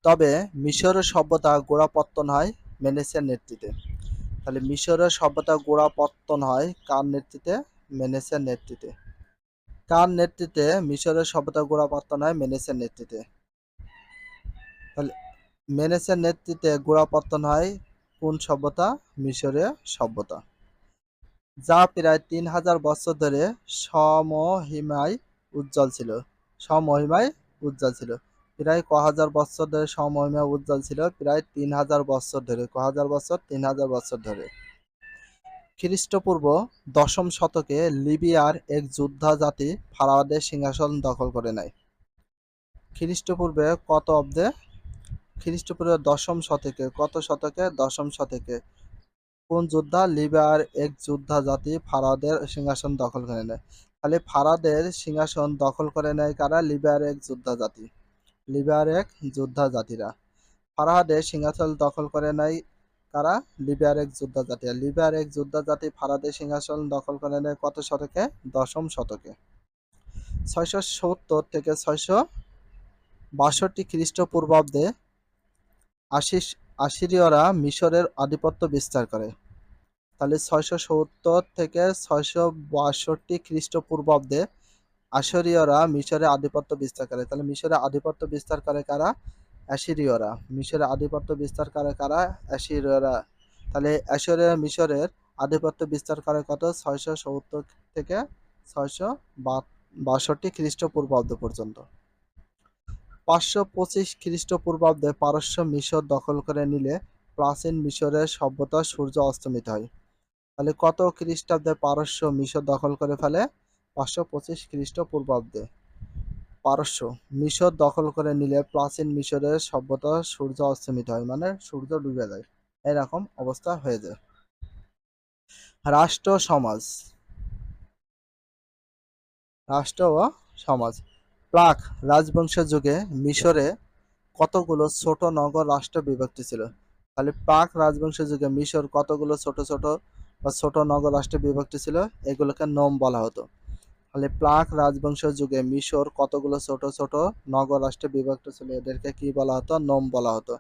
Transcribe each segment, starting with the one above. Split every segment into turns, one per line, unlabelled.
তবে মিশরের সভ্যতা গোড়াপত্তন হয় মেনেসের নেতৃত্বে। তাহলে মিশরের সভ্যতা গোড়াপত্তন হয় কার নেতৃত্বে? মেনেসের নেতৃত্বে। কার নেতৃত্বে মিশরের সভ্যতা গোড়াপত্তন হয়? মেনেসের নেতৃত্বে। তাহলে মেনেসের নেতৃত্বে গোড়াপত্তন হয় কোন সভ্যতা? মিশরীয় সভ্যতা, যা প্রায় 3000 বছর ধরে সমহিমায় উজ্জ্বল ছিল। সমহিমায় উজ্জ্বল ছিল। প্রায় ক হাজার বছর ধরে সমহিমায় উজ্জ্বল ছিল? প্রায় 3000 বছর ধরে। ক হাজার বছর? 3000 বছর ধরে। খ্রিস্টপূর্ব দশম শতকে লিবিয়ার এক যোদ্ধা জাতি ফারাওদের সিংহাসন দখল করে নেয়। খ্রিস্টপূর্বে কত অব্দে? খ্রিস্টপূর্বে দশম শতকে। কত শতকে? দশম শতকে। কোন যোদ্ধা? লিবিয়ার এক যোদ্ধা জাতি ফারাওদের সিংহাসন দখল করে নেয়। তাহলে ফারাওদের সিংহাসন দখল করে নেয় কারা? লিবিয়ার এক যোদ্ধা জাতি। লিবিয়ার এক যোদ্ধা জাতিরা ফারাওদের সিংহাসন দখল করে নেয় কারা? লিবিয়ার এক যোদ্ধা জাতি। আর লিবিয়ার এক যোদ্ধা জাতি ফারাওদের সিংহাসন দখল করে নেয় কত শতকে? দশম শতকে। 670 থেকে 662 খ্রিস্টপূর্বাব্দে আশিরীয়রা মিশরের আধিপত্য বিস্তার করে। তাহলে 670 থেকে 662 খ্রিস্টপূর্বাব্দে আশিরীয়রা মিশরে আধিপত্য বিস্তার করে। তাহলে মিশরে আধিপত্য বিস্তার করে কারা? অ্যাশিরীয়রা। মিশরে আধিপত্য বিস্তার করে কারা? অ্যাশিরীয়রা। তাহলে অ্যাশিরীয় মিশরের আধিপত্য বিস্তার করে কত? 670 থেকে 662 খ্রিস্টপূর্বাব্দ পর্যন্ত। 525 খ্রিস্টপূর্বাব্দে পারস্য মিশর দখল করে নিলে প্রাচীন মিশরের সভ্যতা সূর্য অস্তমিত হয়। তাহলে কত খ্রিস্টাব্দে পারস্য মিশর দখল করে ফেলে? 525 খ্রিস্টপূর্বাব্দে পারস্য মিশর দখল করে নিলে প্রাচীন মিশরের সভ্যতা সূর্য অস্তমিত হয়, মানে সূর্য ডুবে যায়, এরকম অবস্থা হয়ে যায়। রাষ্ট্র সমাজ। রাষ্ট্র ও সমাজ। প্রাক রাজবংশের যুগে মিশরে কতগুলো ছোট নগর রাষ্ট্র বিভক্ত ছিল? তাহলে প্রাক রাজবংশের যুগে মিশর কতগুলো ছোট ছোট বা ছোট নগর রাষ্ট্রে বিভক্ত ছিল? এগুলোকে নোম বলা হতো। তাহলে প্রাক রাজবংশের যুগে মিশর কতগুলো ছোট ছোট নগর রাষ্ট্রে বিভক্ত ছিল? এদেরকে কি বলা হতো? নোম বলা হতো।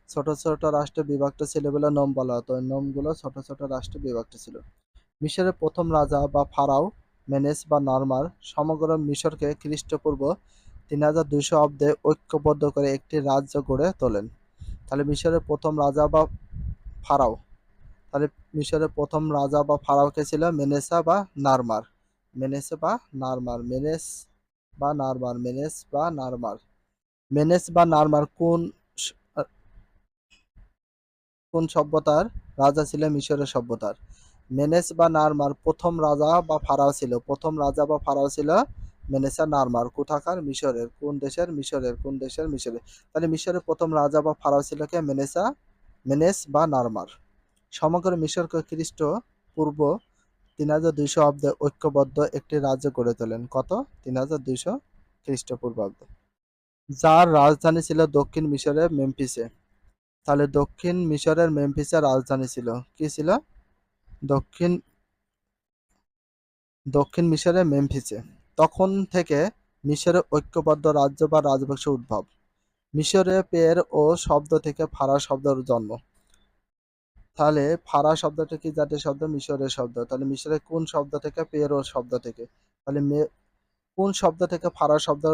ছোট ছোট রাষ্ট্রে বিভক্ত ছিল বলে নোম বলা হতো। ওই নোমগুলো ছোট ছোট রাষ্ট্রে বিভক্ত ছিল। মিশরের প্রথম রাজা বা ফারাও মেনেস বা নারমার সমগ্র মিশরকে খ্রিস্টপূর্ব 3200 অব্দে ঐক্যবদ্ধ করে একটি রাজ্য গড়ে তোলেন। তাহলে মিশরের প্রথম রাজা বা ফারাও, তাহলে মিশরের প্রথম রাজা বা ফারাও কে ছিল? মেনেসা বা নারমার। মেনেস বা নারমার। মেনেস বা নারমার। মেনেস বা নারমার। মেনেস বা নারমার কোন সভ্যতার রাজা ছিল? মিশরের সভ্যতার। মেনেস বা নারমার প্রথম রাজা বা ফারাও ছিল। প্রথম রাজা বা ফারাও ছিল মেনেসা নারমার। কোথাকার? মিশরের। কোন দেশের? মিশরের। কোন দেশের? মিশরের। তাহলে মিশরের প্রথম রাজা বা ফারাও ছিল কে? মেনেস বা নারমার। সমগ্র মিশরকে খ্রিস্ট পূর্ব 3200 অব্দে ঐক্যবদ্ধ একটি রাজ্য গড়ে তোলেন। কত? 3200 খ্রিস্টপূর্বাব্দে। যার রাজধানী ছিল দক্ষিণ মিশরের মেমফিসে। তাহলে দক্ষিণ মিশরের মেমফিসের রাজধানী ছিল কি ছিল? দক্ষিণ দক্ষিণ মিশরের মেমফিসে। তখন থেকে মিশরের ঐক্যবদ্ধ রাজ্য বা রাজবংশের উদ্ভব। মিশরে পের ও শব্দ থেকে ফারা শব্দের জন্ম। তাহলে ফারা শব্দটা কি জাতীয় শব্দ? মিশরের শব্দ। তাহলে মিশরের কোন শব্দ থেকে? পের ও শব্দ থেকে। তাহলে কোন শব্দ থেকে ফারা শব্দ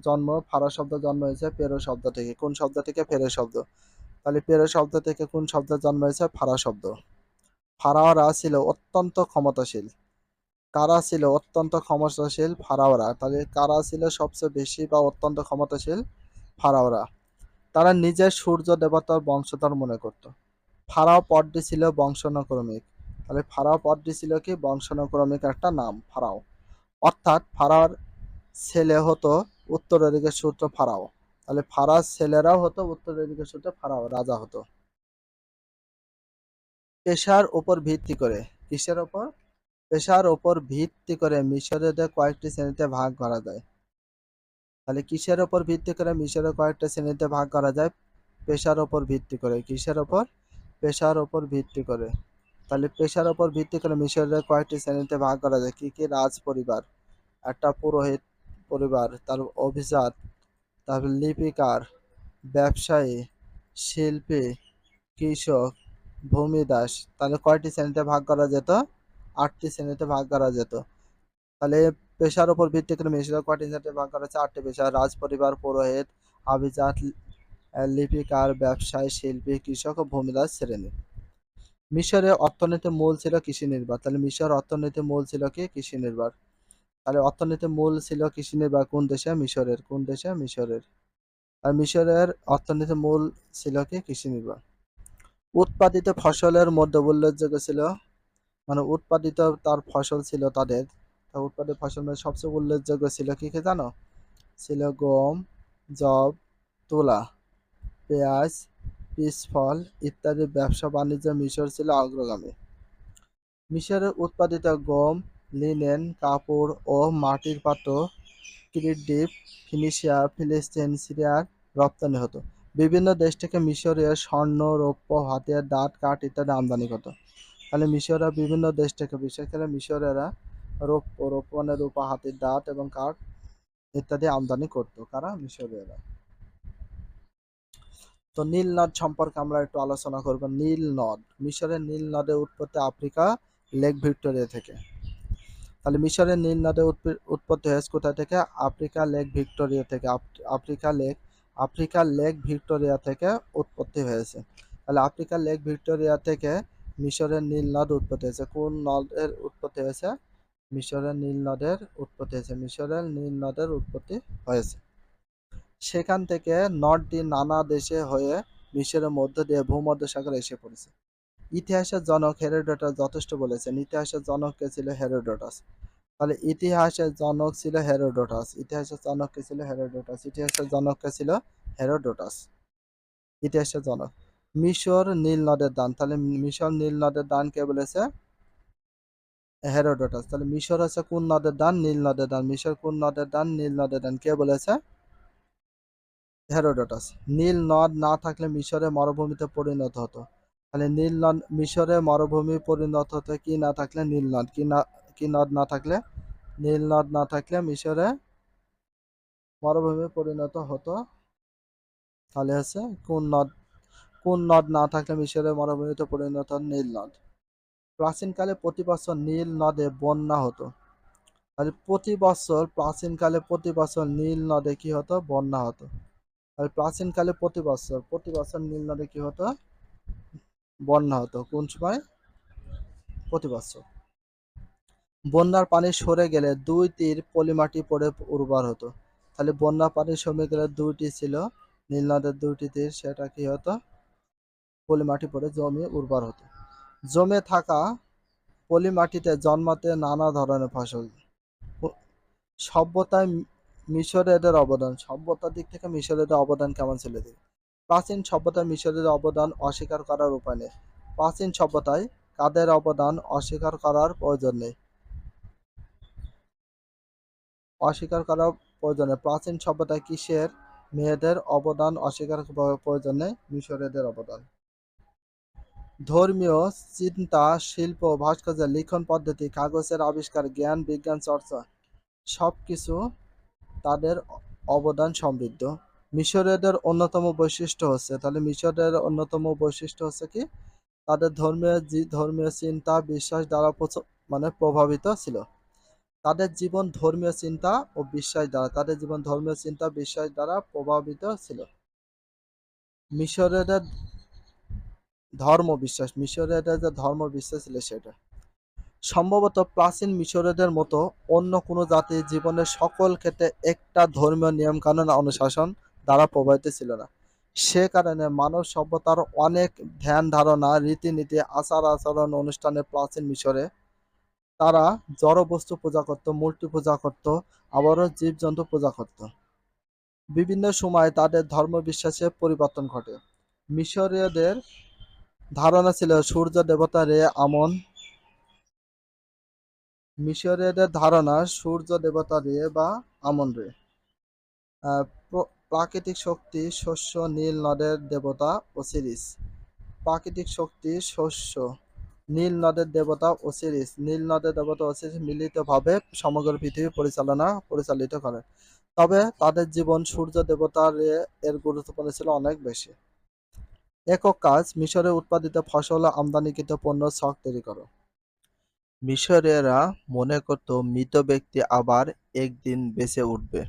জন্ম? ফারা শব্দ জন্ম হয়েছে পেরো শব্দ থেকে। কোন শব্দ থেকে? পেরো শব্দ। তাহলে পেরো শব্দ থেকে কোন শব্দ জন্ম হয়েছে? ফারা শব্দ। ফারাওরা ছিল অত্যন্ত ক্ষমতাশীল। কারা ছিল অত্যন্ত ক্ষমতাশীল? ফারাওরা। তাহলে কারা ছিল সবচেয়ে বেশি বা অত্যন্ত ক্ষমতাশীল? ফারাওরা। তারা নিজের সূর্য দেবতার বংশধর মনে করত। ফারাও পদটি ছিল বংশানুক্রমিক। তাহলে ফারাও পদটি ছিল কি? বংশানুক্রমিক একটা নাম, ফারাও। অর্থাৎ ফারাওর ছেলে হতো উত্তরাধিকার সূত্র ফারাও। তাহলে ফারার ছেলেরাও হতো উত্তরাধিকার সূত্রে ফারাও, রাজা হতো। পেশার উপর ভিত্তি করে। কিসের উপর? পেশার উপর ভিত্তি করে মিশরীয়দের কয়েকটি শ্রেণীতে ভাগ করা যায়। তাহলে কিসের উপর ভিত্তি করে মিশরে কয়েকটা শ্রেণীতে ভাগ করা যায়? পেশার উপর ভিত্তি করে। কিসের উপর? পেশার উপর ভিত্তি করে। তাহলে পেশার উপর ভিত্তি করে মিশরের কয়েকটি শ্রেণীতে ভাগ করা যায়। কি কি? রাজ পরিবার, একটা পুরোহিত পরিবার, তার অভিজাত, তারপর লিপিকার, ব্যবসায়ী, শিল্পী, কৃষক, ভূমিদাস। তাহলে কয়টি শ্রেণীতে ভাগ করা যেত? 8টি শ্রেণীতে ভাগ করা যেত। তাহলে পেশার উপর ভিত্তি করে মিশরের কয়টি শ্রেণীতে ভাগ করা হয়েছে? 8টি পেশা: রাজপরিবার, পুরোহিত, আভিজাত, লিপিকার, ব্যবসায়ী, শিল্পী, কৃষক ও ভূমিদাস শ্রেণী। মিশরের অর্থনীতির মূল ছিল কৃষি নির্ভর। তাহলে মিশর অর্থনীতির মূল ছিল কি? কৃষি নির্ভর। তাহলে অর্থনীতির মূল ছিল কৃষি নির্ভর কোন দেশে? মিশরের। কোন দেশে? মিশরের। আর মিশরের অর্থনীতির মূল ছিল কি? কৃষি নির্ভর। উৎপাদিত ফসলের মধ্যে উল্লেখযোগ্য ছিল, মানে উৎপাদিত তার ফসল ছিল তাদের, উৎপাদিত ফসল মধ্যে সবচেয়ে উল্লেখযোগ্য ছিল কি কি জানো? ছিল গম, যব, তুলা, পেঁয়াজ, পিচ ফল ইত্যাদি। ব্যবসা বাণিজ্যে মিশর ছিল অগ্রগামী। মিশরের উৎপাদিত গম, লিনেন, কাপড় ও মাটির পাত্র ক্রিট, ফিনিশিয়া, ফিলিস্তিন, সিরিয়ার রপ্তানি হতো। বিভিন্ন দেশ থেকে মিশরীয় স্বর্ণ, রৌপ্য, হাতিয়ার, দাঁত, কাঠ ইত্যাদি আমদানি হতো। তাহলে মিশররা বিভিন্ন দেশ থেকে, বিশেষ করে মিশরেরা রৌপ্য মানে রূপা, হাতির দাঁত এবং কাঠ ইত্যাদি আমদানি করতো। কারা? মিশরীয়রা। তো নীল নদ সম্পর্কে আমরা একটু আলোচনা করব। নীল নদ, মিশরের নীল নদের উৎপত্তি আফ্রিকা লেক ভিক্টোরিয়া থেকে। তাহলে মিশরের নীল নদের উৎপত্তি হয়েছে কোথা থেকে? আফ্রিকা লেক ভিক্টোরিয়া থেকে। আফ্রিকা লেক ভিক্টোরিয়া থেকে উৎপত্তি হয়েছে। তাহলে আফ্রিকা লেক ভিক্টোরিয়া থেকে মিশরের নীল নদ উৎপত্তি হয়েছে। কোন নদের উৎপত্তি হয়েছে? মিশরের নীল নদের উৎপত্তি হয়েছে। মিশরের নীল নদের উৎপত্তি হয়েছে। সেখান থেকে নদটি নানা দেশে হয়ে মিশরের মধ্য দিয়ে ভূমধ্যসাগরে এসে পড়েছে। ইতিহাসের জনক হেরোডোটাস যথেষ্ট বলেছেন। ইতিহাসের জনক কে ছিল? হেরোডোটাস। তাহলে ইতিহাসের জনক ছিল হেরোডোটাস। ইতিহাসের জনক কে ছিল? হেরোডোটাস। ইতিহাসের জনক কে ছিল? হেরোডোটাস। ইতিহাসের জনক। মিশর নীল নদের দান, তাহলে মিশর নীল নদের দান কে বলেছে? হেরোডোটাস। তাহলে মিশর হচ্ছে কোন নদের দান? নীল নদের দান। মিশর কোন নদের দান? নীল নদের দান। কে বলেছে? হেরোডোটাস। নীল নদ না থাকলে মিশরে মরুভূমিতে পরিণত হতো। তাহলে নীল নদ মিশরে মরুভূমি পরিণত হতো কি না থাকলে? নীল নদ। কি নদ না থাকলে? নীল নদ না থাকলে মিশরে মরুভূমি পরিণত হতো। তাহলে হচ্ছে কোন নদ না থাকলে মিশরে মরুভূমিতে পরিণত হতো? নীল নদ। প্রাচীনকালে প্রতি বছর নীল নদে বন্যা হতো। তাহলে প্রাচীনকালে প্রতি বছর নীল নদে কি হতো? বন্যা হতো। তাহলে প্রাচীনকালে প্রতি বছর নীল নদে কি হতো? বন্যা হতো। কোন সময়? প্রতি বছর। বন্যার পানি সরে গেলে 2 তীর পলিমাটি পড়ে উর্বর হতো। তাহলে বন্যার পানি সরে গেলে 2টি ছিল নীল নদের 2টি তীর, সেটা কি হতো? পলিমাটি পড়ে জমি উর্বর হতো। জমে থাকা পলিমাটিতে জন্মাতে নানা ধরনের ফসল। সভ্যতায় মিশরীয়দের অবদান, সভ্যতার দিক থেকে মিশরীয়দের অবদান কেমন ছিল? প্রাচীন সভ্যতায় মিশরীয়দের অবদান অস্বীকার করার উপায় নেই। প্রাচীন সভ্যতায় কাদের অবদান অস্বীকার করার প্রয়োজন নেই? অস্বীকার করার প্রয়োজন নেই। প্রাচীন সভ্যতায় কিসের? মেয়েদের অবদান অস্বীকার করার প্রয়োজন নেই। মিশরীয়দের অবদান। ধর্মীয় চিন্তা, শিল্প, ভাস্কর্য, লিখন পদ্ধতি, কাগজের আবিষ্কার, জ্ঞান বিজ্ঞান চর্চা সবকিছু তাদের অবদান সমৃদ্ধ। মিশরীয়দের অন্যতম বৈশিষ্ট্য হচ্ছে, তাহলে মিশরের অন্যতম বৈশিষ্ট্য হচ্ছে কি? তাদের ধর্মীয় চিন্তা বিশ্বাস দ্বারা মানে প্রভাবিত ছিল। তাদের জীবন ধর্মীয় চিন্তা ও বিশ্বাস দ্বারা প্রভাবিত ছিল। মিশরীয়দের মিশরীয়দের যে ধর্ম বিশ্বাস ছিল সেটা। সম্ভবত প্রাচীন মিশরীয়দের মতো অন্য কোনো জাতি জীবনের সকল ক্ষেত্রে একটা ধর্মীয় নিয়মকানুন অনুশাসন দ্বারা প্রভাবিত ছিল না। সে কারণে মানব সভ্যতার অনেক ধ্যান ধারণা, রীতিনীতি, আচার আচরণ অনুষ্ঠানে প্রাচীন মিশরে তারা জড় বস্তু পূজা করত, মূর্তি পূজা করত, আবারও জীবজন্তু পূজা করত। বিভিন্ন সময় তাদের ধর্ম বিশ্বাসে পরিবর্তন ঘটে। মিশরীয়দের ধারণা ছিল সূর্য দেবতা রে আমন। মিশরীয়দের ধারণা সূর্য দেবতা রে বা আমন রে। প্রাকৃতিক শক্তি শস্য, নীল নদের দেবতা ওসিরিস। প্রাকৃতিক শক্তি শস্য, নীল নদের দেবতা ওসিরিস মিলিতভাবে সমগ্র পৃথিবী পরিচালিত করেন। তবে তাদের জীবন সূর্য দেবতার এর গুরুত্বপূর্ণ ছিল অনেক বেশি। একক কাজ: মিশরে উৎপাদিত ফসল ও আমদানিকৃত পণ্য স্টক তৈরি করো। মিশরীয়রা মনে করত মৃত ব্যক্তি আবার একদিন বেঁচে উঠবে।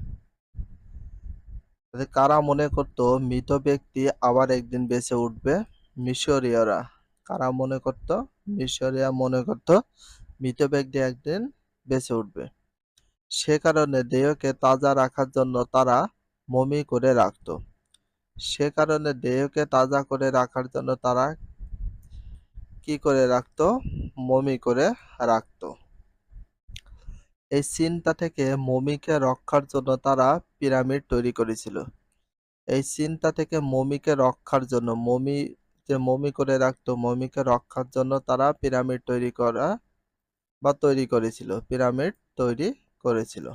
কারা মনে করত মৃত ব্যক্তি আবার একদিন বেঁচে উঠবে? মিশরীয়রা। কারা মনে করত? মিশরীয়রা মনে করত মৃত ব্যক্তি একদিন বেঁচে উঠবে। সে কারণে দেহকে তাজা রাখার জন্য তারা মমি করে রাখত। সে কারণে দেহকে তাজা করে রাখার জন্য তারা কি করে রাখত? মমি করে রাখত। এই চিন্তা থেকে মমিকে রক্ষার জন্য তারা পিরামিড তৈরি করেছিল। এই চিন্তা থেকে মমিকে রক্ষার জন্য, মমি যে মমি করে রাখতো, মমিকে রক্ষার জন্য তারা পিরামিড তৈরি করেছিল। পিরামিড তৈরি করেছিল।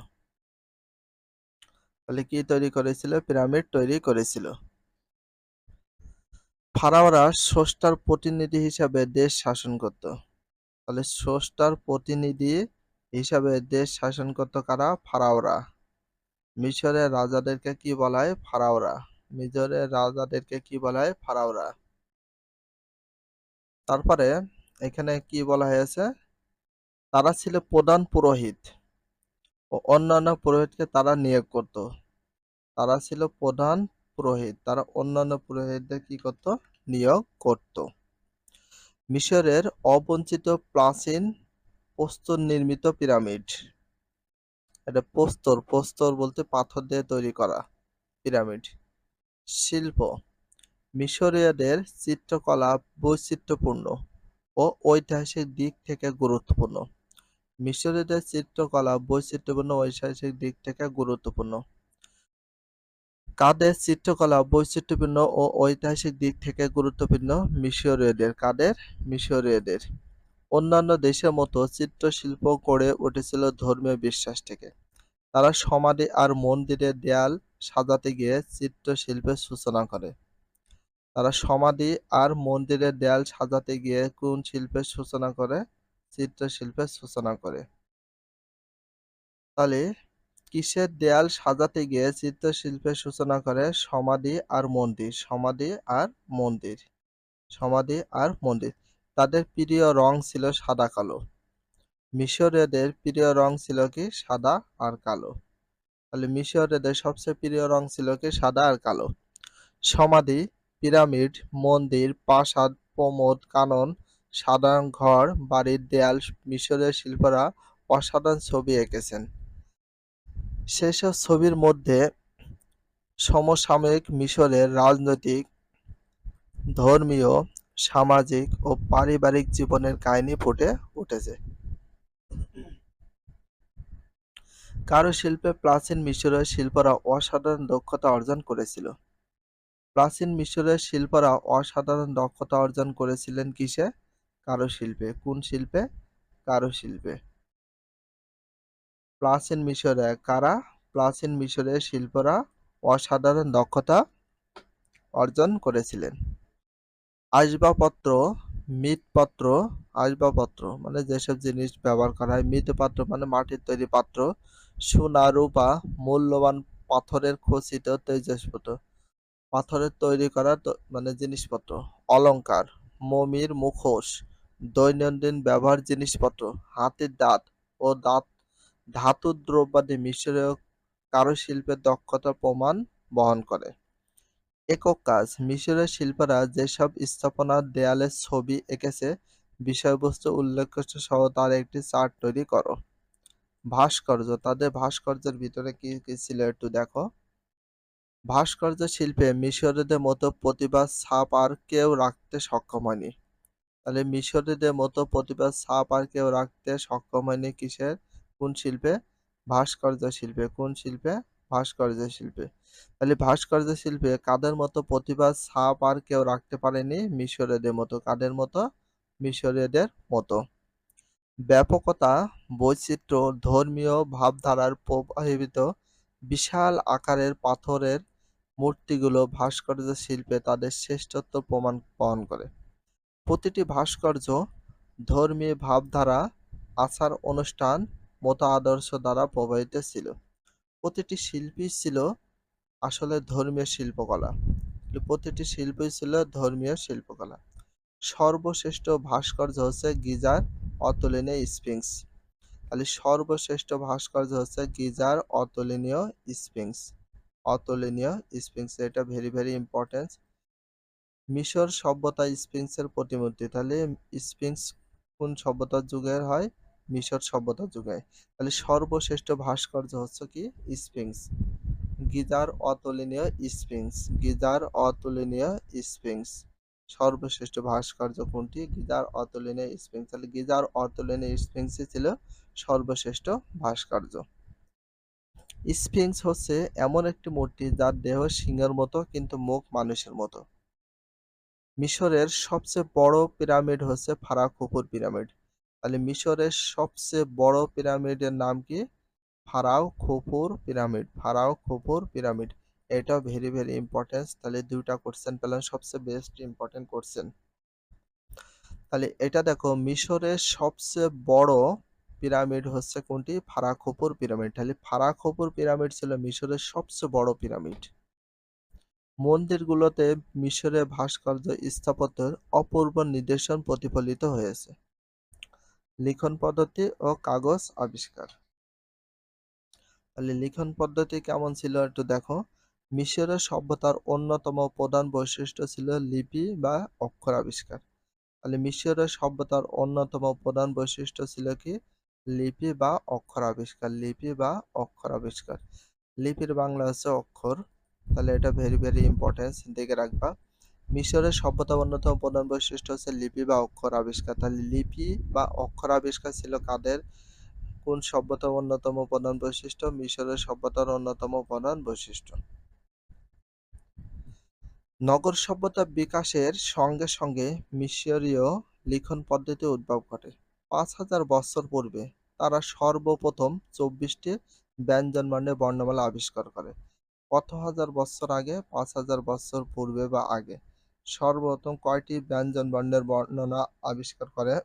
তাহলে কি তৈরি করেছিল? পিরামিড তৈরি করেছিল। ফারাওরা স্রষ্টার প্রতিনিধি হিসাবে দেশ শাসন করত। তাহলে স্রষ্টার প্রতিনিধি হিসাবে দেশ শাসন করত কারা? ফারাওরা। মিশরের রাজাদেরকে কি বলা হয়? ফারাওরা। মিশরের রাজাদেরকে কি বলা হয়? ফারাওরা। তারপরে এখানে কি বলা হয়েছে? তারা ছিল প্রধান পুরোহিত ও অন্যান্য পুরোহিতকে তারা নিয়োগ করত। তারা ছিল প্রধান পুরোহিত, তারা অন্যান্য পুরোহিতদের কি করত? নিয়োগ করত। মিশরের অবঞ্চিত প্রাচীন প্রস্তর নির্মিত পিরামিড। এটা প্রস্তর, প্রস্তর বলতে পাথর দিয়ে তৈরি করা পিরামিড। শিল্প: মিশরীয়দের চিত্রকলা বৈচিত্র্যপূর্ণ ও ঐতিহাসিক দিক থেকে গুরুত্বপূর্ণ। মিশরীয়দের চিত্রকলা বৈচিত্র্যপূর্ণ ও ঐতিহাসিক দিক থেকে গুরুত্বপূর্ণ। কাদের চিত্রকলা বৈচিত্র্যপূর্ণ ও ঐতিহাসিক দিক থেকে গুরুত্বপূর্ণ? মিশরীয়দের। কাদের? মিশরীয়দের। অন্যান্য দেশের মতো চিত্রশিল্প গড়ে উঠেছিল ধর্মীয় বিশ্বাস থেকে। তারা সমাধি আর মন্দিরের দেয়াল সাজাতে গিয়ে চিত্রশিল্পের সূচনা করে। তারা সমাধি আর মন্দিরের দেয়াল সাজাতে গিয়ে কোন শিল্পের সূচনা করে? চিত্রশিল্পের সূচনা করে। তাহলে কিসের দেয়াল সাজাতে গিয়ে চিত্রশিল্পের সূচনা করে? সমাধি আর মন্দির। সমাধি আর মন্দির। সমাধি আর মন্দির। তাদের প্রিয় রং ছিল সাদা কালো। মিশরীয়দের প্রিয় রং ছিল কি? সাদা আর কালো। তাহলে মিশরীয়দের সবচেয়ে প্রিয় রং ছিল কি? সাদা আর কালো। সমাধি, পিরামিড, মন্দির, প্রাসাদ, প্রমোদ, কানন, সাধারণ ঘর, বাড়ির দেয়াল মিশরীয় শিল্পীরা অসাধারণ ছবি এঁকেছেন। সেসব ছবির মধ্যে সমসাময়িক মিশরের রাজনৈতিক, ধর্মীয়, সামাজিক ও পারিবারিক জীবনের কাহিনী ফুটে উঠেছে। কারুশিল্পে প্রাচীন মিশরীয় শিল্পীরা অসাধারণ দক্ষতা অর্জন করেছিল। প্রাচীন মিশরের শিল্পীরা অসাধারণ দক্ষতা অর্জন করেছিলেন কিসে? কারুশিল্পে। কোন শিল্পে? কারুশিল্পে। প্রাচীন মিশরে কারা? প্রাচীন মিশরের শিল্পীরা অসাধারণ দক্ষতা অর্জন করেছিলেন। আসবাবপত্র, মৃৎপাত্র, আসবাবপত্র মানে যেসব জিনিস ব্যবহার করা হয়, মৃৎপাত্র মানে মাটির তৈরি পাত্র, সোনা, রূপা, মূল্যবান পাথরের খচিত তেজস্পত্র, পাথরের তৈরি করা মানে জিনিসপত্র, অলংকার, মমির মুখোশ, দৈনন্দিন ব্যবহার জিনিসপত্র, হাতির দাঁত ও ধাতুর দ্রব্যাদি মিশরীয় কারুশিল্পের দক্ষতার প্রমাণ বহন করে। একক কাজ: মিশরের শিল্পীরা যেসব স্থাপনার দেয়ালে ছবি এঁকেছে বিষয়বস্তু উল্লেখ সহ তার একটি চার্ট তৈরি করো। ভাস্কর্য: তাদের ভাস্কর্যের ভিতরে কি কি ছিল একটু দেখো। ভাস্কর্য শিল্পে মিশরীয়দের মতো প্রতিভার ছাপ আর কেউ রাখতে সক্ষম হয়নি। তাহলে মিশরীয়দের মতো প্রতিভার ছাপ আর কেউ রাখতে সক্ষম হয়নি কিসের? কোন শিল্পে? ভাস্কর্য শিল্পে। কোন শিল্পে? ভাস্কর্য শিল্পে। তাহলে ভাস্কর্য শিল্পে কাদের মতো প্রতিভার ছাপ আর কেউ রাখতে পারেনি? মিশরীয়দের মতো। কাদের মতো? মিশরীয়দের মতো। ব্যাপকতা, বৈচিত্র্য, ধর্মীয় ভাবধারার প্রভাবিত বিশাল আকারের পাথরের মূর্তিগুলো ভাস্কর্য শিল্পে তাদের শ্রেষ্ঠত্ব প্রমাণ বহন করে। প্রতিটি ভাস্কর্য ধর্মীয় ভাবধারা, আচার অনুষ্ঠান, মত আদর্শ দ্বারা প্রভাবিত ছিল। প্রতিটি শিল্পী ছিল আসলে ধর্মীয় শিল্পকলা। প্রতিটি শিল্পই ছিল ধর্মীয় শিল্পকলা। সর্বশ্রেষ্ঠ ভাস্কর্য হচ্ছে গিজার অতুলনীয় স্ফিংস। তাহলে সর্বশ্রেষ্ঠ ভাস্কর্য হচ্ছে গিজার অতুলনীয় স্ফিংস। অতুলনীয় স্ফিংস, এটা ভেরি ভেরি ইম্পর্টেন্ট। মিশর সভ্যতা স্ফিংসের প্রতিমূর্তি। তাহলে স্ফিংস কোন সভ্যতার যুগের হয়? মিশর সভ্যতার যুগে। তাহলে সর্বশ্রেষ্ঠ ভাস্কর্য হচ্ছে কি? স্ফিংস। গিজার অতুলনীয় স্ফিংস। গিজার অতুলনীয় স্ফিংস। সর্বশ্রেষ্ঠ ভাস্কর্য কোনটি? গিজার অতুলনীয় স্ফিংস। তাহলে গিজার অতুলনীয় স্ফিংসই ছিল সর্বশ্রেষ্ঠ ভাস্কর্য। স্ফিংস হচ্ছে এমন একটি মূর্তি যার দেহ সিংহের মতো কিন্তু মুখ মানুষের মতো। মিশরের সবচেয়ে বড় পিরামিড হচ্ছে ফারাও খুফুর পিরামিড। তাহলে মিশরের সবচেয়ে বড় পিরামিডের নাম কি? ফারাও খুফুর পিরামিড। ফারাও খুফুর পিরামিড। এটাও ভেরি ভেরি ইম্পর্টেন্ট। তাহলে দুইটা কোশ্চেন পেলাম, সবচেয়ে বেস্ট ইম্পর্টেন্ট কোশ্চেন। তাহলে এটা দেখো, মিশরের সবচেয়ে বড় পিরামিড হচ্ছে কোনটি? ফারাও খুফুর পিরামিড। তাহলে ফারাও খুফুর পিরামিড ছিল মিশরের সবচেয়ে বড় পিরামিড। মন্দিরগুলোতে মিশরের ভাস্কর্য স্থাপত্যের অপূর্ব নিদর্শন প্রতিফলিত হয়েছে। লিখন পদ্ধতি ও কাগজ আবিষ্কার। তাহলে লিখন পদ্ধতি কেমন ছিল একটু দেখো। মিশরের সভ্যতার অন্যতম প্রধান বৈশিষ্ট্য ছিল লিপি বা অক্ষর আবিষ্কার। তাহলে মিশরের সভ্যতার অন্যতম প্রধান বৈশিষ্ট্য ছিল কি? লিপি বা অক্ষর আবিষ্কার। লিপি বা অক্ষর আবিষ্কার। লিপির বাংলা হচ্ছে অক্ষর। তাহলে এটা ভেরি ভেরি ইম্পর্টেন্স, দেখে রাখবা। মিশরের সভ্যতার অন্যতম প্রধান বৈশিষ্ট্য হচ্ছে লিপি বা অক্ষর আবিষ্কার। তাহলে লিপি বা অক্ষর আবিষ্কার ছিল কাদের? কোন সভ্যতার অন্যতম প্রধান বৈশিষ্ট্য? মিশরের সভ্যতার অন্যতম প্রধান বৈশিষ্ট্য। নগর সভ্যতার বিকাশের সঙ্গে সঙ্গে মিশরীয় লিখন পদ্ধতির উদ্ভব ঘটে। ৫,০০০ বছর পূর্বে তারা সর্বপ্রথম ২৪টি ব্যঞ্জনবর্ণের বর্ণমালা আবিষ্কার করে। কত হাজার বছর আগে? ৫,০০০ বছর পূর্বে বা আগে সর্বপ্রথম কয়টি ব্যঞ্জনবর্ণের বর্ণনা আবিষ্কার করে?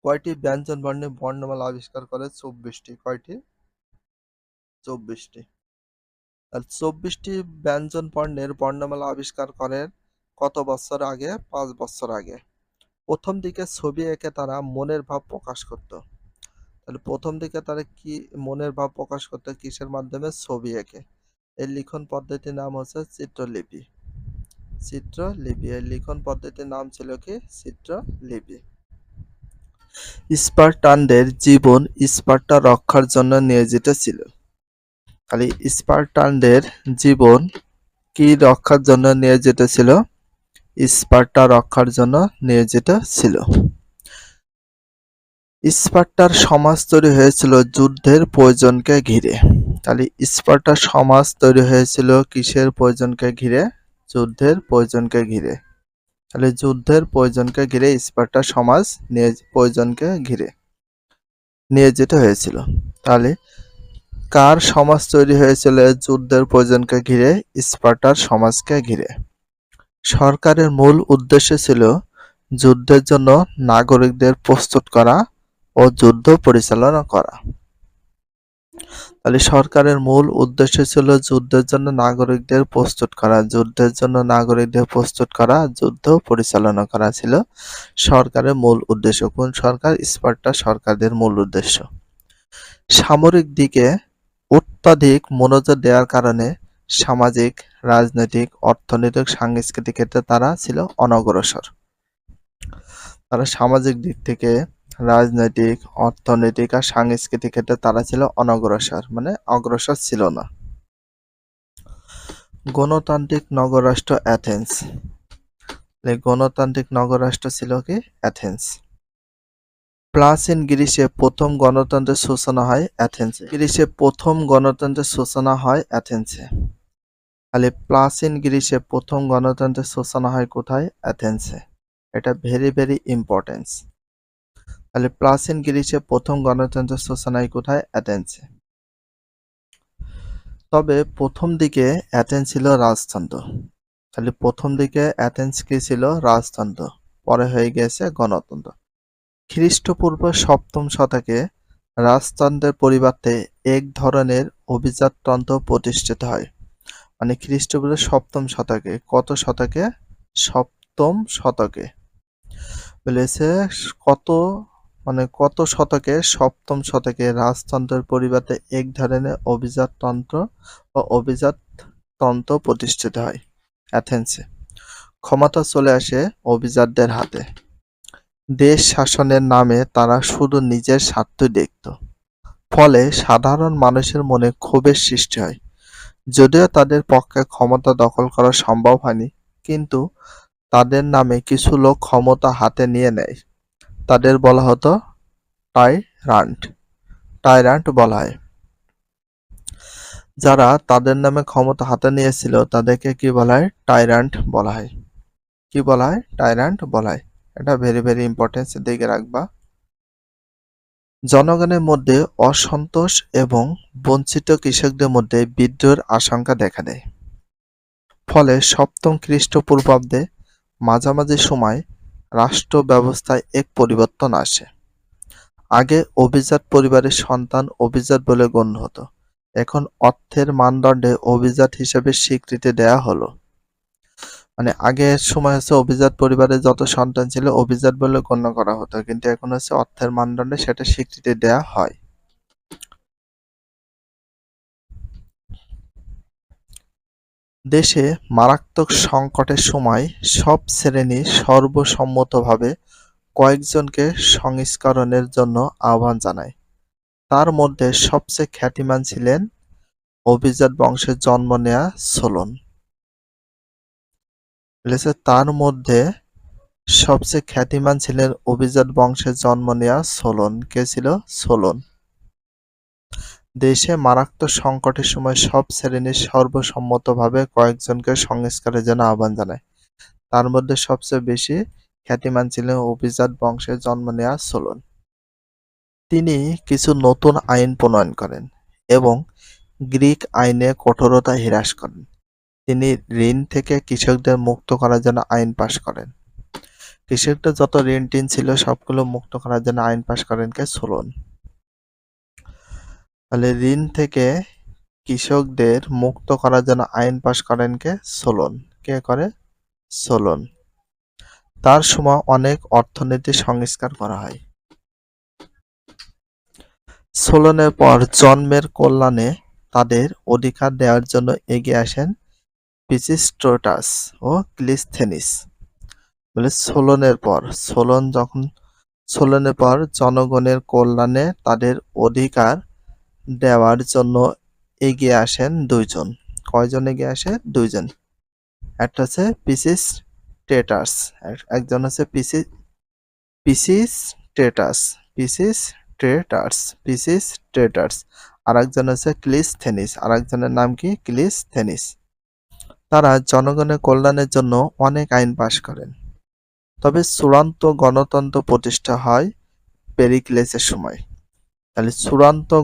কয়টি ব্যঞ্জনবর্ণের বর্ণমালা আবিষ্কার করে? ২৪টি। কয়টি? ২৪টি। আর ২৪টি ব্যঞ্জন বর্ণের বর্ণমালা আবিষ্কার করেন কত বছর আগে? ৫ বছর আগে। প্রথম দিকে ছবি এঁকে তারা মনের ভাব প্রকাশ করত। তাহলে প্রথম দিকে তারা কি মনের ভাব প্রকাশ করতে? কিসের মাধ্যমে? ছবি এঁকে। এই লিখন পদ্ধতির নাম হচ্ছে চিত্রলিপি। চিত্রলিপি। এই লিখন পদ্ধতির নাম ছিল কি? চিত্রলিপি। স্পার্টানদের জীবন স্পার্টা রক্ষার জন্য নিয়োজিত ছিল। তাহলে স্পার্টানদের জীবন কি রক্ষার জন্য নিয়োজিত ছিল? স্পার্টা রক্ষার জন্য নিয়োজিত ছিল। স্পার্টার সমাজ তৈরি হয়েছিল যুদ্ধের প্রয়োজনকে ঘিরে। তাহলে স্পার্টার সমাজ তৈরি হয়েছিল কিসের প্রয়োজনকে ঘিরে? যুদ্ধের প্রয়োজনকে ঘিরে। তাহলে যুদ্ধের প্রয়োজনকে ঘিরে স্পার্টার সমাজ প্রয়োজনকে ঘিরে নিয়োজিত হয়েছিল। তাহলে কার সমাজ তৈরি হয়েছিল যুদ্ধের প্রয়োজনকে ঘিরে? স্পার্টার সমাজকে ঘিরে। সরকারের মূল উদ্দেশ্য ছিল যুদ্ধের জন্য নাগরিকদের প্রস্তুত করা ও যুদ্ধ পরিচালনা করা। তাহলে সরকারের মূল উদ্দেশ্য ছিল যুদ্ধের জন্য নাগরিকদের প্রস্তুত করা। যুদ্ধের জন্য নাগরিকদের প্রস্তুত করা, যুদ্ধ পরিচালনা করা ছিল সরকারের মূল উদ্দেশ্য। কোন সরকার? স্পার্টা সরকারদের মূল উদ্দেশ্য। সামরিক দিকে অত্যধিক মনোযোগ দেওয়ার কারণে সামাজিক, রাজনৈতিক, অর্থনৈতিক, সাংস্কৃতিক ক্ষেত্রে তারা ছিল অনগ্রসর। তারা সামাজিক দিক থেকে, রাজনৈতিক, অর্থনৈতিক আর সাংস্কৃতিক ক্ষেত্রে তারা ছিল অনগ্রসর, মানে অগ্রসর ছিল না। গণতান্ত্রিক নগররাষ্ট্র অ্যাথেন্স। এই গণতান্ত্রিক নগররাষ্ট্র ছিল কি? অ্যাথেন্স। প্রাচীন গ্রিসে প্রথম গণতন্ত্রের সূচনা হয় অ্যাথেন্সে। গ্রিসে প্রথম গণতন্ত্রের সূচনা হয় অ্যাথেন্সে। তাহলে প্রাচীন গ্রিসে প্রথম গণতন্ত্রের সূচনা হয় কোথায়? অ্যাথেন্সে। এটা ভেরি ভেরি ইম্পর্টেন্স। তাহলে প্রাচীন গ্রিসে প্রথম গণতন্ত্রের সূচনা হয় কোথায়? অ্যাথেন্সে। তবে প্রথম দিকে অ্যাথেন্স ছিল রাজতন্ত্র। তাহলে প্রথম দিকে অ্যাথেন্স কি ছিল? রাজতন্ত্র। পরে হয়ে গিয়েছে গণতন্ত্র। খ্রিস্টপূর্ব ৭ম শতকে রাজতন্ত্রের পরিবর্তে এক ধরনের অভিজাততন্ত্র প্রতিষ্ঠিত হয়। মানে খ্রিস্টপূর্ব সপ্তম শতকে। কত শতকে? সপ্তম শতকে। বলেছে কত কত শতকে? সপ্তম শতকে রাজতন্ত্রের পরিবর্তে এক ধরনের অভিজাততন্ত্র বা অভিজাততন্ত্র প্রতিষ্ঠিত হয় অ্যাথেন্সে। ক্ষমতা চলে আসে অভিজাতদের হাতে। দেশ শাসনের নামে তারা শুধু নিজের স্বার্থই দেখত। ফলে সাধারণ মানুষের মনে ক্ষোভের সৃষ্টি হয়। যদিও তাদের পক্ষে ক্ষমতা দখল করা সম্ভব হয়নি, কিন্তু তাদের নামে কিছু লোক ক্ষমতা হাতে নিয়ে নেয়। তাদের বলা হতো টাইরান্ট। টাইরান্ট বলা হয়। যারা তাদের নামে ক্ষমতা হাতে নিয়েছিল তাদেরকে কি বলা হয়? টাইরান্ট বলা হয়। কি বলা হয়? টাইরান্ট বলা হয়। এটা ভেরি ভেরি ইম্পর্টেন্স দিকে রাখবা। জনগণের মধ্যে অসন্তোষ এবং বঞ্চিত কৃষকদের মধ্যে বিদ্রোহের আশঙ্কা দেখা দেয়। ফলে সপ্তম খ্রিস্টপূর্বাব্দে মাঝামাঝি সময়ে রাষ্ট্র ব্যবস্থায় এক পরিবর্তন আসে। আগে অভিজাত পরিবারের সন্তান অভিজাত বলে গণ্য হতো। এখন অর্থের মানদণ্ডে অভিজাত হিসেবে স্বীকৃতি দেয়া হলো। মানে আগের সময় হচ্ছে অভিজাত পরিবারের যত সন্তান ছিল অভিজাত বলে গণ্য করা হতো, কিন্তু এখন হচ্ছে অর্থের মানদণ্ডে সেটা স্বীকৃতি দেয়া হয়। দেশে মারাত্মক সংকটের সময় সব শ্রেণী সর্বসম্মতভাবে কয়েকজনকে সংস্করণের জন্য আহ্বান জানায়। তার মধ্যে সবচেয়ে খ্যাতিমান ছিলেন অভিজাত বংশে জন্ম নেয়া সোলন। তার মধ্যে সবচেয়ে খ্যাতিমান ছিলেন অভিজাত বংশে জন্ম নেয়া সোলন। কে ছিল? সোলন। দেশে মারাত্মক সংকটের সময় সব শ্রেণীর সর্বসম্মতভাবে কয়েকজনকে সংস্কারের জন্য আহ্বান জানায়। তার মধ্যে সবচেয়ে বেশি খ্যাতিমান ছিলেন অভিজাত বংশে জন্ম নেয়া সোলন। তিনি কিছু নতুন আইন প্রণয়ন করেন এবং গ্রিক আইনে কঠোরতা হ্রাস করেন। তিনি ঋণ থেকে কৃষকদের মুক্ত করার জন্য আইন পাশ করেন। কৃষকদের যত ঋণ-টিন ছিল সবগুলো মুক্ত করার জন্য আইন পাশ করেন কে? সোলন। তাহলে ঋণ থেকে কৃষকদের মুক্ত করার জন্য আইন পাশ করেন কে? সোলন। কে করে? সোলন। তার সময় অনেক অর্থনৈতিক সংস্কার করা হয়। সোলনের পর জন্মের কল্যাণে তাদের অধিকার দেওয়ার জন্য এগিয়ে আসেন পিসিস্ট্রাটাস ও ক্লিসথেনিস। বলে সোলনের পর জনগণের কল্যাণে তাদের অধিকার দেওয়ার জন্য এগিয়ে আসেন দুইজন। কয়জন এগিয়ে আসে? দুইজন। একটা হচ্ছে পিসিস্ট্রেটাস, একজন হচ্ছে পিসিস্ট্রেটাস পিসিস্ট্রেটাস আর একজন হচ্ছে ক্লিসথেনিস। আর একজনের নাম কি? ক্লিসথেনিস। তারা জনগণের কল্যাণের জন্য অনেক আইন পাশ করেন। তবে চূড়ান্ত গণতন্ত্র প্রতিষ্ঠা হয় পেরিক্লেসের সময়। তাহলে চূড়ান্ত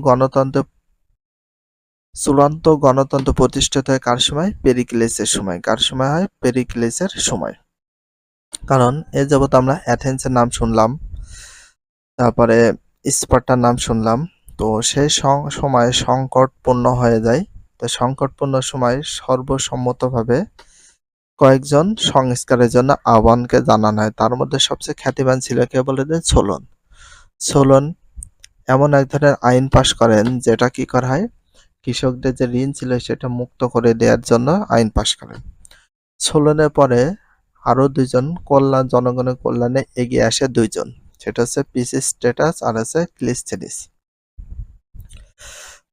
গণতন্ত্র প্রতিষ্ঠিত হয় কার সময়? পেরিক্লেসের সময়। কার সময় হয়? পেরিক্লেসের সময়। কারণ এ যাবৎ আমরা অ্যাথেন্সের নাম শুনলাম, তারপরে স্পার্টার নাম শুনলাম, তো সেই সময় সংকটপূর্ণ হয়ে যায়। তো সংকটপূর্ণ সময় সর্বসম্মতভাবে কয়েকজন সংস্কারের জন্য আহ্বানকে জানানো হয়। তার মধ্যে সবচেয়ে খ্যাতিমান ছিল কে? বলে দেন সোলন। সোলন এমন এক ধরনের আইন পাশ করেন যেটা কি করা হয়? কৃষকদের যে ঋণ ছিল সেটা মুক্ত করে দেওয়ার জন্য আইন পাশ করেন। সোলনের পরে আরো দুইজন জনগণের কল্যাণে এগিয়ে আসে দুইজন, সেটা হচ্ছে পিসিস্ট্রেটাস আর হচ্ছে ক্লিসথেনিস।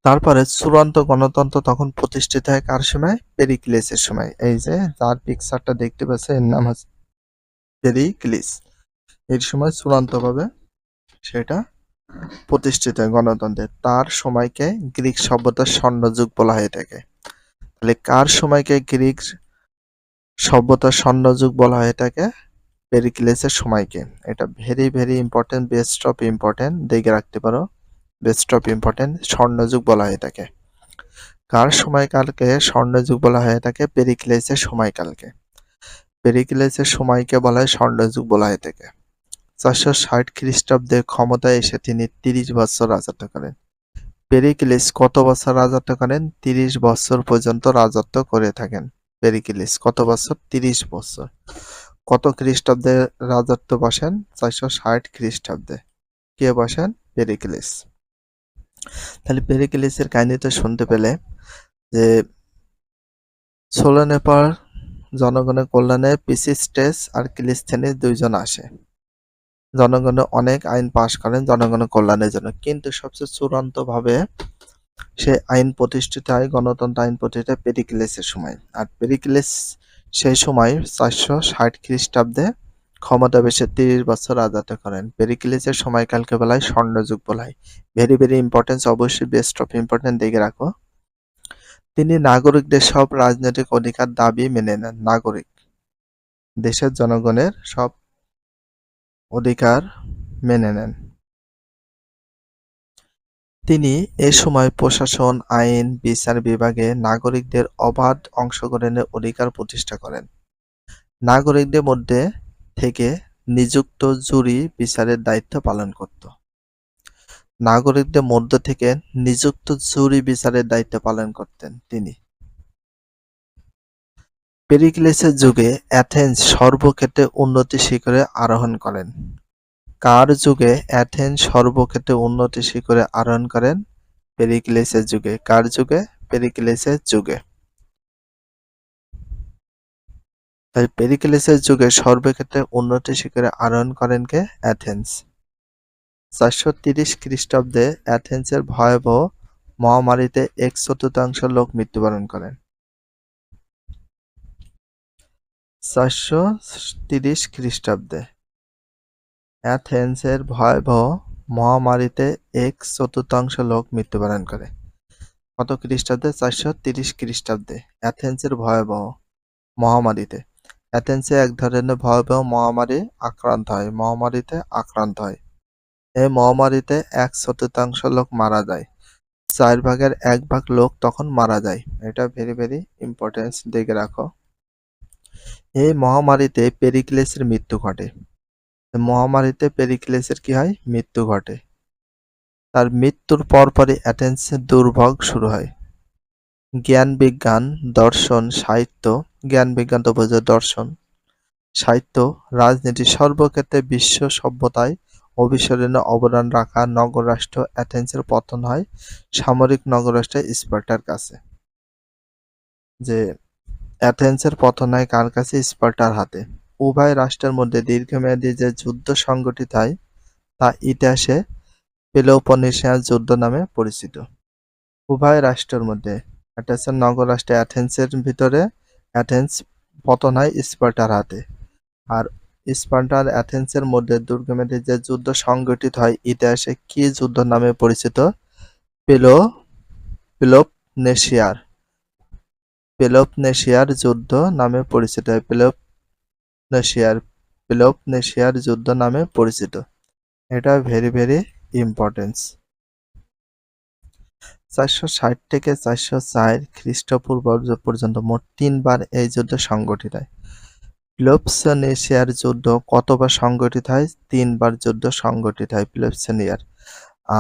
তারপরে চূড়ান্ত গণতন্ত্র তখন প্রতিষ্ঠিত হয় কার সময়? পেরিক্লেসের সময়। এই যে যার পিকচারটা দেখতে পাচ্ছেন এর নাম হচ্ছে পেরিক্লিস। এর সময় চূড়ান্তভাবে সেটা প্রতিষ্ঠিত হয় গণতন্ত্রের। তার সময়কে গ্রিক সভ্যতার স্বর্ণযুগ বলা হয়ে থাকে। তাহলে কার সময়কে গ্রিক সভ্যতার স্বর্ণযুগ বলা হয়ে থাকে? পেরিক্লেসের সময়কে। এটা very very important, best of important দেখে রাখতে পারো। বেস্ট অফ ইম্পর্টেন্ট স্বর্ণযুগ বলা হয়ে থাকে। কার সময়কালকে স্বর্ণযুগ বলা হয়ে থাকে? পেরিক্লেসের সময়কালকে। পেরিক্লেসের সময়কে বলা হয় স্বর্ণযুগ বলা হয়ে থাকে। 460 খ্রিস্টাব্দে ক্ষমতায় এসে তিনি 30 বছর রাজত্ব করেন। পেরিক্লিস কত বছর রাজত্ব করেন? 30 বছর পর্যন্ত রাজত্ব করে থাকেন। পেরিক্লিস কত বছর? 30 বছর। কত খ্রিস্টাব্দে রাজত্ব বসেন? 460 খ্রিস্টাব্দে। কে বসেন? পেরিক্লিস। তাহলে পেরিক্লিসের কাহিনী তো শুনতে পেলে যে সোলনেপর জনগণের কল্যাণে পিসিস্টেস আর ক্লিস্থেনিস দুইজন আসে। জনগণের অনেক আইন পাশ করেন জনগণের কল্যাণের জন্য, কিন্তু সবচেয়ে চূড়ান্ত ভাবে সে আইন প্রতিষ্ঠিত হয়, গণতন্ত্র আইন প্রতিষ্ঠিত হয় পেরিক্লিসের সময়। আর পেরিক্লিস সেই সময় 460 খ্রিস্টাব্দে ক্ষমতা বসে 30 বছর রাজত্ব করেন। পেরিক্লিসের সময়কালকে বলা হয় স্বর্ণযুগ বলা হয়। ভেরি ভেরি ইম্পর্টেন্স, অবশ্যই বেস্ট অফ ইম্পর্টেন্ট দেখে রাখো। তিনি নাগরিকদের সব রাজনৈতিক অধিকার দাবি মেনে নেন। নাগরিক দেশের জনগণের সব অধিকার মেনে নেন। তিনি এ সময় প্রশাসন, আইন, বিচার বিভাগে নাগরিকদের অবাধ অংশগ্রহণের অধিকার প্রতিষ্ঠা করেন। নাগরিকদের মধ্যে থেকে নিযুক্ত জুরি বিচারের দায়িত্ব পালন করত। নাগরিকদের মধ্য থেকে নিযুক্ত জুরি বিচারের দায়িত্ব পালন করতেন তিনি। পেরিক্লিসের যুগে অ্যাথেন্স সর্বক্ষেত্রে উন্নতির শিখরে আরোহণ করেন। কার যুগে অ্যাথেন্স সর্বক্ষেত্রে উন্নতির শিখরে আরোহণ করেন? পেরিক্লিসের যুগে। কার যুগে? পেরিক্লিসের যুগে। তাই পেরিক্লিসের যুগে সর্বক্ষেত্রে উন্নতির শিখরে আরোহণ করেন কে? অ্যাথেন্স। 430 খ্রিস্টাব্দে অ্যাথেন্সের ভয়াবহ মহামারীতে 1/4 লোক মৃত্যুবরণ করেন। 430 খ্রিস্টাব্দে অ্যাথেন্সের ভয়াবহ মহামারীতে 1/4 লোক মৃত্যুবরণ করে। কত খ্রিস্টাব্দে? 430 খ্রিস্টাব্দে অ্যাথেন্সের ভয়াবহ মহামারীতে। অ্যাথেন্সে এক ধরনের ভয়াবহ মহামারীতে আক্রান্ত হয়। এই মহামারীতে 1/4 লোক মারা যায়। 4 ভাগের 1 ভাগ লোক তখন মারা যায়। এটা ভেরি ভেরি ইম্পর্টেন্স, দেখে রাখো। এই মহামারীতে পেরিক্লিসের মৃত্যু ঘটে। মহামারীতে পেরিক্লিসের কি হয়? মৃত্যু ঘটে। তার মৃত্যুর পরপরই অ্যাথেন্সের দুর্ভোগ শুরু হয়। জ্ঞান বিজ্ঞান, দর্শন, সাহিত্য, জ্ঞান বিজ্ঞান তো বোঝো দর্শন, সাহিত্য, রাজনীতি সর্বক্ষেত্রে বিশ্ব সভ্যতায় অবিস্মরণীয় অবদান রাখা নগররাষ্ট্র অ্যাথেন্সের পতন হয় সামরিক নগররাষ্ট্র স্পার্টার কাছে। যে অ্যাথেন্সের পতন হয় কার কাছে? স্পার্টার হাতে। উভয় রাষ্ট্রের মধ্যে দীর্ঘমেয়াদী যে যুদ্ধ সংঘটিত হয় তা ইতিহাসে পেলোপনেশিয়ান যুদ্ধ নামে পরিচিত। উভয় রাষ্ট্রের মধ্যে, একটা হচ্ছে নগররাষ্ট্র অ্যাথেন্সের ভিতরে অ্যাথেন্স পতন হয় স্পার্টার হাতে, আর স্পার্টার অ্যাথেন্সের মধ্যে দীর্ঘমেয়াদী যে যুদ্ধ সংঘটিত হয় ইতিহাসে কি যুদ্ধ নামে পরিচিত? পেলোপনেশিয়ার পেলোপনেশিয়ার যুদ্ধ নামে পরিচিত হয়। পেলোপনেশিয়ার যুদ্ধ নামে পরিচিত। এটা ভেরি ভেরি ইম্পর্টেন্স। 460 থেকে 404 খ্রিস্টপূর্ব পর্যন্ত মোট 3 বার এই যুদ্ধ সংঘটিত হয়। পেলোপনেশিয়ার যুদ্ধ কতবার সংঘটিত হয়? 3 বার যুদ্ধ সংঘটিত হয় পেলোপনেশিয়ার।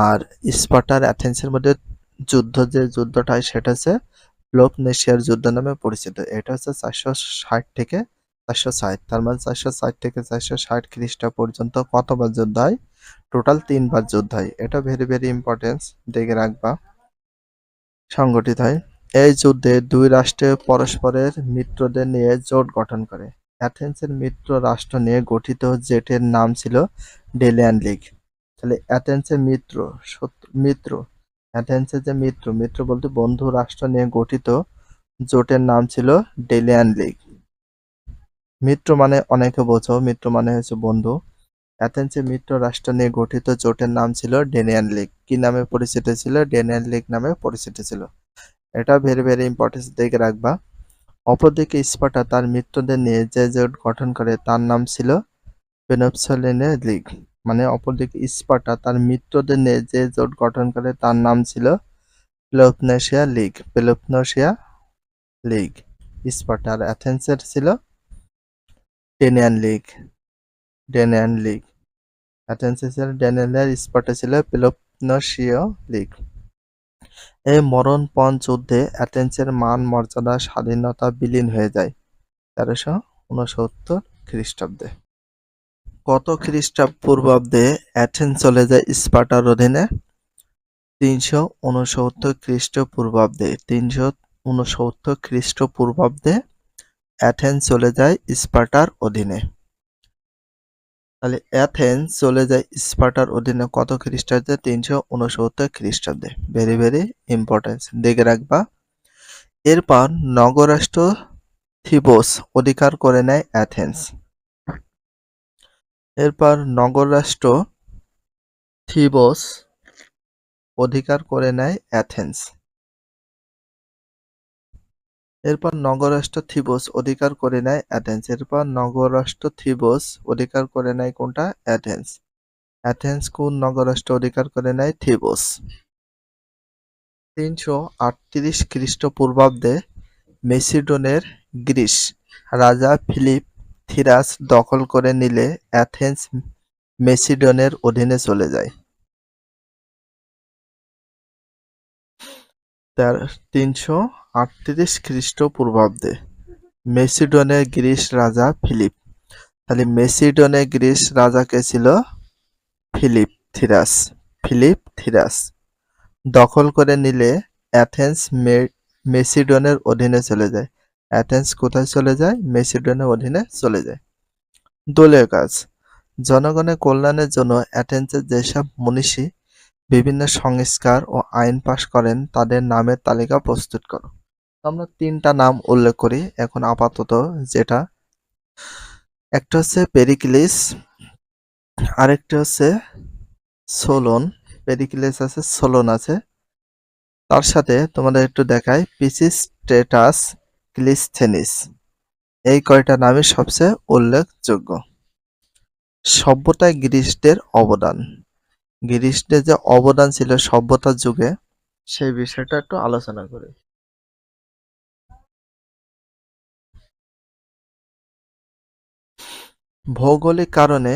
আর স্পার্টার অ্যাথেন্সের মধ্যে যে যুদ্ধটা হয় সেটা হচ্ছে পেলোপনেশিয়ার যুদ্ধ নামে পরিচিত। এটা হচ্ছে 460 থেকে 460, তার মানে 460 থেকে 460 খ্রিস্ট পর্যন্ত কতবার যুদ্ধ হয়? টোটাল 3 বার যুদ্ধ হয়। এটা ভেরি ভেরি ইম্পর্টেন্স, দেখে রাখবা। সংগঠিত হয়। এই যুদ্ধে দুই রাষ্ট্র পরস্পরের মিত্রদের নিয়ে জোট গঠন করে। অ্যাথেন্সের মিত্র রাষ্ট্র নিয়ে গঠিত জোটের নাম ছিল ডেলিয়ান লীগ। তাহলে অ্যাথেন্সের অ্যাথেন্সের যে মিত্র বলতে বন্ধু রাষ্ট্র নিয়ে গঠিত জোটের নাম ছিল ডেলিয়ান লীগ। মিত্র মানে অনেকে বোঝো, মিত্র মানে হচ্ছে বন্ধু। অ্যাথেন্সের মিত্র রাষ্ট্র নিয়ে গঠিত জোটের নাম ছিল ডেলিয়ান লীগ। কি নামে পরিচিত ছিল? ডেলিয়ান লীগ নামে পরিচিত ছিল। এটা ভেরি ভেরি ইম্পর্টেন্স, দেখে রাখবা। অপরদিকে স্পার্টা তার মিত্রদের নিয়ে যে জোট গঠন করে তার নাম ছিল পেলোপনেশিয়ান লীগ। মানে অপরদিকে স্পার্টা তার মিত্রদের নিয়ে যে জোট গঠন করে তার নাম ছিল পেলোপনেশিয়া লীগ। স্পার্টা আর অ্যাথেন্সের ছিল ডেলিয়ান লীগ। অ্যাথেন্সে ছিল ড্যানিয়েলের, স্পার্টা ছিল পেলোপনেশীয় লীগ। এই মরণপণ যুদ্ধে অ্যাথেন্সের মান মর্যাদা স্বাধীনতা বিলীন হয়ে যায় 1369 খ্রিস্টাব্দে। কত খ্রিস্টপূর্বাব্দে অ্যাথেন্স চলে যায় স্পার্টার অধীনে? 369 খ্রিস্টপূর্বাব্দে। 369 খ্রিস্টপূর্বাব্দে অ্যাথেন্স চলে যায় স্পার্টার অধীনে। তাহলে অ্যাথেন্স চলে যায় স্পার্টার অধীনে কত খ্রিস্টাব্দে? 369 খ্রিস্টাব্দে। ভেরি ভেরি ইম্পর্টেন্ট, দেখে রাখবা। এরপর নগরাষ্ট্র থিবোস অধিকার করে নেয় অ্যাথেন্স। এরপর নগরাষ্ট্র থিবোস অধিকার করে নেয় অ্যাথেন্স। এরপর নগরাষ্ট্র থিবোস অধিকার করে নেয় অ্যাথেন্স। এরপর নগরাষ্ট্র থিবোস অধিকার করে নেয় কোনটা? অ্যাথেন্স। অ্যাথেন্স কোন নগরাষ্ট্র অধিকার করে নেয়? থিবোস। 338 খ্রিস্টপূর্বাব্দে মেসিডোনের গ্রিস রাজা ফিলিপ থিরাস দখল করে নিলে অ্যাথেন্স মেসিডনের অধীনে চলে যায়। 338 খ্রিস্টপূর্বাব্দে মেসিডনের গ্রিস রাজা ফিলিপ। তাহলে মেসিডনের গ্রিস রাজা কে ছিল? ফিলিপ থিরাস। ফিলিপ থিরাস দখল করে নিলে অ্যাথেন্স মেসিডনের অধীনে চলে যায়। অ্যাথেন্স কোথায় চলে যায়? মেসিডনের অধীনে চলে যায়। দলীয় কাজ। জনগণের কল্যাণের জন্য অ্যাথেন্সের যেসব মনীষী বিভিন্ন সংস্কার ও আইন পাশ করেন তাদের নামের তালিকা প্রস্তুত করো। আমরা 3টা নাম উল্লেখ করি এখন আপাতত, যেটা একটা হচ্ছে পেরিক্লিস, আরেকটা হচ্ছে সোলন। পেরিক্লিস আছে, সোলন আছে। তার সাথে তোমাদের একটু দেখাই পিসিস্টেটাস, ক্লিস্থেনিস। এই কয়টা নামই সবচেয়ে উল্লেখযোগ্য। সভ্যতায় গ্রিসদের অবদান। গ্রিসদের যে অবদান ছিল সভ্যতার যুগে, সেই বিষয়টা একটু আলোচনা করি। ভৌগোলিক কারণে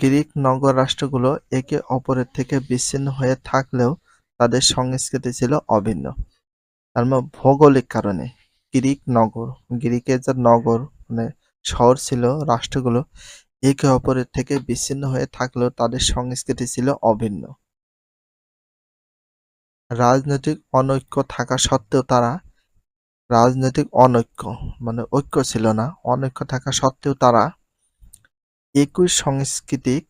গ্রিক নগর রাষ্ট্রগুলো একে অপরের থেকে বিচ্ছিন্ন হয়ে থাকলেও তাদের সংস্কৃতি ছিল অভিন্ন। তার মানে ভৌগোলিক কারণে গ্রিকের যে নগর মানে শহর ছিল, রাষ্ট্রগুলো একে অপরের থেকে বিচ্ছিন্ন হয়ে থাকলেও তাদের সংস্কৃতি ছিল অভিন্ন। রাজনৈতিক অনৈক্য থাকা সত্ত্বেও তারা রাজনৈতিক অনৈক্য মানে ঐক্য ছিল না, অনৈক্য থাকা সত্ত্বেও তারা একই সাংস্কৃতিক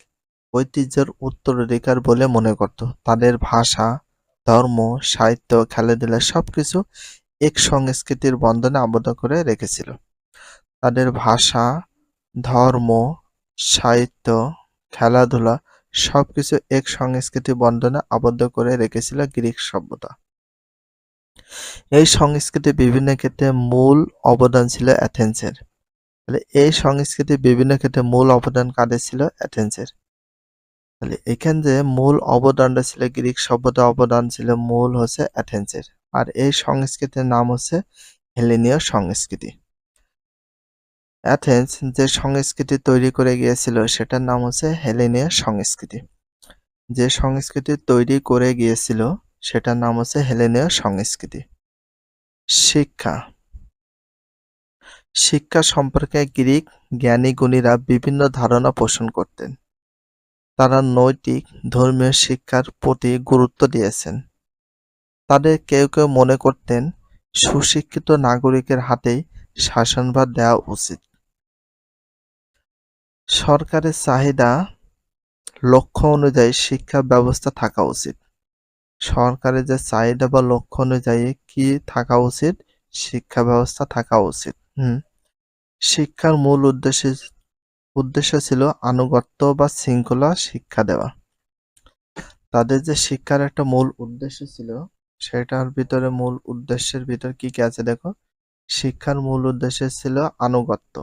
ঐতিহ্যের উত্তরাধিকার বলে মনে করত। তাদের ভাষা, ধর্ম, সাহিত্য, খেলাধুলা সবকিছু এক সংস্কৃতির বন্ধনে আবদ্ধ করে রেখেছিল। তাদের ভাষা, ধর্ম, সাহিত্য, খেলাধুলা সবকিছু এক সংস্কৃতির বন্ধনে আবদ্ধ করে রেখেছিল গ্রিক সভ্যতা। এই সংস্কৃতির বিভিন্ন ক্ষেত্রে মূল অবদান ছিল অ্যাথেন্সের। তাহলে এই সংস্কৃতির বিভিন্ন ক্ষেত্রে মূল অবদান কাদের ছিল? অ্যাথেন্সের। তাহলে এখানে যে মূল অবদানটা ছিল গ্রিক সভ্যতার অবদান ছিল মূল হচ্ছে অ্যাথেন্সের। আর এই সংস্কৃতির নাম হচ্ছে হেলেনীয় সংস্কৃতি। অ্যাথেন্স যে সংস্কৃতি তৈরি করে গিয়েছিল সেটার নাম হচ্ছে হেলেনীয় সংস্কৃতি। যে সংস্কৃতি তৈরি করে গিয়েছিল সেটার নাম হচ্ছে হেলেনীয় সংস্কৃতি। শিক্ষা। শিক্ষা সম্পর্কে গ্রিক জ্ঞানী-গুণীরা বিভিন্ন ধারণা পোষণ করতেন। তারা নৈতিক, ধর্মীয় শিক্ষার প্রতি গুরুত্ব দিয়েছেন। তাদের কেউ কেউ মনে করতেন সুশিক্ষিত নাগরিকের হাতেই শাসনভার দেওয়া উচিত। সরকারের চাহিদা, লক্ষ্য অনুযায়ী শিক্ষা ব্যবস্থা থাকা উচিত। সরকারের যে চাহিদা বা লক্ষ্য অনুযায়ী কি থাকা উচিত? শিক্ষা ব্যবস্থা থাকা উচিত। শিক্ষার মূল উদ্দেশ্য ছিল আনুগত্য বা শৃঙ্খলা শিক্ষা দেওয়া। তাদের যে শিক্ষার একটা মূল উদ্দেশ্য ছিল, সেটার ভিতরে মূল উদ্দেশ্যের ভিতর কি কি আছে দেখো। শিক্ষার মূল উদ্দেশ্য ছিল আনুগত্য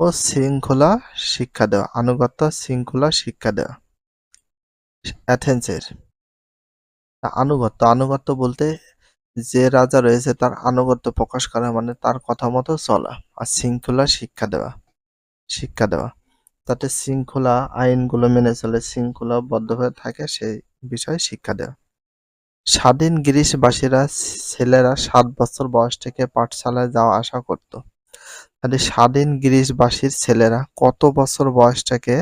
ও শৃঙ্খলা শিক্ষা দেওয়া। আনুগত্য, শৃঙ্খলা শিক্ষা দেওয়া। অ্যাথেন্সের আনুগত্য বলতে যে রাজা রয়েছে তার আনুগত্য প্রকাশ করা, মানে তার কথা মতো চলা। আর শৃঙ্খলা শিক্ষা দেওয়া। যাতে শৃঙ্খলা আইনগুলো মেনে চলে, শৃঙ্খলাবদ্ধভাবে থাকে সেই বিষয়ে শিক্ষা দেওয়া। স্বাধীন গ্রিসবাসীরা ছেলেরা 7 বছর বয়স থেকে পাঠশালায় যাওয়া আসা করত। তাহলে স্বাধীন গ্রিসবাসীর ছেলেরা কত বছর বয়স থেকে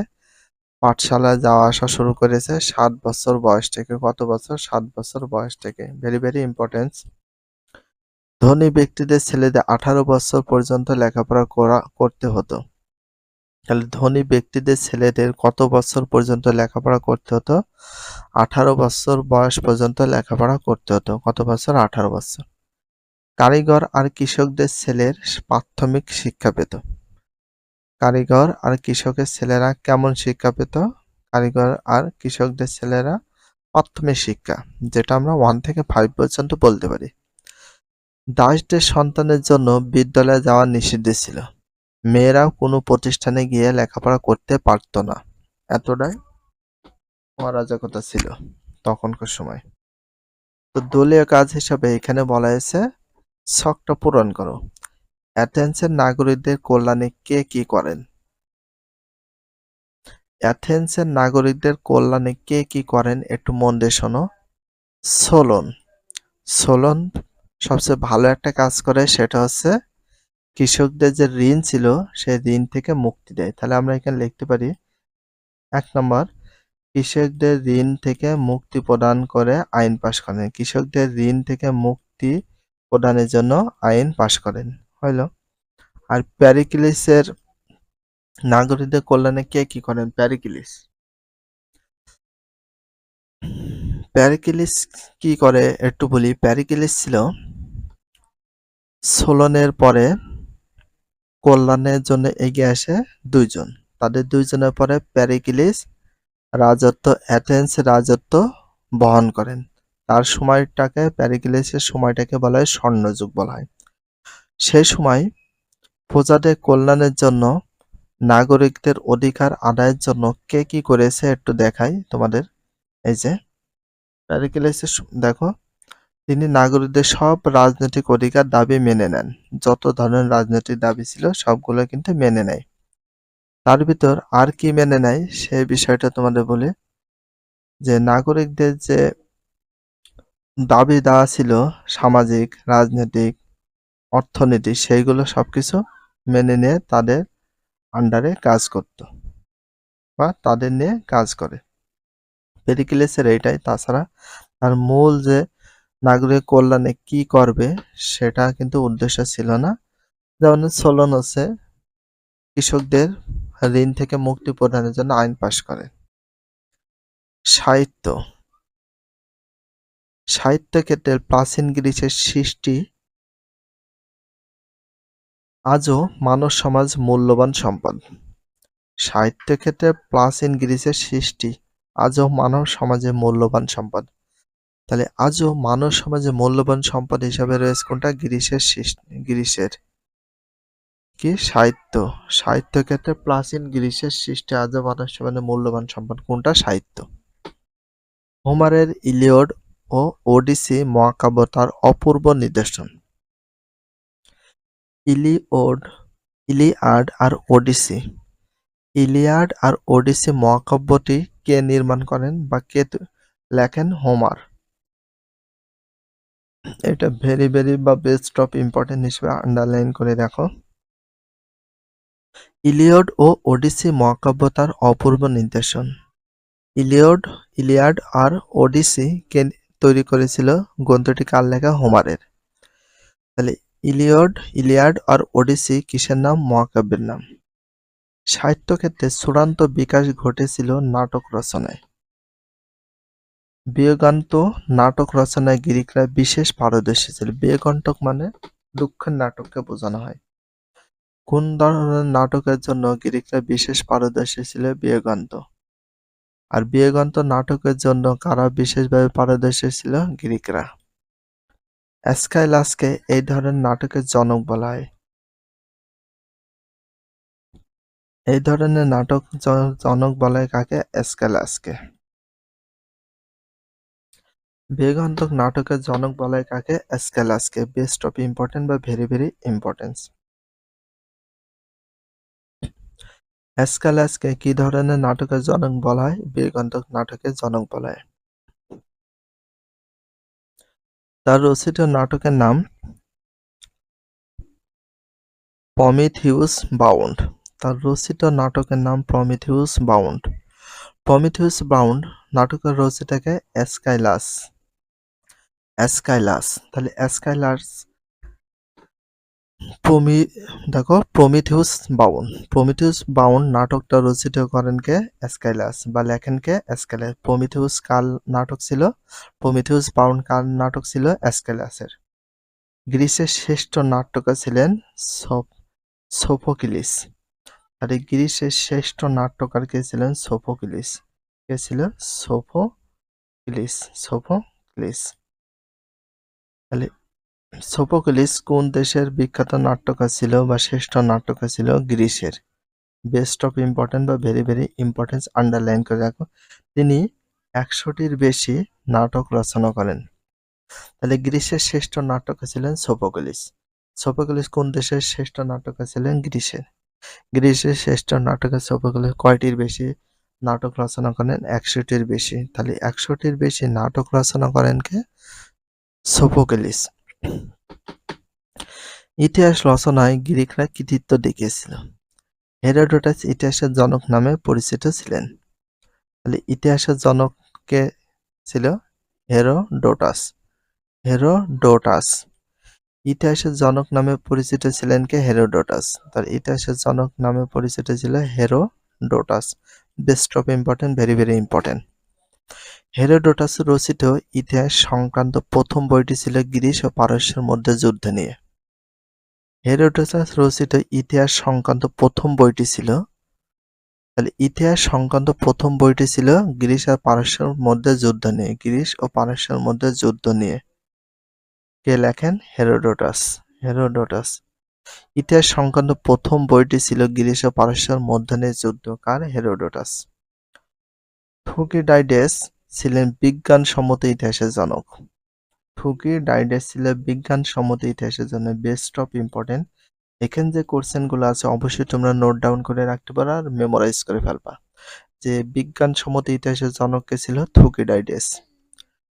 পাঠশালায় যাওয়া আসা শুরু করেছে? 7 বছর বয়স থেকে। কত বছর? 7 বছর বয়স থেকে। Very very important. ধনী ব্যক্তিদের ছেলেদের 18 বছর পর্যন্ত লেখাপড়া করতে হতো। তাহলে ধনী ব্যক্তিদের ছেলেদের কত বছর পর্যন্ত লেখাপড়া করতে হতো? 18 বছর বয়স পর্যন্ত লেখাপড়া করতে হতো। কত বছর? 18 বছর। কারিগর আর কৃষকদের ছেলের প্রাথমিক শিক্ষা পেত। কারিগর আর কৃষকের ছেলেরা কেমন শিক্ষা পেত? কারিগর আর কৃষকদের ছেলেরা প্রাথমিক শিক্ষা, যেটা আমরা 1 থেকে 5 পর্যন্ত বলতে পারি। দাসদের সন্তানের জন্য বিদ্যালয়ে যাওয়া নিষিদ্ধ ছিল। মেয়েরাও কোনো প্রতিষ্ঠানে গিয়ে লেখাপড়া করতে পারত না। এতটাই অরাজকতা ছিল তখনকার সময়। তো দলীয় কাজ হিসাবে এখানে বলা হয়েছে ছকটা পূরণ করো। অ্যাথেন্সের নাগরিকদের কল্যাণে কে কি করেন? অ্যাথেন্সের নাগরিকদের কল্যাণে কে কি করেন একটু মন দিয়ে শোনো। সোলন। সোলন সবচেয়ে ভালো একটা কাজ করে, সেটা হচ্ছে কৃষকদের যে ঋণ ছিল সেই ঋণ থেকে মুক্তি দেয়। তাহলে আমরা এখানে লিখতে পারি 1 নম্বর, কৃষকদের ঋণ থেকে মুক্তি প্রদান করে আইন পাশ করেন। কৃষকদের ঋণ থেকে মুক্তি প্রদানের জন্য আইন পাশ করেন। হইল। আর প্যারিক্লিসের নাগরিকদের কল্যাণে কে কি করেন? প্যারিক্লিস। প্যারিক্লিস কি করে একটু বলি। প্যারিক্লিস ছিল সোলনের পরে কল্যাণের জন্য এগিয়ে আসে 2 জন। তাদের 2 জনের পরে প্যারিক্লিস অ্যাথেন্স রাজত্ব বহন করেন। তার সময়টাকে, প্যারিক্লিসের সময়টাকে বলা হয় স্বর্ণযুগ বলা হয়। সেই সময় প্রজাদের কল্যাণের জন্য, নাগরিকদের অধিকার আদায়ের জন্য কে কি করেছে একটু দেখাই তোমাদের। এই যে প্যারিক্লিসের দেখো, তিনি নাগরিকদের সব রাজনৈতিক অধিকার দাবি মেনে নেন। যত ধরনের রাজনৈতিক দাবি ছিল সবগুলো কিন্তু মেনে নেয়। তার ভিতর আর কি মেনে নেয় সেই বিষয়টা তোমাদের বলি। যে নাগরিকদের যে দাবি দেওয়া ছিল সামাজিক, রাজনৈতিক, অর্থনীতি, সেইগুলো সবকিছু মেনে নিয়ে তাদের আন্ডারে কাজ করত বা তাদের নিয়ে কাজ করে। পেরিক্লিসের এইটাই। তাছাড়া তার মূল যে নাগরিক কল্যাণে কি করবে সেটা কিন্তু উদ্দেশ্য ছিল না। যেমন সোলন হচ্ছে কৃষকদের ঋণ থেকে মুক্তি প্রদানের জন্য আইন পাশ করে। সাহিত্য। সাহিত্য ক্ষেত্রে প্রাচীন গ্রিসের সৃষ্টি আজও মানব সমাজ মূল্যবান সম্পদ। সাহিত্য ক্ষেত্রে প্রাচীন গ্রিসের সৃষ্টি আজও মানব সমাজে মূল্যবান সম্পদ। তাহলে আজও মানব সমাজে মূল্যবান সম্পদ হিসাবে রয়েছে কোনটা? গ্রিসের কি? সাহিত্য। সাহিত্য ক্ষেত্রে প্রাচীন গ্রিসের সৃষ্টি আজও মানব সমাজে মূল্যবান সম্পদ কোনটা? সাহিত্য। হোমারের ইলিয়ড ও ওডিসি মহাকাব্য তার অপূর্ব নিদর্শন। ইলিয়াড আর ওডিসি। ইলিয়াড আর ওডিসি মহাকাব্যটি কে নির্মাণ করেন বা কে লেখেন? হোমার। এটা ভেরি ভেরি বা বেস্ট অফ ইম্পর্টেন্ট হিসেবে আন্ডারলাইন করে দেখো। ইলিয়ড ও ওডিসি মহাকাব্য তার অপূর্ব নিদর্শন। ইলিয়াড আর ওডিসি কে তৈরি করেছিল? গ্রন্থটি কার লেখা? হোমারের। তাহলে ইলিয়াড আর ওডিসি কিসের নাম? মহাকাব্যের নাম। সাহিত্য ক্ষেত্রে চূড়ান্ত বিকাশ ঘটেছিল নাটক রচনায়। বিয়োগান্ত নাটক রচনায় গ্রিকরা বিশেষ পারদর্শী ছিল। বিয়োগান্তক মানে দুঃখের নাটককে বোঝানো হয়। কোন ধরনের নাটকের জন্য গ্রিকরা বিশেষ পারদর্শী ছিল? বিয়োগান্ত। আর বিয়োগান্ত নাটকের জন্য কারা বিশেষভাবে পারদর্শী ছিল? গ্রিকরা। অ্যাস্কাইলাসকে এই ধরনের নাটকের জনক বলা হয়। এই ধরনের নাটক জনক বলা হয় কাকে? অ্যাস্কাইলাসকে। বিয়োগান্তক নাটকের জনক বলা হয় কাকে? অ্যাস্কাইলাসকে। বেস্ট অফ ইম্পর্টেন্ট বা ভেরি ভেরি ইম্পর্টেন্স। এসকালাসকে কি ধরনের নাটকের জনক বলা হয়? বীরগন্ধক নাটকের জনক বলা হয়। তার রচিত নাটকের নাম প্রমিথিউস বাউন্ড। তার রচিত নাটকের নাম প্রমিথিউস বাউন্ড। প্রমিথিউস বাউন্ড নাটকের রচিতাকে এসকাইলাস। এসকাইলাস, তাহলে এসকাইলাস দেখো প্রমিথিউস বাউন্ড। প্রমিথিউস বাউন্ড নাটকটা রচিত করেন কে? এসকাইলাস, বা লেখেন কে? এসকাইলাস। প্রমিথিউস কার নাটক ছিল? প্রমিথিউস বাউন্ড কার নাটক ছিল? এসকাইলাসের। গ্রিসের শ্রেষ্ঠ নাট্যকার ছিলেন সোফোক্লিস। আর এই গ্রিসের শ্রেষ্ঠ নাট্যকার কে ছিলেন? সোফোক্লিস। কে ছিল? সোফোক্লিস। সোফোক্লিস। তাহলে সোফোক্লিস কোন দেশের বিখ্যাত নাট্যকার ছিল বা শ্রেষ্ঠ নাট্যকার ছিল? গ্রিসের। বেস্ট অফ ইম্পর্টেন্ট বা ভেরি ভেরি ইম্পর্টেন্স আন্ডারলাইন করে রাখো। তিনি 100টির বেশি নাটক রচনা করেন। তাহলে গ্রিসের শ্রেষ্ঠ নাট্যকার ছিলেন সোফোক্লিস। সোফোক্লিস কোন দেশের শ্রেষ্ঠ নাট্যকার ছিলেন? গ্রিসের। গ্রিসের শ্রেষ্ঠ নাটকের সোফোক্লিস কয়টির বেশি নাটক রচনা করেন? 100টির বেশি। তাহলে 100টির বেশি নাটক রচনা করেন কে? সোফোক্লিস। ইতিহাস রচনায় গ্রিকরা কৃতিত্ব দেখিয়েছিল। হেরোডোটাস ইতিহাসের জনক নামে পরিচিত ছিলেন। তাহলে ইতিহাসের জনক কে ছিল? হেরোডোটাস। হেরোডোটাস। ইতিহাসের জনক নামে পরিচিত ছিলেন কে? হেরোডোটাস। তার ইতিহাসের জনক নামে পরিচিত ছিল Herodotus. Best of important, very very important. Herodotus রচিত ইতিহাস সংক্রান্ত প্রথম বইটি ছিল গ্রিস ও পারস্যের মধ্যে যুদ্ধ নিয়ে। হেরোডোটাস রচিত ইতিহাস সংক্রান্ত প্রথম বইটি ছিল, তাহলে ইতিহাস সংক্রান্ত প্রথম বইটি ছিল গ্রিস আর পারস্যের মধ্যে যুদ্ধ নিয়ে। গ্রিস ও পারস্যের মধ্যে যুদ্ধ নিয়ে। কে লেখেন? হেরোডোটাস। হেরোডোটাস। ইতিহাস সংক্রান্ত প্রথম বইটি ছিল গ্রিস ও পারস্যের মধ্যে যুদ্ধ। কার? হেরোডোটাস। থুকিডাইডেস ছিলেন বিজ্ঞানসম্মত ইতিহাসের জনক। থুকিডাইডেস ছিল বিজ্ঞানসম্মত ইতিহাসের জন্য। Best of important. এখানে যে কোশ্চেনগুলো আছে অবশ্যই তোমরা নোট ডাউন করে রাখতে পারো আর মেমোরাইজ করে ফেলবা। যে বিজ্ঞানসম্মত ইতিহাসের জনক কে ছিল? থুকিডাইডেস।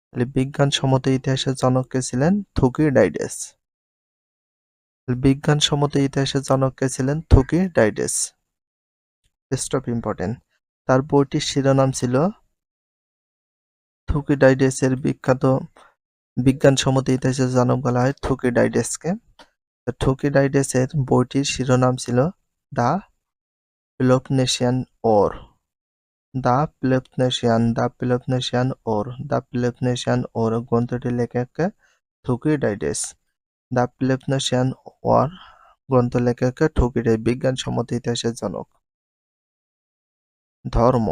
তাহলে বিজ্ঞানসম্মত ইতিহাসের জনক কে ছিলেন? থুকিডাইডেস। বিজ্ঞানসম্মত ইতিহাসের জনক কে ছিলেন? থুকিডাইডেস। Best of important. তার বইটির শিরোনাম ছিল থুকিডাইডেসের বিখ্যাত বিজ্ঞানসম্মত ইতিহাসের জনক বলা হয় থুকিডাইডেসকে। থুকিডাইডেসের বইটির শিরোনাম ছিল the Peloponnesian war. The Peloponnesian war গ্রন্থটির লেখক থুকিডাইডেস। দ্য পেলোপনেশিয়ান ওয়ার গ্রন্থ লেখক থুকিডাইডেস। বিজ্ঞানসম্মত ইতিহাসের জনক। ধর্ম।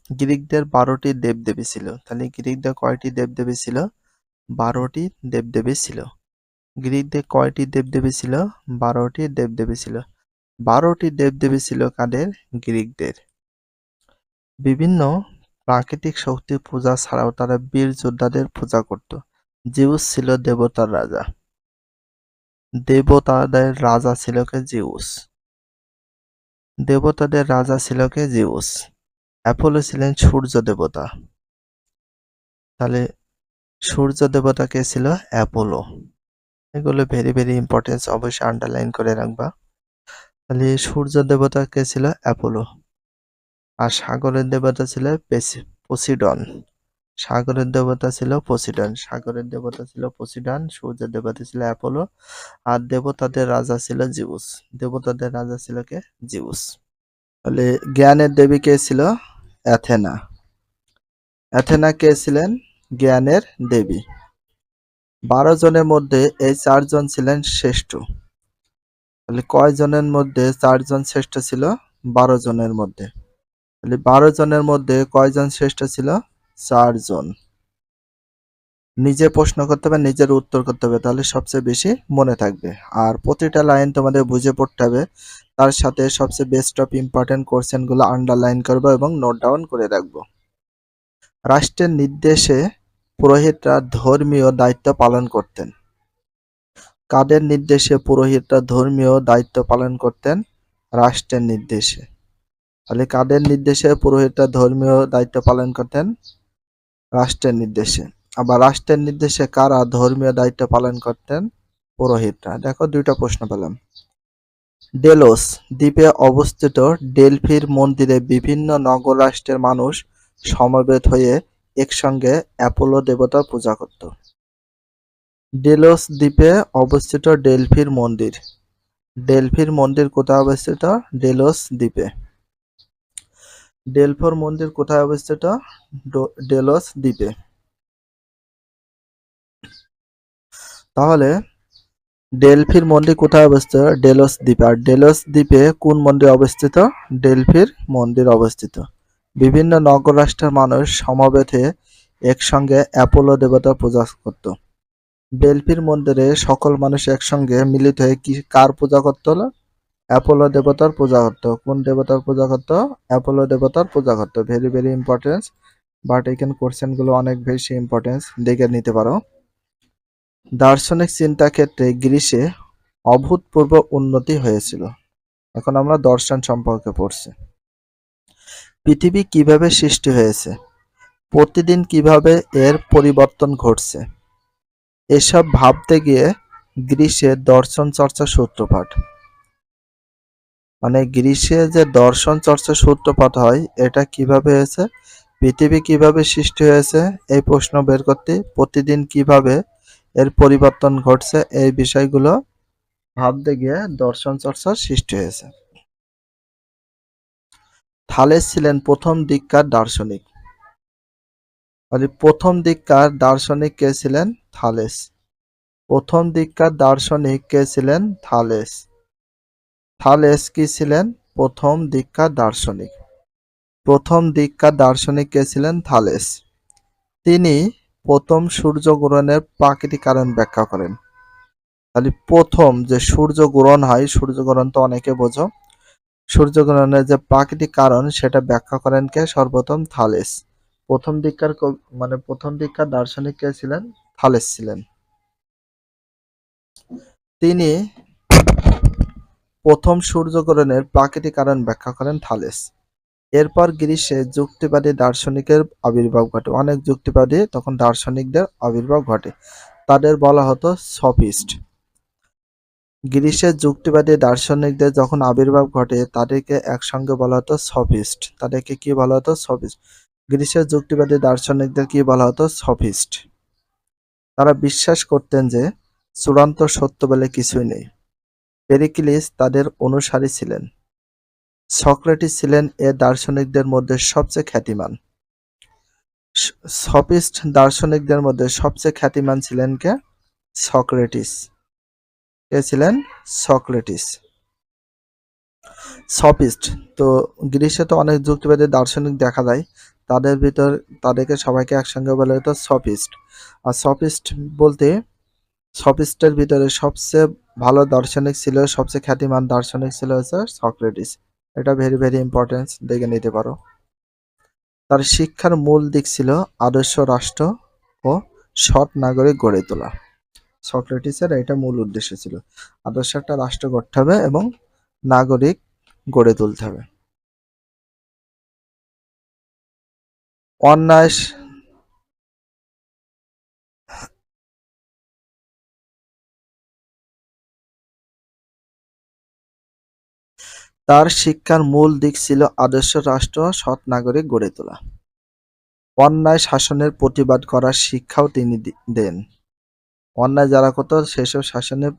গ্রিকদের 12টি দেবদেবী ছিল। তাহলে গ্রিকদের কয়টি দেবদেবী ছিল? 12টি দেবদেবী ছিল। গ্রিকদের কয়টি দেবদেবী ছিল? 12টি দেবদেবী ছিল। 12টি দেবদেবী ছিল কাদের? গ্রিকদের। বিভিন্ন প্রাকৃতিক শক্তির পূজা ছাড়াও তারা বীর যোদ্ধাদের পূজা করত। জিউস ছিল দেবতার রাজা। দেবতাদের রাজা ছিল কে? জিউস। দেবতাদের রাজা ছিল কে? জিউস। অ্যাপোলো ছিলেন সূর্য দেবতা। তাহলে সূর্য দেবতা কে ছিল? অ্যাপোলো। এগুলো ভেরি ভেরি ইম্পর্টেন্স, অবশ্যই আন্ডারলাইন করে রাখবা। তাহলে সূর্য দেবতা কে ছিল? অ্যাপোলো। আর সাগরের দেবতা ছিল পসিডন। সাগরের দেবতা ছিল পসিডন। সাগরের দেবতা ছিল পসিডন। সূর্যের দেবতা ছিল অ্যাপোলো। আর দেবতাদের রাজা ছিল জিউস। দেবতাদের রাজা ছিল কে? জিউস। তাহলে জ্ঞানের দেবী কে ছিল? অ্যাথেনা। অ্যাথেনা কে ছিলেন? জ্ঞানের দেবী। 12 জনের মধ্যে এই 4 জন ছিলেন শ্রেষ্ঠ। তাহলে কয় জনের মধ্যে 4 জন শ্রেষ্ঠ ছিল? 12 জনের মধ্যে। তাহলে 12 জনের মধ্যে কয়জন শ্রেষ্ঠ ছিল? 4 জন। নিজে প্রশ্ন করতে হবে, নিজের উত্তর করতে হবে, তাহলে সবচেয়ে বেশি মনে থাকবে। আর প্রতিটা লাইন তোমাদের বুঝে পড়তে হবে। তার সাথে সবচেয়ে বেস্ট অফ ইম্পর্টেন্ট কোশ্চেনগুলো আন্ডারলাইন করবো এবং নোট ডাউন করে রাখবো। রাষ্ট্রের নির্দেশে পুরোহিতরা ধর্মীয় দায়িত্ব পালন করতেন। কাদের নির্দেশে পুরোহিতরা ধর্মীয় দায়িত্ব পালন করতেন? রাষ্ট্রের নির্দেশে। তাহলে কাদের নির্দেশে পুরোহিতরা ধর্মীয় দায়িত্ব পালন করতেন? রাষ্ট্রের নির্দেশে। আবার রাষ্ট্রের নির্দেশে কারা ধর্মীয় দায়িত্ব পালন করতেন? পুরোহিতরা। দেখো দুইটা প্রশ্ন পেলাম। ডেলোস দ্বীপে অবস্থিত ডেলফির মন্দিরে বিভিন্ন নগর রাষ্ট্রের মানুষ সমবেত হয়ে একসঙ্গে অ্যাপোলো দেবতার পূজা করত। ডেলোস দ্বীপে অবস্থিত ডেলফির মন্দির। ডেলফির মন্দির কোথায় অবস্থিত? ডেলোস দ্বীপে। ডেলফোর মন্দির কোথায় অবস্থিত? ডেলোস দ্বীপে। তাহলে ডেলফির মন্দির কোথায় অবস্থিত? ডেলোস দ্বীপে। আর ডেলোস দ্বীপে কোন মন্দির অবস্থিত? ডেলফির মন্দির অবস্থিত। বিভিন্ন নগর রাষ্ট্রের মানুষ সমবেত হয়ে একসঙ্গে অ্যাপোলো দেবতার পূজা করত। ডেলফির মন্দিরে সকল মানুষ একসঙ্গে মিলিত হয়ে কার পূজা করত? অ্যাপোলো দেবতার পূজা করত। কোন দেবতার পূজা করত? অ্যাপোলো দেবতার পূজা করত। ভেরি ভেরি ইম্পর্টেন্স, বাট এখানে কোশ্চেনগুলো অনেক বেশি ইম্পর্টেন্স, দেখে নিতে পারো। দার্শনিক চিন্তা ক্ষেত্রে গ্রিসে অভূতপূর্ব উন্নতি হয়েছিল। এখন আমরা দর্শন সম্পর্কে পড়ছি। পৃথিবী কিভাবে সৃষ্টি হয়েছে, প্রতিদিন কিভাবে এর পরিবর্তন ঘটছে, এসব ভাবতে গিয়ে গ্রিসে দর্শন চর্চা সূত্রপাত। মানে গ্রিসে যে দর্শন চর্চা সূত্রপাত হয় এটা কিভাবে হয়েছে? পৃথিবী কিভাবে সৃষ্টি হয়েছে এই প্রশ্ন বের করতে প্রতিদিন কিভাবে এর পরিবর্তন ঘটছে এই বিষয়গুলো ভাবতে গিয়ে দর্শন চর্চার সৃষ্টি হয়েছে। থালেস ছিলেন প্রথম দিককার দার্শনিক। প্রথম দিককার দার্শনিক কে ছিলেন? থালেস। প্রথম দিককার দার্শনিক কে ছিলেন? থালেস। থালেস কি ছিলেন? প্রথম দিককার দার্শনিক। প্রথম দিককার দার্শনিক কে ছিলেন? থালেস। তিনি প্রথম সূর্যগ্রহণের প্রাকৃতিক কারণ ব্যাখ্যা করেন। তাহলে প্রথম যে সূর্যগ্রহণ হয়, সূর্যগ্রহণ তো অনেকে বোঝো, সূর্যগ্রহণের যে প্রাকৃতিক কারণ সেটা ব্যাখ্যা করেন কে? সর্বপ্রথম থালেস। প্রথম দিককার দার্শনিক কে ছিলেন? থালেস ছিলেন। তিনি প্রথম সূর্যগ্রহণের প্রাকৃতিক কারণ ব্যাখ্যা করেন থালেস। এরপর গ্রিসে যুক্তিবাদী দার্শনিকের আবির্ভাব ঘটে। অনেক যুক্তিবাদী তখন দার্শনিকদের আবির্ভাব ঘটে, তাদের বলা হতো সফিস্ট। গ্রিসের যুক্তিবাদী দার্শনিকদের যখন আবির্ভাব ঘটে তাদেরকে একসঙ্গে বলা হতো সফিস্ট। তাদেরকে কি বলা হতো? সফিস্ট। গ্রিসের যুক্তিবাদী দার্শনিকদের কি বলা হতো? সফিস্ট। তারা বিশ্বাস করতেন যে চূড়ান্ত সত্য বলে কিছুই নেই। পেরিক্লিস তাদের অনুসারী ছিলেন। সক্রেটিস ছিলেন এ দার্শনিকদের মধ্যে সবচেয়ে খ্যাতিমান। সফিস্ট দার্শনিকদের মধ্যে সবচেয়ে খ্যাতিমান ছিলেন কে? সক্রেটিস। কে ছিলেন? সক্রেটিস। সফিস্ট। তো গ্রিসে তো অনেক যুক্তিবাদী দার্শনিক দেখা যায়, তাদের ভিতর তাদেরকে সবাইকে একসঙ্গে বলা হতো সফিস্ট। আর সফিস্ট বলতে সফিস্টের ভিতরে সবচেয়ে ভালো দার্শনিক ছিল, সবচেয়ে খ্যাতিমান দার্শনিক ছিল হচ্ছে সক্রেটিস। এটা ভেরি ভেরি ইম্পর্টেন্স, দেখে নিতে পারো। তার শিক্ষার মূল দিক ছিল আদর্শ রাষ্ট্র ও সৎ নাগরিক গড়ে তোলা। সক্রেটিসের এটা মূল উদ্দেশ্য ছিল, আদর্শ একটা রাষ্ট্র গড়তে হবে এবং নাগরিক গড়ে তুলতে হবে। অন্যায় তার শিক্ষার মূল দিক ছিল আদর্শ রাষ্ট্র ও সৎ নাগরিক গড়ে তোলা। অন্যায় শাসনের প্রতিবাদ করার শিক্ষাও তিনি দেন। অন্যায় যারা করত সেসব শাসনের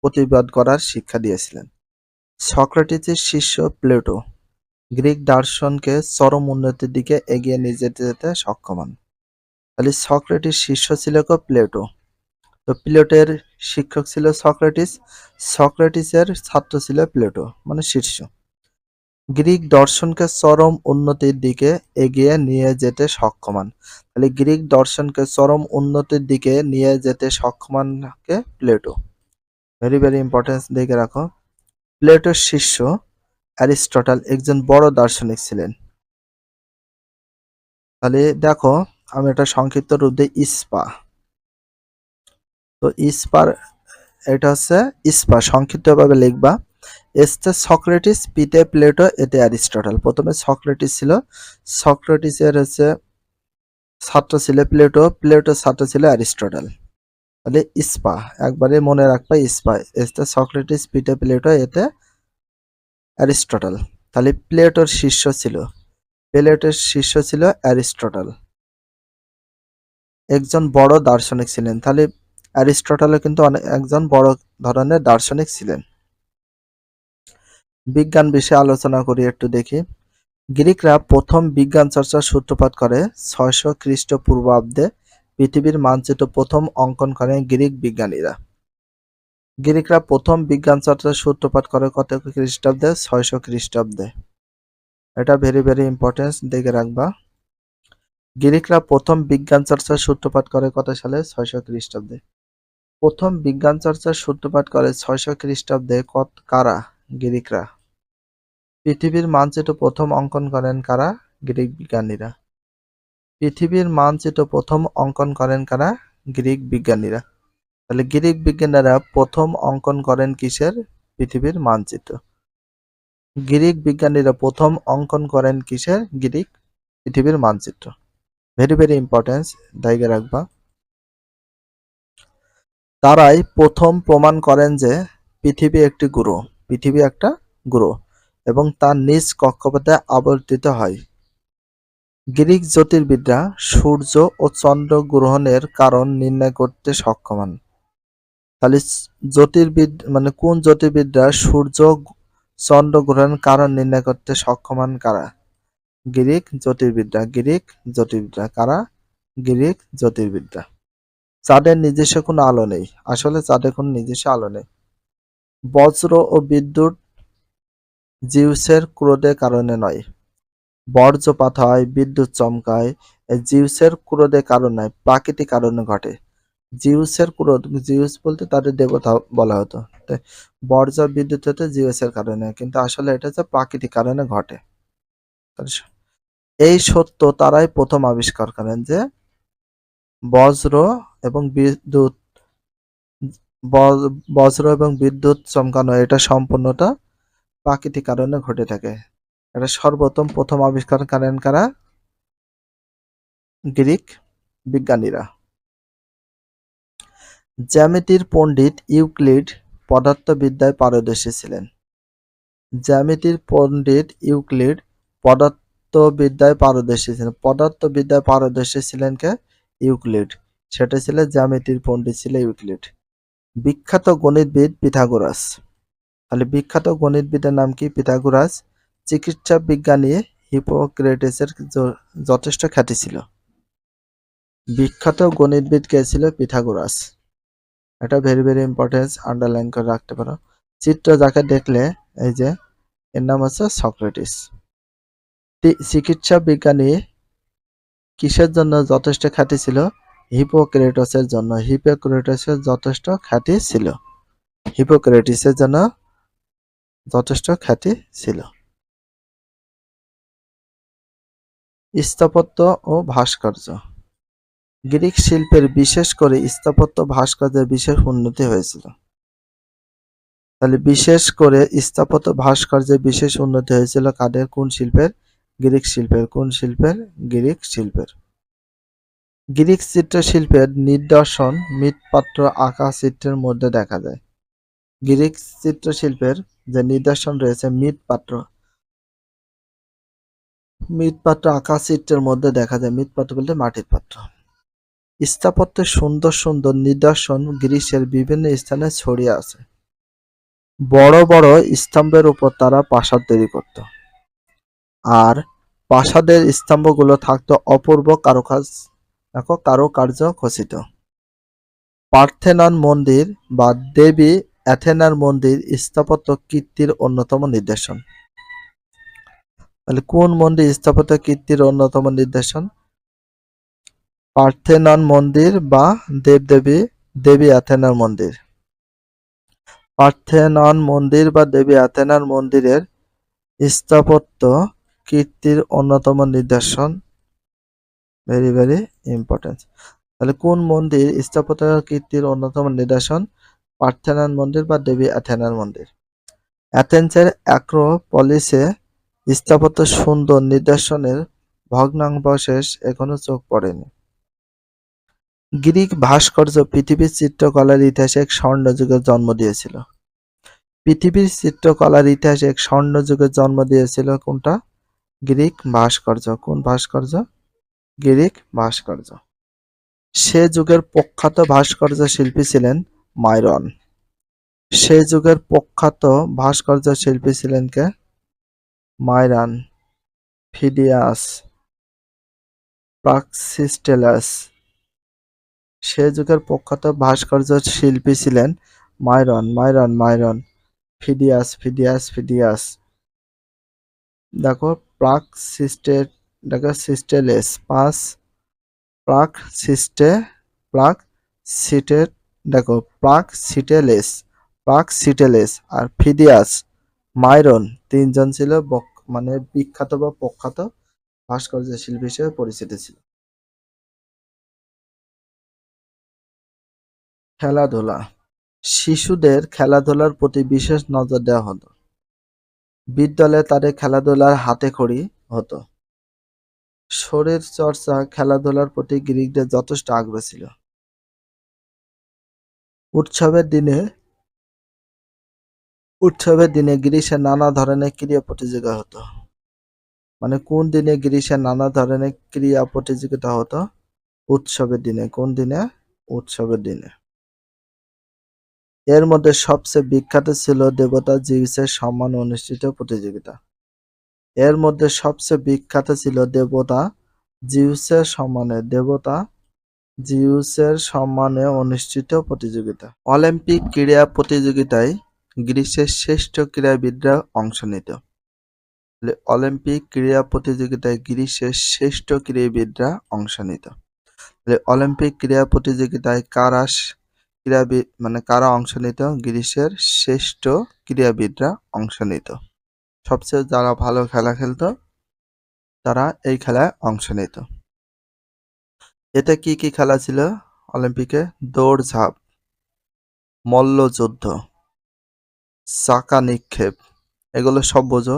প্রতিবাদ করার শিক্ষা দিয়েছিলেন। সক্রেটিসের শিষ্য প্লেটো গ্রিক দর্শনকে চরম উন্নতির দিকে এগিয়ে নিয়ে যেতে সক্ষম হন। তাহলে সক্রেটিস শিষ্য ছিল প্লেটো। তো প্লেটোর শিক্ষক ছিল সক্রেটিস, সক্রেটিসের ছাত্র ছিল প্লেটো, মানে শিষ্য। গ্রিক দর্শনকে চরম উন্নতির দিকে এগিয়ে নিয়ে যেতে সক্ষম হন। তাহলে গ্রিক দর্শনকে চরম উন্নতির দিকে নিয়ে যেতে সক্ষম হন কে? প্লেটো। ভেরি ভেরি ইম্পর্টেন্স, দেখে রাখো। প্লেটোর শিষ্য অ্যারিস্টটল একজন বড় দার্শনিক ছিলেন। তাহলে দেখো আমি এটা সংক্ষিপ্ত রূপ দিই ইস্পা। তো ইস্পার এটা হচ্ছে ইস্পা, সংক্ষিপ্তভাবে লিখবা। এসতে সক্রেটিস, পিতে প্লেটো, এতে অ্যারিস্টটল। প্রথমে সক্রেটিস ছিল, সক্রেটিসের ছাত্র ছিল প্লেটো, প্লেটোর ছাত্র ছিল অ্যারিস্টটল। তাহলে ইস্পা একবারে মনে রাখবা, ইস্পা। এসতে সক্রেটিস, পিতে প্লেটো, এতে অ্যারিস্টটল। তাহলে প্লেটোর শিষ্য ছিল অ্যারিস্টটল, একজন বড় দার্শনিক ছিলেন। তাহলে অ্যারিস্টটলও কিন্তু একজন বড় ধরনের দার্শনিক ছিলেন। বিজ্ঞান বিষয়ে আলোচনা করি, একটু দেখি। গ্রিকরা প্রথম বিজ্ঞান চর্চার সূত্রপাত করে 600 খ্রিস্টপূর্বাব্দে। পৃথিবীর মানচিত্র প্রথম অঙ্কন করেন গ্রিক বিজ্ঞানীরা। গ্রিকরা প্রথম বিজ্ঞান চর্চার সূত্রপাত করে কত খ্রিস্টাব্দে? 600 খ্রিস্টাব্দে। এটা ভেরি ভেরি ইম্পর্টেন্ট, দেখে রাখবা। গ্রিকরা প্রথম বিজ্ঞান চর্চার সূত্রপাত করে কত সালে? 600 খ্রিস্টাব্দে। প্রথম বিজ্ঞান চর্চার সূত্রপাত করে 600 খ্রিস্টাব্দে কারা? গ্রিকরা। পৃথিবীর মানচিত্র প্রথম অঙ্কন করেন কারা? গ্রিক বিজ্ঞানীরা। পৃথিবীর মানচিত্র প্রথম অঙ্কন করেন কারা? গ্রিক বিজ্ঞানীরা। তাহলে গ্রিক বিজ্ঞানীরা প্রথম অঙ্কন করেন কিসের? পৃথিবীর মানচিত্র। গ্রিক বিজ্ঞানীরা প্রথম অঙ্কন করেন কিসের? গ্রিক পৃথিবীর মানচিত্র। ভেরি ভেরি ইম্পর্টেন্স, দায়িত্বে রাখবা। তারাই প্রথম প্রমাণ করেন যে পৃথিবী একটি গ্রহ, পৃথিবী একটা গ্রহ এবং তার নিজ কক্ষপথে আবর্তিত হয়। গ্রিক জ্যোতির্বিদরা সূর্য ও চন্দ্র গ্রহণের কারণ নির্ণয় করতে সক্ষম হন। তাহলে জ্যোতির্বিদ মানে কোন জ্যোতির্বিদরা সূর্য চন্দ্র গ্রহণের কারণ নির্ণয় করতে সক্ষম হন? কারা? গ্রিক জ্যোতির্বিদরা। গ্রিক জ্যোতির্বিদরা কারা? গ্রিক জ্যোতির্বিদরা। চাঁদের নিজস্ব কোনো আলো নেই, আসলে চাঁদের কোনো নিজস্ব আলো নেই। বজ্র ও বিদ্যুৎ জিউসের ক্রোধের কারণে নয়। বজ্রপাত হয়, বিদ্যুৎ চমকায়, জিউসের ক্রোধের কারণ নয়, প্রাকৃতিক কারণে ঘটে। জিউসের ক্রোধ, জিউস বলতে তাদের দেবতা বলা হতো। বজ্র বিদ্যুৎ হতে জিউসের কারণে, কিন্তু আসলে এটা হচ্ছে প্রাকৃতিক কারণে ঘটে। এই সত্য তারাই প্রথম আবিষ্কার করেন যে বজ্র এবং বিদ্যুৎ বজ্র এবং বিদ্যুৎ চমকানো এটা সম্পূর্ণটা প্রাকৃতিক কারণে ঘটে থাকে। এটা সর্বপ্রথম প্রথম আবিষ্কার করেন কারা? গ্রিক বিজ্ঞানীরা। জ্যামিতির পণ্ডিত ইউক্লিড পদার্থবিদ্যায় পারদর্শী ছিলেন। জ্যামিতির পণ্ডিত ইউক্লিড পদার্থবিদ্যায় পারদর্শী ছিলেন। পদার্থবিদ্যায় পারদর্শী ছিলেন কে? ইউক্লিড। সেটা ছিল জ্যামিতির পণ্ডিত ছিল ইউক্লিড। বিখ্যাত গণিতবিদ পিথাগোরাস। তাহলে বিখ্যাত গণিতবিদের নাম কি? পিথাগোরাস। চিকিৎসা বিজ্ঞানী হিপোক্রেটিসের যথেষ্ট খ্যাতি ছিল। বিখ্যাত গণিতবিদ কে ছিল? পিথাগোরাস। এটা ভেরি ভেরি ইম্পর্টেন্ট, আন্ডারলাইন করে রাখতে পারো। চিত্র যাকে দেখলে এই যে এর নাম হচ্ছে সক্রেটিস। চিকিৎসা বিজ্ঞানী কিসের জন্য যথেষ্ট খ্যাতি ছিল? হিপোক্রেটসের জন্য। হিপোক্রেটসের যথেষ্ট খ্যাতি ছিল। হিপোক্রেটিসের জন্য যথেষ্ট খ্যাতি ছিল। স্থাপত্য ও ভাস্কর্য। গ্রিক শিল্পের বিশেষ করে স্থাপত্য ভাস্কর্যের বিশেষ উন্নতি হয়েছিল। তাহলে বিশেষ করে স্থাপত্য ভাস্কর্যের বিশেষ উন্নতি হয়েছিল কাদের? কোন শিল্পের? গ্রিক শিল্পের। কোন শিল্পের? গ্রিক শিল্পের। গ্রিক চিত্রশিল্পের নিদর্শন মৃৎপাত্র আঁকা চিত্রের মধ্যে দেখা যায়। গ্রিক চিত্রশিল্পের যে নিদর্শন রয়েছে মৃৎপাত্র আঁকা চিত্রের মধ্যে দেখা যায়। মৃৎপাত্র বলতে মাটির পাত্র। স্থাপত্যের সুন্দর সুন্দর নিদর্শন গ্রিসের বিভিন্ন স্থানে ছড়িয়ে আছে। বড় বড় স্তম্ভের উপর তারা প্রাসাদ তৈরি করত, আর প্রাসাদের স্তম্ভগুলো থাকতো অপূর্ব কারুকার্য খচিত। পার্থেনন মন্দির বা দেবী অ্যাথেনার মন্দির স্থাপত্য কীর্তির অন্যতম নিদর্শন। তাহলে কোন মন্দির স্থাপত্য কীর্তির অন্যতম নিদর্শন? পার্থেনন মন্দির বা দেবী অ্যাথেনার মন্দির। পার্থেনন মন্দির বা দেবী অ্যাথেনার মন্দিরের স্থাপত্য কীর্তির অন্যতম নিদর্শন। Very very important. তাহলে কোন মন্দির স্থাপত্য কীর্তির অন্যতম নিদর্শন? পার্থেনন মন্দির বা দেবী অ্যাথেনার মন্দির। অ্যাথেন্সের অ্যাক্রোপলিসে স্থাপত্য সুন্দর নিদর্শনের ভগ্নাবশেষ এখনো চোখ পড়েনি। গ্রিক ভাস্কর্য পৃথিবীর চিত্রকলার ইতিহাসে এক স্বর্ণযুগের জন্ম দিয়েছিল। পৃথিবীর চিত্রকলার ইতিহাসে এক স্বর্ণযুগের জন্ম দিয়েছিল কোনটা? গ্রিক ভাস্কর্য। কোন ভাস্কর্য? গ্রিক ভাস্কর্য। সে যুগের প্রখ্যাত ভাস্কর্য শিল্পী ছিলেন মাইরন। সে যুগের প্রখ্যাত ভাস্কর্য শিল্পী ছিলেন কে? মাইরন, ফিডিয়াস, প্রাক্সিস্টেলাস। সে যুগের প্রখ্যাত ভাস্কর্য শিল্পী ছিলেন মাইরন, ফিডিয়াস। দেখো দেখো সিস্টেলেস, প্রাক সিস্টে প্রাক সিটে দেখো প্রাক সিটেলেস আর ফিডিয়াস, মাইরন তিনজন ছিল মানে বিখ্যাত বা প্রখ্যাত ভাস্কর্য শিল্পী হিসেবে পরিচিত ছিল। খেলাধুলা। শিশুদের খেলাধুলার প্রতি বিশেষ নজর দেওয়া হতো। বিদ্যালয়ে তাদের খেলাধুলার হাতেখড়ি হতো। শরীর চর্চা খেলাধুলার প্রতি গ্রিকদের যথেষ্ট আগ্রহ ছিল। উৎসবের দিনে গ্রীষ্মে নানা ধরনের ক্রীড়া প্রতিযোগিতা হতো। মানে কোন দিনে গ্রীষ্মে নানা ধরনের ক্রীড়া প্রতিযোগিতা হতো? উৎসবের দিনে। কোন দিনে? উৎসবের দিনে। এর মধ্যে সবচেয়ে বিখ্যাত ছিল দেবতা জিউসের সম্মানে অনুষ্ঠিত প্রতিযোগিতা। এর মধ্যে সবচেয়ে বিখ্যাত ছিল দেবতা জিউসের সম্মানে অনুষ্ঠিত প্রতিযোগিতা। অলিম্পিক ক্রীড়া প্রতিযোগিতায় গ্রীসের শ্রেষ্ঠ ক্রীড়াবিদরা অংশ নিত। অলিম্পিক ক্রীড়া প্রতিযোগিতায় গ্রীসের শ্রেষ্ঠ ক্রীড়াবিদরা অংশ নিত। অলিম্পিক ক্রীড়া প্রতিযোগিতায় কারা অংশ নিত? গ্রীসের শ্রেষ্ঠ ক্রীড়াবিদরা অংশ নিত। সবচেয়ে যারা ভালো খেলা খেলতো তারা এই খেলায় অংশ নিত। এতে কি কি খেলা ছিল অলিম্পিকে? দৌড়ঝাঁপ, মল্লযুদ্ধ, চাকা নিক্ষেপ, এগুলো সব বোঝো।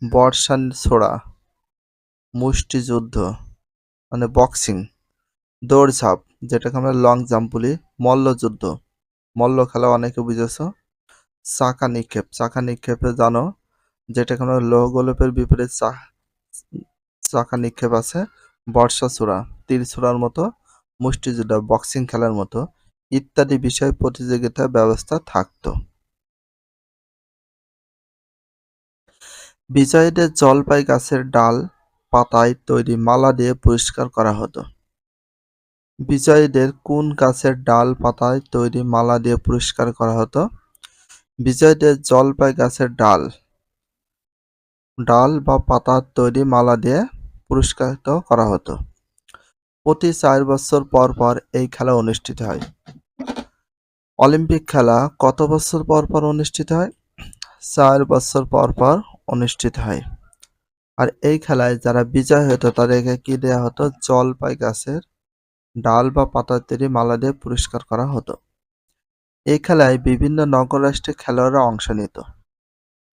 বর্ষা ছোড়া, মুষ্টিযুদ্ধ মানে বক্সিং, দৌড়ঝাঁপ যেটাকে আমরা লং জাম্প বলি, মল্লযুদ্ধ, মল্ল খেলা অনেকে বুঝেছো। চাকা নিক্ষেপে জানো যেটাকে আমরা লৌহ গোলকের বিপরীত চাকা নিক্ষেপ আছে। বর্ষা ছোড়া, তীর ছোড়ার মতো, মুষ্টিযুদ্ধ বক্সিং খেলার মতো ইত্যাদি বিষয় প্রতিযোগিতার ব্যবস্থা থাকতো। বিজয়ীদের জলপাই গাছের ডাল পাতায় তৈরি মালা দিয়ে পুরস্কার করা হতো। বিজয়ীদের কোন গাছের ডাল পাতায় তৈরি মালা দিয়ে পুরস্কার করা হতো? বিজয়ীদের জলপাই গাছের ডাল বা পাতার তৈরি মালা দিয়ে পুরস্কৃত করা হতো। প্রতি 4 বছর পর পর এই খেলা অনুষ্ঠিত হয়। অলিম্পিক খেলা কত বছর পর পর অনুষ্ঠিত হয়? 4 বছর পর পর অনুষ্ঠিত হয়। আর এই খেলায় যারা বিজয় হতো তাদেরকে কি দেয়া হতো? জলপাই গাছের ডাল বা পাতার তৈরি মালা দিয়ে পুরস্কার করা হতো। এই খেলায় বিভিন্ন নগররাষ্ট্রের খেলোয়াড়রা অংশ নিত।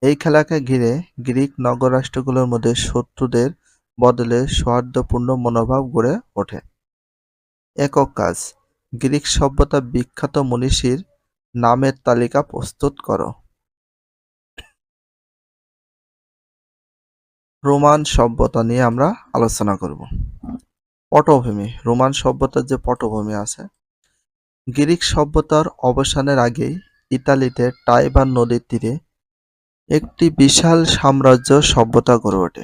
এই খেলাকে ঘিরে গ্রিক নগররাষ্ট্রগুলোর মধ্যে শত্রুদের বদলে সৌহার্দ্যপূর্ণ মনোভাব গড়ে ওঠে। একক কাজ, গ্রিক সভ্যতা বিখ্যাত মনীষীর নামের তালিকা প্রস্তুত করো। রোমান সভ্যতা নিয়ে আমরা আলোচনা করব। পটভূমি, রোমান সভ্যতার যে পটভূমি আছে, গ্রিক সভ্যতার অবসানের আগেই ইতালিতে টাইবার নদীর তীরে একটি বিশাল সাম্রাজ্য সভ্যতা গড়ে ওঠে।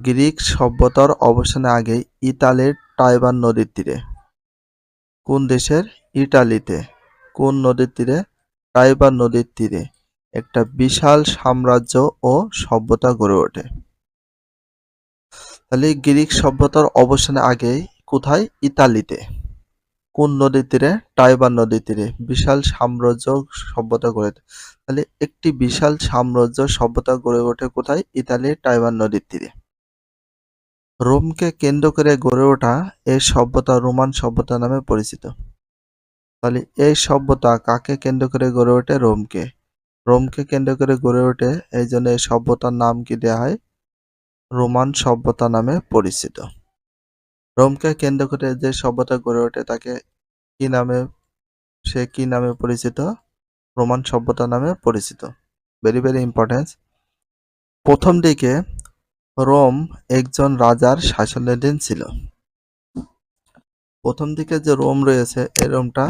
গ্রিক সভ্যতার অবসানের আগেই ইতালির টাইবার নদীর তীরে, কোন দেশের? ইটালিতে। কোন নদীর তীরে? টাইবার নদীর তীরে একটা বিশাল সাম্রাজ্য ও সভ্যতা গড়ে ওঠে। তাহলে গ্রিক সভ্যতার অবসানের আগেই কোথায়? ইতালিতে। কোন নদীর তীরে? টাইবার নদীর তীরে বিশাল সাম্রাজ্য সভ্যতা গড়ে ওঠে। তাহলে একটি বিশাল সাম্রাজ্য সভ্যতা গড়ে ওঠে কোথায়? ইতালির টাইবার নদীর তীরে। রোমকে কেন্দ্র করে গড়ে ওঠা এই সভ্যতা রোমান সভ্যতা নামে পরিচিত। তাহলে এই সভ্যতা কাকে কেন্দ্র করে গড়ে ওঠে? রোমকে। রোমকে কেন্দ্র করে গড়ে ওঠে, এই জন্য এই সভ্যতার নাম কি দেয়া হয়? রোমান সভ্যতা নামে পরিচিত। রোমকে কেন্দ্র করে যে সভ্যতা গড়ে ওঠে তাকে কি নামে সে কি নামে পরিচিত? রোমান সভ্যতা নামে পরিচিত। Very very important. প্রথম দিকে রোম একজন রাজার শাসনাধীন ছিল। প্রথম দিকে যে রোম রয়েছে এই রোমটা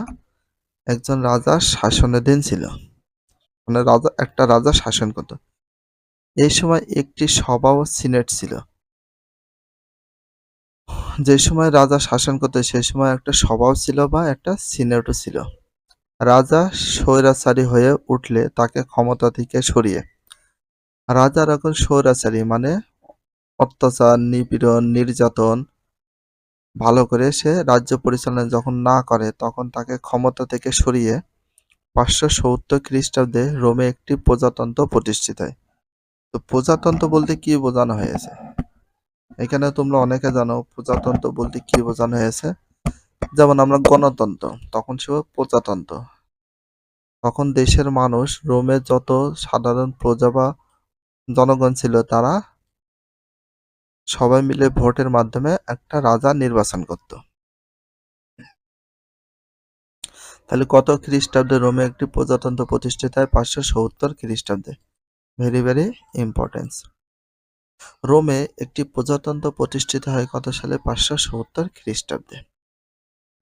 একজন রাজার শাসনাধীন ছিল, মানে একটা রাজা শাসন করত। এই সময় একটি সভা ও সিনেট ছিল। যে সময় রাজা শাসন করত সেই সময় একটা সভাও ছিল বা একটা সিনেটও ছিল। রাজা স্বৈরাচারী হয়ে উঠলে তাকে ক্ষমতা থেকে সরিয়ে, রাজা এখন স্বৈরাচারী মানে অত্যাচার, নিপীড়ন, নির্যাতন ভালো করে সে রাজ্য পরিচালনা যখন না করে তখন তাকে ক্ষমতা থেকে সরিয়ে 570 খ্রিস্টাব্দে রোমে একটি প্রজাতন্ত্র প্রতিষ্ঠিত হয়। তো প্রজাতন্ত্র বলতে কি বোঝানো হয়েছে? এখানে তোমরা অনেকে জানো প্রজাতন্ত্র বলতে কি বোঝানো হয়েছে। যেমন আমরা গণতন্ত্র, তখন ছিল প্রজাতন্ত্র। তখন দেশের মানুষ, রোমে যত সাধারণ প্রজা বা জনগণ ছিল তারা সবাই মিলে ভোটের মাধ্যমে একটা রাজা নির্বাচন করত। তাহলে কত খ্রিস্টাব্দে রোমে একটি প্রজাতন্ত্র প্রতিষ্ঠিত হয়? 570 খ্রিস্টাব্দে। Very very importance. রোমে একটি প্রজাতন্ত্র প্রতিষ্ঠিত হয় কত সালে? 570 খ্রিস্টাব্দে।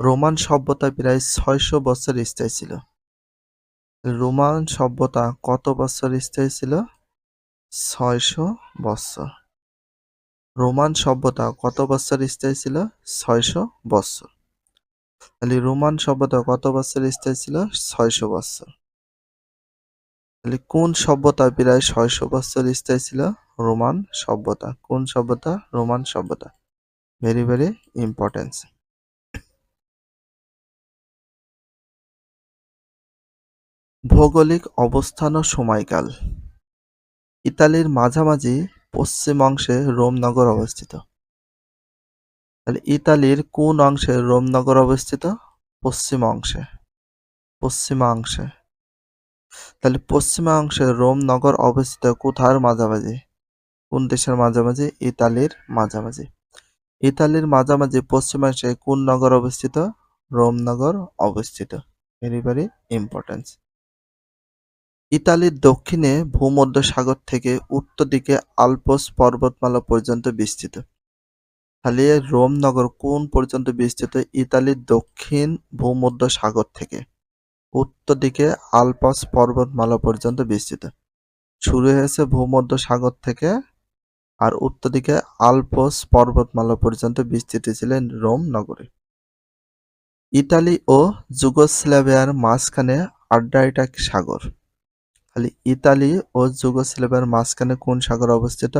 রোমান সভ্যতা প্রায় 600 বছর স্থায়ী ছিল। রোমান সভ্যতা কত বছর স্থায়ী ছিল? 600 বছর। রোমান সভ্যতা কত বছর স্থায়ী ছিল? 600 বছর। তাহলে রোমান সভ্যতা কত বছর স্থায়ী ছিল? 600 বছর। তাহলে কোন সভ্যতা প্রায় 600 বছর স্থায়ী ছিল? রোমান সভ্যতা। কোন সভ্যতা? রোমান সভ্যতা। Very very importance. ভৌগোলিক অবস্থান ও সময়কাল। ইতালির মাঝামাঝি পশ্চিম অংশে রোম নগর অবস্থিত। তাহলে ইতালির কোন অংশে রোম নগর অবস্থিত? পশ্চিম অংশে। পশ্চিমাংশে। তাহলে পশ্চিমাংশে রোম নগর অবস্থিত কোথার মাঝামাঝি? কোন দেশের মাঝামাঝি? ইতালির মাঝামাঝি। ইতালির মাঝামাঝি পশ্চিমাংশে কোন নগর অবস্থিত? রোম নগর অবস্থিত। Very very importance. ইতালির দক্ষিণে ভূমধ্যসাগর থেকে উত্তর দিকে আল্পস পর্বতমালা পর্যন্ত বিস্তৃত। তাহলে রোম নগর কোন পর্যন্ত বিস্তৃত? ইতালির দক্ষিণ ভূমধ্যসাগর থেকে উত্তর দিকে আল্পস পর্বতমালা পর্যন্ত বিস্তৃত। শুরু হয়েছে ভূমধ্যসাগর থেকে আর উত্তর দিকে আল্পস পর্বতমালা পর্যন্ত বিস্তৃত ছিলেন রোম নগরী। ইতালি ও যুগোস্লাভিয়ার মাঝখানে আড্রিয়াটিক সাগর। তাহলে ইতালি ও যুগোস্লাভিয়ার মাঝখানে কোন সাগর অবস্থিত?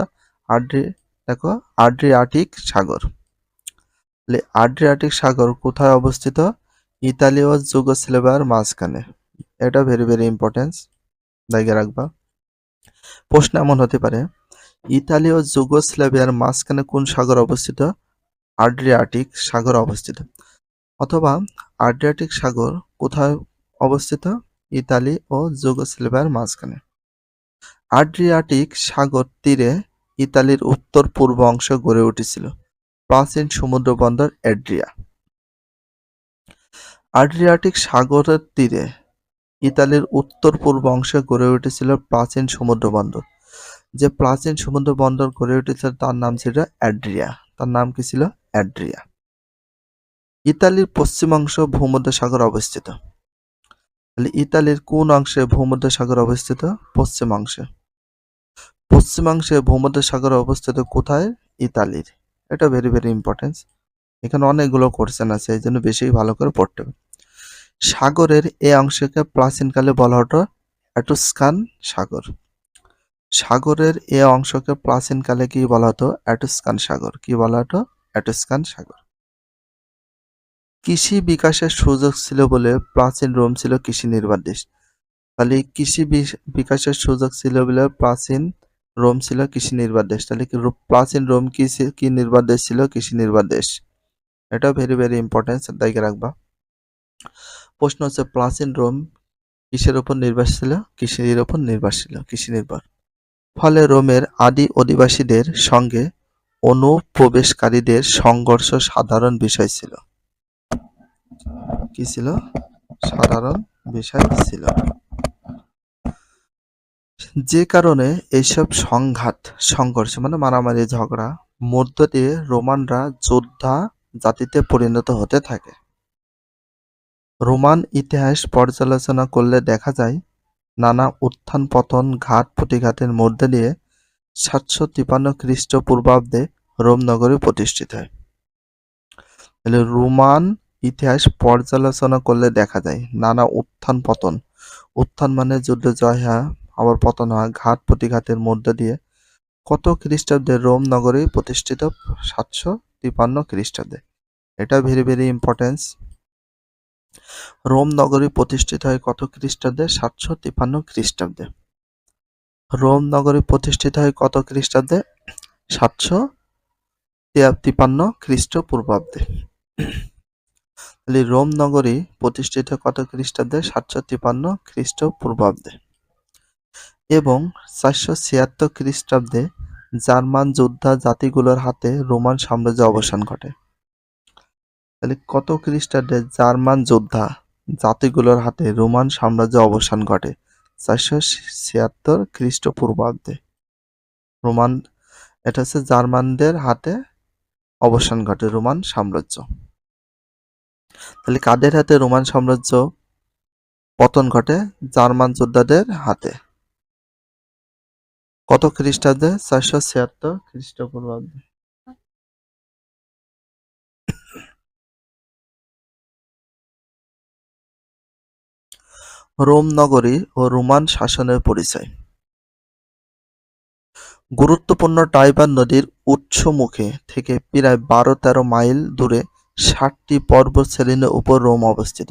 দেখো আড্রিয়াটিক সাগর। তাহলে আড্রিয়াটিক সাগর কোথায় অবস্থিত? ইতালি ও যুগোস্লাভিয়ার মাঝখানে। এটা ভেরি ভেরি ইম্পর্টেন্স, দেখে রাখবা। প্রশ্ন এমন হতে পারে, ইতালি ও যুগোস্লাভিয়ার মাঝখানে কোন সাগর অবস্থিত? আড্রিয়াটিক সাগর অবস্থিত। অথবা আড্রিয়াটিক সাগর কোথায় অবস্থিত? ইতালি ও যুগোস্লাভিয়ার মাঝখানে। আড্রিয়াটিক সাগর তীরে ইতালির উত্তর পূর্ব অংশ গড়ে উঠেছিল প্রাচীন সমুদ্র বন্দর এড্রিয়া। আড্রিয়াটিক সাগরের তীরে ইতালির উত্তর পূর্ব অংশে গড়ে উঠেছিল প্রাচীন সমুদ্র বন্দর। যে প্রাচীন সমুদ্র বন্দর গড়ে উঠেছিল তার নাম ছিল এড্রিয়া। তার নাম কি ছিল? এড্রিয়া। ইতালির পশ্চিমাংশ ভূমধ্যসাগর অবস্থিত। তাহলে ইতালির কোন অংশে ভূমধ্যসাগর অবস্থিত? পশ্চিমাংশে। পশ্চিমাংশে ভূমধ্যসাগর অবস্থিত কোথায়? ইতালির। এটা ভেরি ভেরি ইম্পর্টেন্স। এখানে অনেকগুলো কোশ্চেন আছে, এই জন্য বেশি ভালো করে পড়তে হবে। সাগরের এই অংশকে প্রাচীনকালে বলা হতো এটুস্কান সাগর। সাগরের এই অংশকে প্রাচীনকালে কি বলা হতো? এটুস্কান সাগর। কি বলা হতো? এটুস্কান সাগর। কৃষি বিকাশের সুযোগ ছিল বলে প্রাচীন রোম ছিল কৃষি নির্ভর দেশ। তাহলে কৃষি বিকাশের সুযোগ ছিল বলে প্রাচীন রোম ছিল কৃষি নির্ভর দেশ। তাহলে প্রাচীন রোম কি নির্ভর দেশ ছিল? কৃষি নির্ভর দেশ। এটা ভেরি ভেরি ইম্পর্টেন্স, দেখে রাখবা। প্রশ্ন হচ্ছে প্রাচীন রোম কিসের উপর নির্ভর ছিল? কৃষির উপর নির্ভর ছিল, কৃষি নির্ভর। ফলে রোমের আদি অধিবাসীদের সঙ্গে অনুপ্রবেশকারীদের সংঘর্ষ সাধারণ বিষয় ছিল। কি ছিল? সাধারণ বিষয় ছিল। যে কারণে এইসব সংঘাত, সংঘর্ষ মানে মারামারি ঝগড়া মধ্য দিয়ে রোমানরা যোদ্ধা জাতিতে পরিণত হতে থাকে। রোমান ইতিহাস পর্যালোচনা করলে দেখা যায় নানা উত্থান পতন ঘাত প্রতিঘাতের মধ্যে দিয়ে ৭৫৩ খ্রিস্টপূর্বাব্দে রোম নগরী প্রতিষ্ঠিত হয়। তাহলে রোমান ইতিহাস পর্যালোচনা করলে দেখা যায় নানা উত্থান পতন, উত্থান মানে যুদ্ধে জয় হওয়া আবার পতন হওয়া, ঘাত প্রতিঘাতের মধ্যে দিয়ে কত খ্রিস্টাব্দে রোম নগরী প্রতিষ্ঠিত? ৭৫৩ খ্রিস্টাব্দে। এটা ভেরি ভেরি ইম্পর্টেন্স। রোম নগরী প্রতিষ্ঠিত হয় কত খ্রিস্টাব্দে? ৭৫৩ খ্রিস্টাব্দে। রোম নগরী প্রতিষ্ঠিত হয় কত খ্রিস্টাব্দে? ৭৫৩ খ্রিস্টপূর্বাব্দে। তাহলে রোম নগরী প্রতিষ্ঠিত কত খ্রিস্টাব্দে? ৭৫৩ খ্রিস্টপূর্বাব্দে। এবং ৪৭৬ খ্রিস্টাব্দে জার্মান যোদ্ধা জাতিগুলোর হাতে রোমান সাম্রাজ্য অবসান ঘটে। তাহলে কত খ্রিস্টাব্দে জার্মান যোদ্ধা জাতিগুলোর হাতে রোমান সাম্রাজ্য অবসান ঘটে? ৪৭৬ খ্রিস্টপূর্বাব্দে। রোমান, এটা হচ্ছে জার্মানদের হাতে অবসান ঘটে রোমান সাম্রাজ্য। তাহলে কাদের হাতে রোমান সাম্রাজ্য পতন ঘটে? জার্মান যোদ্ধাদের হাতে। কত খ্রিস্টাব্দে? ৪৭৬ খ্রিস্টপূর্বাব্দে। রোম নগরী ও রোমান শাসনের পরিচয়। গুরুত্বপূর্ণ টাইবার নদীর উৎসমুখে থেকে প্রায় ১২-১৩ মাইল দূরে ৭টি পর্বতশ্রেণীর উপর রোম অবস্থিত।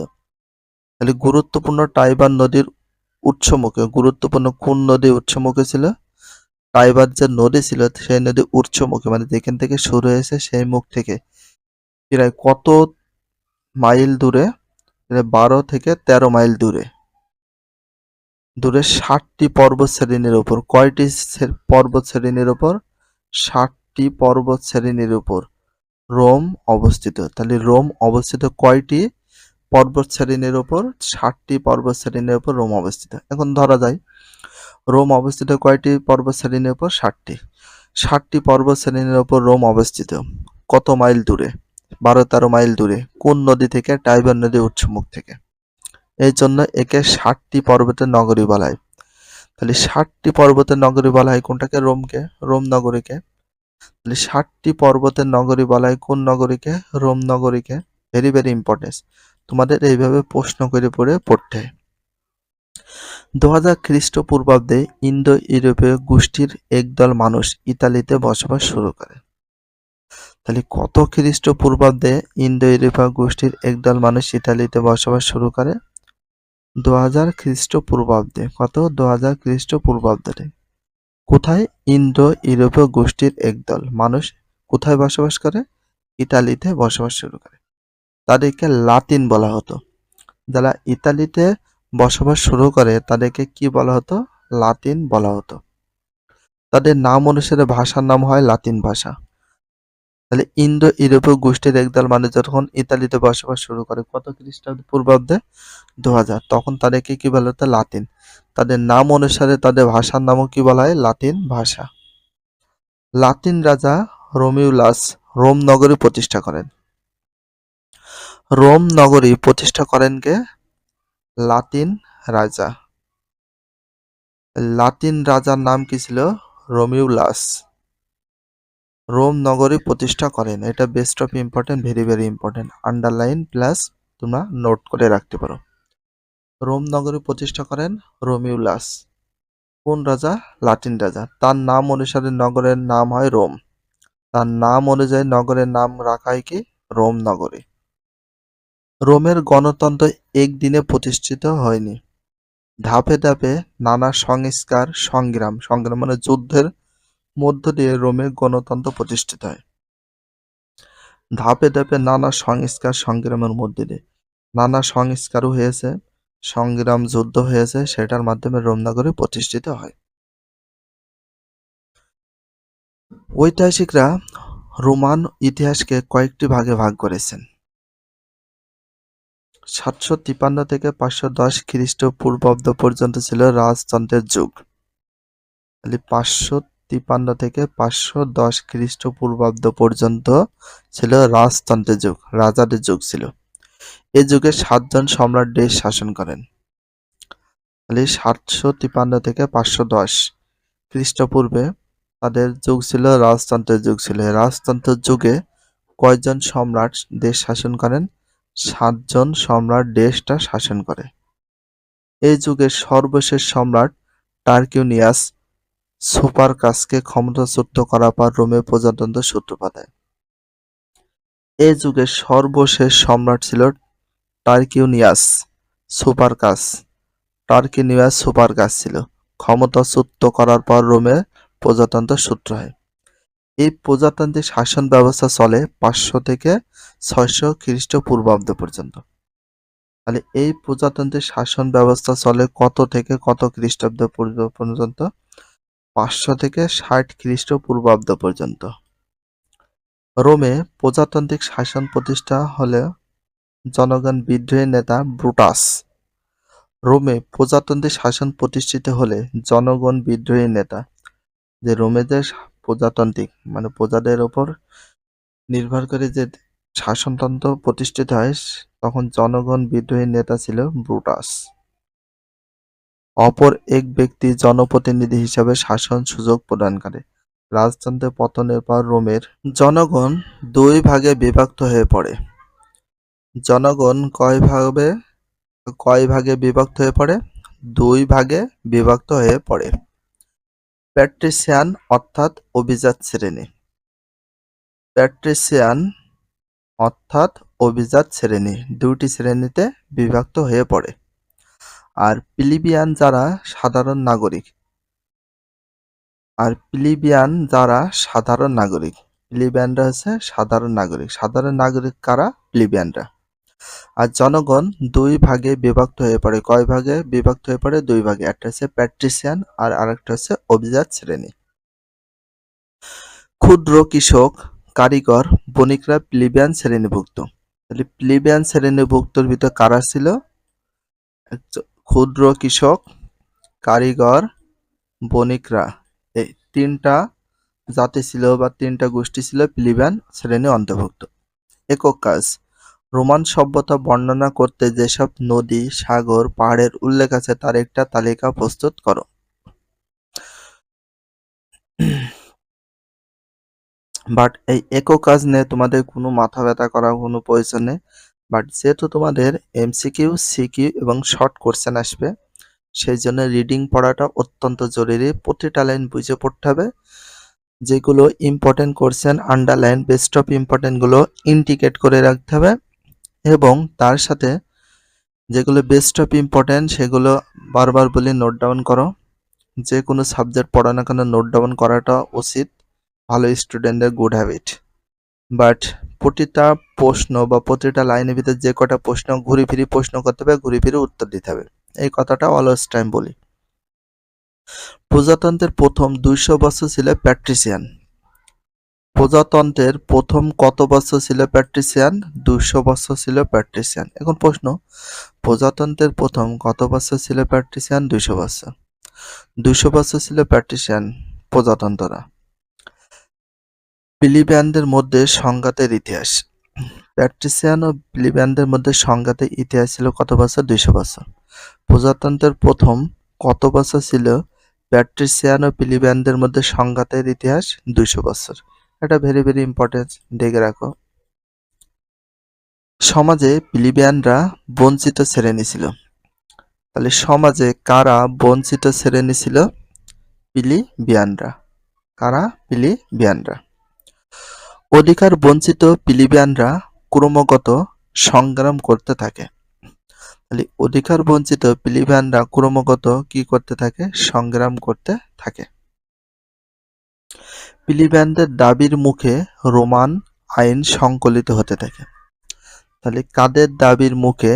তাহলে গুরুত্বপূর্ণ টাইবার নদীর উৎসমুখে, গুরুত্বপূর্ণ কোন নদী উৎসমুখে ছিল? টাইবার যে নদী ছিল সেই নদী উৎসমুখে, মানে যেখান থেকে শুরু হয়েছে সেই মুখ থেকে প্রায় কত মাইল দূরে? ১২ থেকে ১৩ মাইল দূরে। ৬০টি পর্বতশ্রেণীর উপর। কয়টি পর্বতশ্রেণীর উপর? ৬০টি পর্বতশ্রেণীর উপর রোম অবস্থিত। তাহলে রোম অবস্থিত কয়টি পর্বতশ্রেণীর উপর? ৬০টি পর্বতশ্রেণীর উপর রোম অবস্থিত। এখন ধরা যায় রোম অবস্থিত কয়টি পর্বতশ্রেণীর উপর? ৬০টি। ৬০টি পর্বতশ্রেণীর উপর রোম অবস্থিত কত মাইল দূরে? ১২-১৩ মাইল দূরে। কোন নদী থেকে? টাইবার নদীর উৎসমুখ থেকে। এই জন্য একে ৬০টি পর্বতের নগরী বলা হয়। তাহলে ৬০টি পর্বতের নগরী বলা হয় কোনটাকে? রোমকে, রোম নগরীকে। তাহলে ৬০টি পর্বতের নগরী বলা হয় কোন নগরীকে? রোম নগরীকে। ভেরি ভেরি ইম্পর্টেন্ট, তোমাদের এইভাবে প্রশ্ন করে পড়ে পড়তে হয়। ২০০০ খ্রিস্টপূর্বাব্দে ইন্দো ইউরোপীয় গোষ্ঠীর একদল মানুষ ইতালিতে বসবাস শুরু করে। তাহলে কত খ্রিস্টপূর্বাব্দে ইন্দো ইউরোপীয় গোষ্ঠীর একদল মানুষ ইতালিতে বসবাস শুরু করে? ২০০০ খ্রিস্টপূর্বাব্দে। কত? ২০০০ খ্রিস্টপূর্বাব্দে। কোথায়? ইন্দো ইউরোপীয় গোষ্ঠীর একদল মানুষ কোথায় বসবাস করে? ইতালিতে বসবাস শুরু করে। তাদেরকে লাতিন বলা হতো। যারা ইতালিতে বসবাস শুরু করে তাদেরকে কি বলা হতো? লাতিন বলা হতো। তাদের নাম অনুসারে ভাষার নাম হয় লাতিন ভাষা। তাহলে ইন্দো ইউরোপীয় গোষ্ঠীর একদল মানুষ যখন ইতালিতে বসবাস শুরু করে কত খ্রিস্টপূর্বাব্দে? ২০০০। তখন তাদেরকে কি বলা হতো? লাতিন। তাদের নাম অনুসারে তাদের ভাষার নামও কি বলা হয়? লাতিন ভাষা। লাতিন রাজা রোমিউলাস রোম নগরী প্রতিষ্ঠা করেন। রোম নগরী প্রতিষ্ঠা করেন কে? লাতিন রাজা। লাতিন রাজার নাম কি ছিল? রোমিউলাস। রোম নগরী প্রতিষ্ঠা করেন। এটা best of important, very very important. Underline plus তোমরা নোট করে রাখতে পারো। রোম নগরী প্রতিষ্ঠা করেন রোমিউলাস। কোন রাজা? লাতিন রাজা। তার নাম অনুসারে নগরের নাম হয় রোম। তার নাম অনুযায়ী নগরের নাম রাখা হয় কি? রোম নগরী। রোমের গণতন্ত্র একদিনে প্রতিষ্ঠিত হয়নি। ধাপে ধাপে নানা সংস্কার সংগ্রাম, সংগ্রাম মানে যুদ্ধের মধ্য দিয়ে রোমের গণতন্ত্র প্রতিষ্ঠিত হয়। ধাপে ধাপে নানা সংস্কার সংগ্রামের মধ্যে দিয়ে নানা সংস্কারও হয়েছে, সংগ্রাম যুদ্ধ হয়েছে সেটার মাধ্যমে রোম নগরী প্রতিষ্ঠিত হয়। ঐতিহাসিকরা রোমান ইতিহাসকে কয়েকটি ভাগে ভাগ করেছেন। 753 থেকে 510 খ্রিস্টপূর্বাব্দ পর্যন্ত ছিল রাজতন্ত্রের যুগ। তাহলে 553 থেকে 510 খ্রিস্টপূর্বাব্দ পর্যন্ত ছিল রাজতন্ত্রের যুগ, রাজাদের যুগ ছিল। এই যুগে 7 জন সম্রাট দেশ শাসন করেন। তাহলে 753 থেকে 510 খ্রিস্টপূর্বে তাদের যুগ ছিল রাজতন্ত্রের যুগ ছিল। রাজতন্ত্রের যুগে কয়জন সম্রাট দেশ শাসন করেন? 7 জন সম্রাট দেশটা শাসন করে। এই যুগের সর্বশেষ সম্রাট টার্কিউনিয়াস সুপারকাসকে ক্ষমতাচ্যুত করার পর রোমে প্রজাতন্ত্রের সূত্রপাত হয়। এই যুগের সর্বশেষ সম্রাট ছিল টার্কিউনিয়াস সুপারকাস। টার্কিউনিয়াস সুপারকাস ছিল ক্ষমতাচ্যুত করার পর রোমে প্রজাতন্ত্রের সূত্র হয়। এই প্রজাতান্ত্রিক শাসন ব্যবস্থা চলে 500 থেকে 600 খ্রিস্টপূর্বাব্দ পর্যন্ত। তাহলে এই প্রজাতান্ত্রিক শাসন ব্যবস্থা চলে কত থেকে কত খ্রিস্টাব্দ পর্যন্ত? 500 থেকে 60 খ্রিস্টপূর্বাব্দ পর্যন্ত। রোমে প্রজাতান্ত্রিক শাসন প্রতিষ্ঠা হলে জনগণ বিদ্রোহী নেতা ব্রুটাস। রোমে প্রজাতান্ত্রিক শাসন প্রতিষ্ঠিত হলে জনগণ বিদ্রোহী নেতা, যে রোমে যে প্রজাতান্ত্রিক মানে প্রজাদের ওপর নির্ভর করে যে শাসনতন্ত্র প্রতিষ্ঠিত হয়, তখন জনগণ বিদ্রোহী নেতা ছিল ব্রুটাস। অপর এক ব্যক্তি জনপ্রতিনিধি হিসাবে শাসন সুযোগ প্রদান করে। রাজতন্ত্রের পতনের পর রোমের জনগণ দুই ভাগে বিভক্ত হয়ে পড়ে। জনগণ কয় ভাগে বিভক্ত হয়ে পড়ে? দুই ভাগে বিভক্ত হয়ে পড়ে। প্যাট্রিসিয়ান অর্থাৎ অভিজাত শ্রেণী। প্যাট্রিসিয়ান অর্থাৎ অভিজাত শ্রেণী দুটি শ্রেণীতে বিভক্ত হয়ে পড়ে। আর প্লিবিয়ান যারা সাধারণ নাগরিক। প্লিবিয়ানরা হচ্ছে সাধারণ নাগরিক। সাধারণ নাগরিক কারা? প্লিবিয়ানরা। আর জনগণ দুই ভাগে বিভক্ত হয়ে পড়ে। কয় ভাগে বিভক্ত হয়ে পড়ে? দুই ভাগে। একটা হচ্ছে প্যাট্রিসিয়ান আর আরেকটা হচ্ছে অভিজাত শ্রেণী। ক্ষুদ্র কৃষক, কারিগর, বণিকরা প্লিবিয়ান শ্রেণীভুক্ত। তাহলে প্লিবিয়ান শ্রেণীভুক্তর ভিতর কারা ছিল? ক্ষুদ্র কৃষক, কারিগর, বণিকরা। এই তিনটা জাতি ছিল বা তিনটা গোষ্ঠী ছিল প্লিবিয়ান শ্রেণী অন্তর্ভুক্ত। একক কাজ। রোমান সভ্যতা বর্ণনা করতে যেসব নদী, সাগর, পাহাড়ের উল্লেখ আছে তার একটা তালিকা প্রস্তুত করো। বাট এই একক কাজ নিয়ে তোমাদের কোনো মাথা ব্যথা করার কোনো প্রয়োজন নেই। বাট যেহেতু তোমাদের এমসিকিউ, সিকিউ এবং শর্ট কোশ্চেন আসবে, সেই জন্য রিডিং পড়াটা অত্যন্ত জরুরি। প্রতিটা লাইন বুঝে পড়তে হবে। যেগুলো important question underline, best of ইম্পর্টেন্টগুলো ইন্ডিকেট করে রাখতে হবে এবং তার সাথে যেগুলো বেস্ট অফ ইম্পর্টেন্ট সেগুলো বারবার বলে নোট ডাউন করো। যে কোনো সাবজেক্ট পড়ো না কেন নোট ডাউন করাটা উচিত, ভালো স্টুডেন্টদের গুড হ্যাবিট। বাট প্রতিটা প্রশ্ন বা প্রতিটা লাইনের ভিতরে যে কটা প্রশ্ন ঘুরে ফিরে প্রশ্ন করতে হবে, ঘুরে ফিরে উত্তর দিতে হবে। এই কথাটা অলওয়েজ টাইম বলি। প্রজাতন্ত্রের প্রথম 200 বছর ছিল প্যাট্রিসিয়ান। প্রজাতন্ত্রের প্রথম কত বছর ছিল প্যাট্রিসিয়ান? 200 বছর ছিল প্যাট্রিসিয়ান। এখন প্রশ্ন, প্রজাতন্ত্রের প্রথম কত বছর ছিল প্যাট্রিসিয়ান? 200 বছর। 200 বছর ছিল প্যাট্রিসিয়ান প্রজাতন্ত্ররা। প্লিবিয়ানদের মধ্যে সংঘাতের ইতিহাস। প্যাট্রিসিয়ান ও প্লিবিয়ানদের মধ্যে সংঘাতের ইতিহাস ছিল কত বছর? 200 বছর। প্রজাতন্ত্রের প্রথম কত বছর ছিল প্যাট্রিসিয়ান ও প্লিবিয়ানদের মধ্যে সংঘাতের ইতিহাস? 200 বছর। এটা ভেরি ভেরি ইম্পর্টেন্ট, দেখে রাখো। সমাজে প্লিবিয়ানরা বঞ্চিত শ্রেণী ছিল। তাহলে সমাজে কারা বঞ্চিত শ্রেণী ছিল? প্লিবিয়ানরা। কারা? প্লিবিয়ানরা। অধিকার বঞ্চিত প্লিবিয়ানরা ক্রমাগত সংগ্রাম করতে থাকে। তাহলে অধিকার বঞ্চিত প্লিবিয়ানরা ক্রমাগত কি করতে থাকে? সংগ্রাম করতে থাকে। প্লিবিয়ানদের দাবির মুখে রোমান আইন সংকলিত হতে থাকে। তাহলে কাদের দাবির মুখে?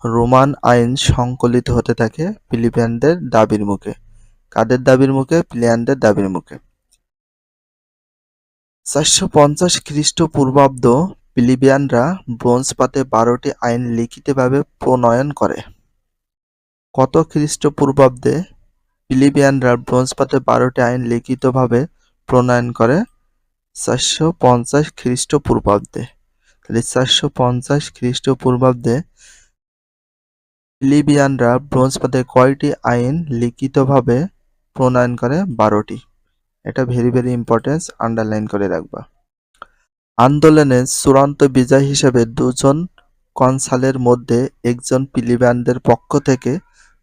রোমান আইন সংকলিত হতে থাকে প্লিবিয়ানদের দাবির মুখে। কাদের দাবির মুখে? প্লিবিয়ানদের দাবির মুখে। ৪৫০ খ্রিস্টপূর্বাব্দ প্লিবিয়ানরা ব্রোঞ্জ পাতে ১২টি আইন লিখিতভাবে প্রণয়ন করে। কত খ্রিস্টপূর্বাব্দে প্লিবিয়ানরা ব্রোঞ্জ পাতে ১২টি আইন লিখিতভাবে প্রণয়ন করে? ৪৫০ খ্রিস্টপূর্বাব্দে। তাহলে ৪৫০ খ্রিস্টপূর্বাব্দে প্লিবিয়ানরা ব্রোঞ্জ পাতে কয়টি আইন লিখিতভাবে প্রণয়ন করে? ১২টি। এটা ভেরি ভেরি ইম্পর্টেন্ট, আন্ডারলাইন করে রাখবা। আন্দোলনের চূড়ান্ত বিজয় হিসেবে দুজন কনসালের মধ্যে একজন প্লিবিয়ানদের পক্ষ থেকে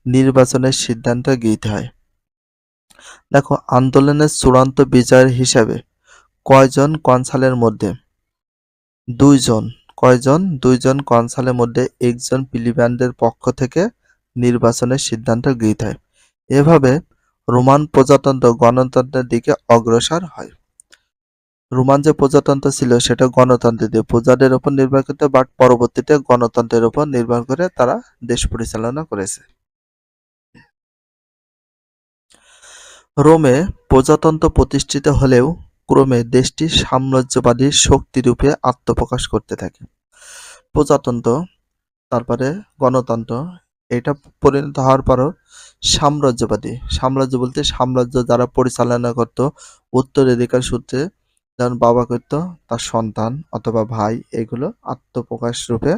নির্বাচনের সিদ্ধান্ত গৃহীত হয়। দেখো, আন্দোলনের চূড়ান্ত বিজয় হিসেবে কয়জন কনসালের মধ্যে? দুইজন। কয়জন? দুইজন কনসালের মধ্যে একজন প্লিবিয়ানদের পক্ষ থেকে নির্বাচনের সিদ্ধান্ত গৃহীত হয়। এভাবে রোমান প্রজাতন্ত্র গণতন্ত্রের দিকে অগ্রসর হয়। রোমান যে প্রজাতন্ত্র ছিল সেটা গণতন্ত্রের দিকে, প্রজাদের উপর নির্ভর করত, বাট পরবর্তীতে গণতন্ত্রের উপর নির্ভর করে তারা দেশ পরিচালনা করেছে। রোমে প্রজাতন্ত্র প্রতিষ্ঠিত হলেও ক্রমে দেশটি সাম্রাজ্যবাদী শক্তিরূপে আত্মপ্রকাশ করতে থাকে। প্রজাতন্ত্র, তারপরে গণতন্ত্র, এটা পরিণত হওয়ার পরও সাম্রাজ্যবাদী, সাম্রাজ্য বলতে সাম্রাজ্য যারা পরিচালনা করত উত্তরাধিকার সূত্রে, যেমন বাবা করত, তার সন্তান অথবা ভাই, এগুলো আত্মপ্রকাশ রূপে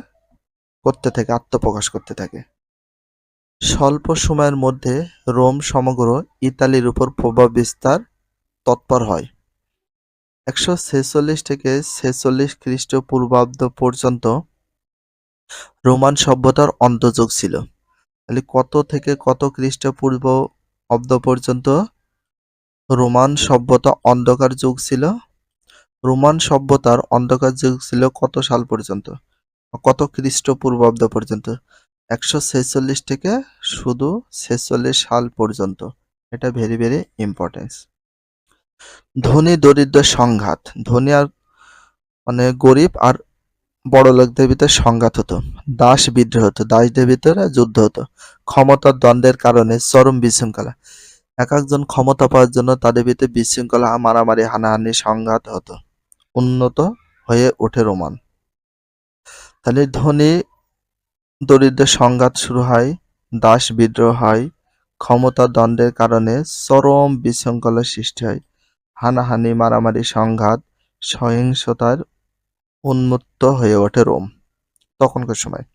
আত্মপ্রকাশ করতে থাকে। স্বল্প সময়ের মধ্যে রোম সমগ্র ইতালির উপর প্রভাব বিস্তার তৎপর হয়। ১৪৬ থেকে ৪৬ খ্রিস্টপূর্বাব্দ পর্যন্ত রোমান সভ্যতার অন্তর্যুগ ছিল। তাহলে কত থেকে কত খ্রিস্টপূর্বাব্দ পর্যন্ত রোমান সভ্যতা অন্ধকার যুগ ছিল? রোমান সভ্যতার অন্ধকার যুগ ছিল কত সাল পর্যন্ত? কত খ্রিস্টপূর্বাব্দ পর্যন্ত? ১৪৬ থেকে শুধু ৪৬ সাল পর্যন্ত। এটা ভেরি ভেরি ইম্পর্টেন্স। ধনী দরিদ্র সংঘাত, ধনী আর গরিব আর বড়লোকদের ভিতরে সংঘাত হতো, দাস বিদ্রোহ হতো, দাসদের ভিতরে যুদ্ধ হতো, ক্ষমতার দ্বন্দ্বের কারণে চরম বিশৃঙ্খলা, এক একজন ক্ষমতা পাওয়ার জন্য তাদের ভিতরে বিশৃঙ্খলা, মারামারি, হানাহানি, সংঘাত হতো। উন্নত হয়ে ওঠে রোমান। তাহলে ধনী দরিদ্র সংঘাত শুরু হয়, দাস বিদ্রোহ হয়, ক্ষমতার দ্বন্দ্বের কারণে চরম বিশৃঙ্খলার সৃষ্টি হয়, হানাহানি, মারামারি, সংঘাত, সহিংসতার উন্মুক্ত হয়ে ওঠে রোম। তখনকার সময়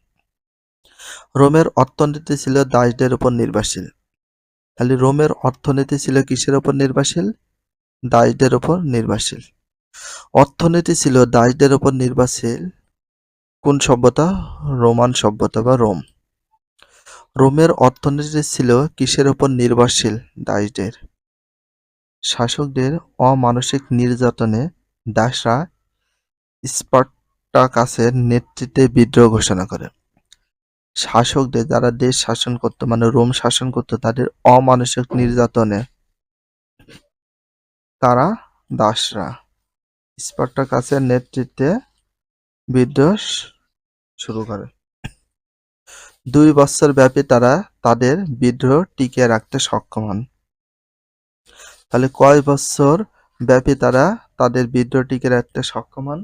রোমের অর্থনীতি ছিল দাসদের উপর নির্ভরশীল। তাহলে রোমের অর্থনীতি ছিল কিসের উপর নির্ভরশীল? দাসদের উপর নির্ভরশীল। অর্থনীতি ছিল দাসদের উপর নির্ভরশীল কোন সভ্যতা? রোমান সভ্যতা বা রোম। রোমের অর্থনীতি ছিল কিসের উপর নির্ভরশীল? দাসদের। শাসকদের অমানসিক নির্যাতনে দাসরা স্পার্টাকাসের নেতৃত্বে বিদ্রোহ ঘোষণা করে। শাসকদের, যারা দেশ শাসন করত, রোম শাসন করত, তাদের অমানসিক নির্যাতনে তারা, দাসরা, স্পার্টাকাসের নেতৃত্বে বিদ্রোহ শুরু করে। ২ বছর ব্যাপী তারা তাদের বিদ্রোহ টিকিয়ে রাখতে সক্ষম হন। তাহলে কয় বছর ব্যাপী তারা তাদের বিদ্রোহ টিকিয়ে রাখতে সক্ষম হন?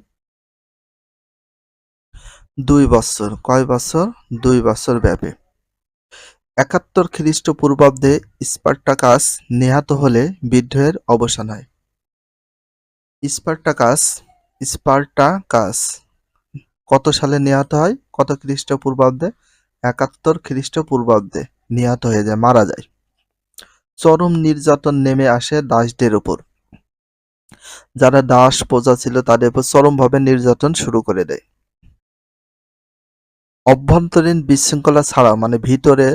২ বছর। কয় বছর? ২ বছর ব্যাপী। ৭১ খ্রিস্টপূর্বাব্দে স্পার্টাকাস নিহত হলে বিদ্রোহের অবসান হয়। স্পার্টাকাস কত সালে নিহত হয়? কত খ্রিস্টপূর্বাব্দে? ৭১ খ্রিস্টপূর্বাব্দে নিহত হয়ে যায়, মারা যায়। চরম নির্যাতন নেমে আসে দাসদের উপর। যারা দাস প্রজা ছিল তাদের উপর চরমভাবে নির্যাতন শুরু করে দেয়। অভ্যন্তরীণ বিশৃঙ্খলা ছাড়াও, ভিতরে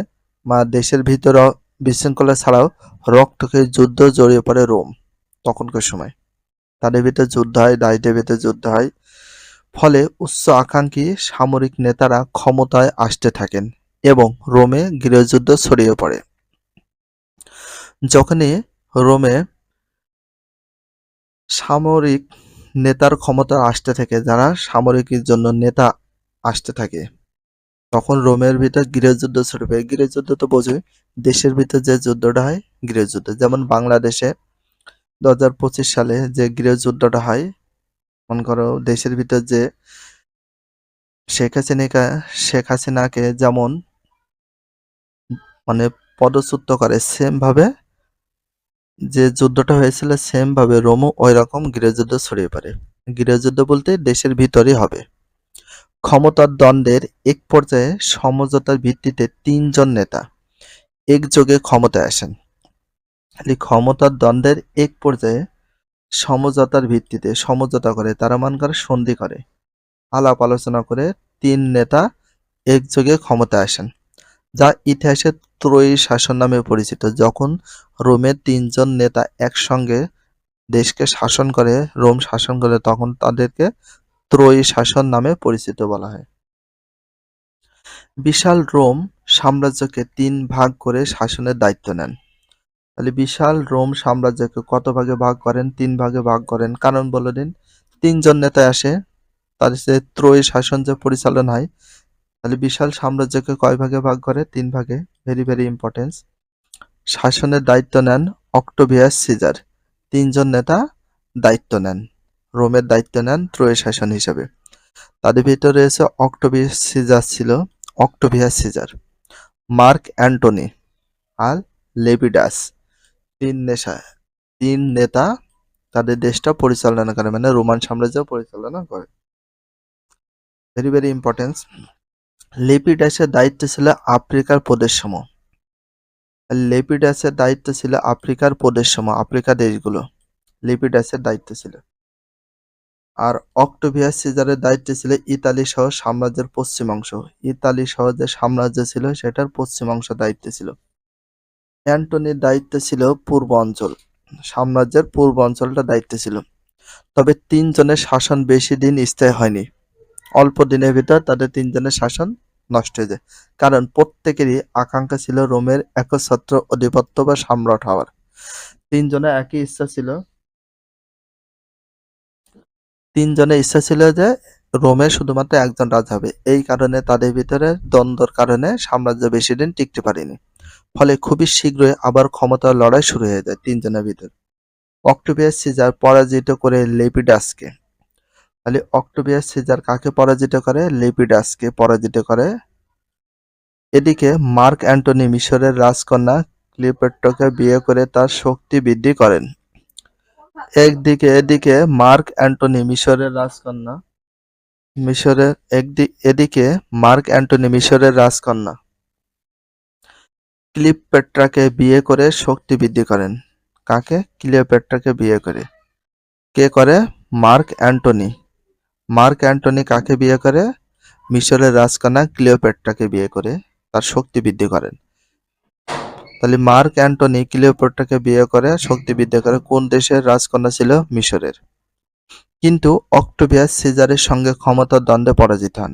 দেশের ভিতরে বিশৃঙ্খলা ছাড়াও রক্তক্ষয়ী যুদ্ধ জড়িয়ে পড়ে রোম তখনকার সময়। তাদের ভিতরে যুদ্ধ হয়, দাসদের ভিতরে যুদ্ধ হয়, ফলে উচ্চ আকাঙ্ক্ষী সামরিক নেতারা ক্ষমতায় আসতে থাকেন এবং রোমে গৃহযুদ্ধ ছড়িয়ে পড়ে। যখনই রোমে সামরিক নেতার ক্ষমতা আসতে থাকে, যারা সামরিকের জন্য নেতা আসতে থাকে, তখন রোমের ভিতর গৃহযুদ্ধ শুরু হয়। গৃহযুদ্ধ তো বোঝোই, দেশের ভিতর যে যুদ্ধটা হয় গৃহযুদ্ধ। যেমন বাংলাদেশে 2025 সালে যে গৃহযুদ্ধটা হয়, মনে করো দেশের ভিতর যে শেখ হাসিনাকে যেমন মানে পদচ্যুত করে, সেম ভাবে যে যুদ্ধটা হয়েছিল সেম ভাবে রোমও ওই রকম গৃহযুদ্ধ ছড়িয়ে পড়ে। গৃহযুদ্ধ বলতে দেশের ভিতরই হবে। ক্ষমতার দ্বন্দ্বের এক পর্যায়ে সমঝোতার ভিত্তিতে তিনজন নেতা একযোগে ক্ষমতায় আসেন। খালি ক্ষমতার দ্বন্দ্বের এক পর্যায়ে সমঝোতার ভিত্তিতে সমঝোতা করে, তারা মনে করে সন্ধি করে, আলাপ আলোচনা করে তিন নেতা একযোগে ক্ষমতায় আসেন, যা ইতিহাসে ত্রয়ী শাসন নামে পরিচিত। যখন রোমের তিনজন নেতা একসঙ্গে দেশকে শাসন করে, রোম শাসন করে, তখন তাদেরকে ত্রয়ী শাসন নামে পরিচিত বলা হয়। বিশাল রোম সাম্রাজ্যকে তিন ভাগ করে শাসনের দায়িত্ব নেন। তাহলে বিশাল রোম সাম্রাজ্যকে কত ভাগে ভাগ করেন? তিন ভাগে ভাগ করেন। কারণ বলে দিন, তিনজন নেতা আসে, তার যে ত্রয়ী শাসন যে পরিচালনা হয়, তাহলে বিশাল সাম্রাজ্যকে কয় ভাগে ভাগ করে? তিন ভাগে। Very very importance. শাসনের দায়িত্ব নেন অক্টোভিয়াস সিজার। তিনজন নেতা দায়িত্ব নেন, রোমের দায়িত্ব নেন ত্রয়ী শাসন হিসেবে। তাদের ভিতরে রয়েছে অক্টোভিয়াস সিজার, মার্ক অ্যান্টনি আর লেপিডাস। তিন নেতা তাদের দেশটা পরিচালনা করে, মানে রোমান সাম্রাজ্য পরিচালনা করে। Very very importance. লেপিডাসের দায়িত্ব ছিল আফ্রিকার প্রদেশসমূহ। লেপিডাসের দায়িত্ব ছিল আফ্রিকার প্রদেশসমূহ, আফ্রিকা দেশগুলো লেপিডাসের দায়িত্ব ছিল। আর অক্টোভিয়াস সিজারের দায়িত্ব ছিল ইতালি সহ সাম্রাজ্যের পশ্চিম অংশ। ইতালি সহ যে সাম্রাজ্য ছিল সেটার পশ্চিম অংশ দায়িত্ব ছিল। অ্যান্টনির দায়িত্ব ছিল পূর্ব অঞ্চল, সাম্রাজ্যের পূর্ব অঞ্চলটা দায়িত্ব ছিল। তবে তিনজনের শাসন বেশি দিন স্থায়ী হয়নি। অল্প দিনের ভিতর তাদের তিনজনের শাসন নষ্ট হয়ে যায়। কারণ প্রত্যেকেরই আকাঙ্ক্ষা ছিল রোমের একচ্ছত্র আধিপত্য বা সম্রাট হওয়ার। তিনজনের একই ইচ্ছা ছিল, তিনজনের ইচ্ছা ছিল যে রোমে শুধুমাত্র একজন রাজা হবে। এই কারণে তাদের ভিতরে দ্বন্দ্বর কারণে সাম্রাজ্য বেশি দিন টিকতে পারেনি। ফলে খুবই শীঘ্রই আবার ক্ষমতার লড়াই শুরু হয়ে যায় তিনজনের ভিতর। অক্টোভিয়াস সিজার পরাজিত করে লেপিডাসকে। তাহলে অক্টোভিয়াস সিজার কাকে পরাজিত করে? লেপিডাসকে পরাজিত করে। এদিকে মার্ক অ্যান্টনি মিশরের রাজকন্যা ক্লিওপেট্রাকে বিয়ে করে তার শক্তি বৃদ্ধি করেন। এদিকে মার্ক অ্যান্টনি মিশরের রাজকন্যা ক্লিওপেট্রাকে বিয়ে করে শক্তি বৃদ্ধি করেন। কাকে? ক্লিওপেট্রাকে বিয়ে করে। কে করে? Mark Antony. মার্ক অ্যান্টনি কাকে বিয়ে করে? মিশরের রাজকন্যা ক্লিওপেট্রাকে বিয়ে করে তার শক্তি বৃদ্ধি করেন। তাহলে মার্ক অ্যান্টনি ক্লিওপেট্রাকে বিয়ে করে শক্তি বৃদ্ধি করে। কোন দেশের রাজকন্যা ছিল? মিশরের। কিন্তু অক্টোভিয়াস সিজারের সঙ্গে ক্ষমতার দ্বন্দ্বে পরাজিত হন।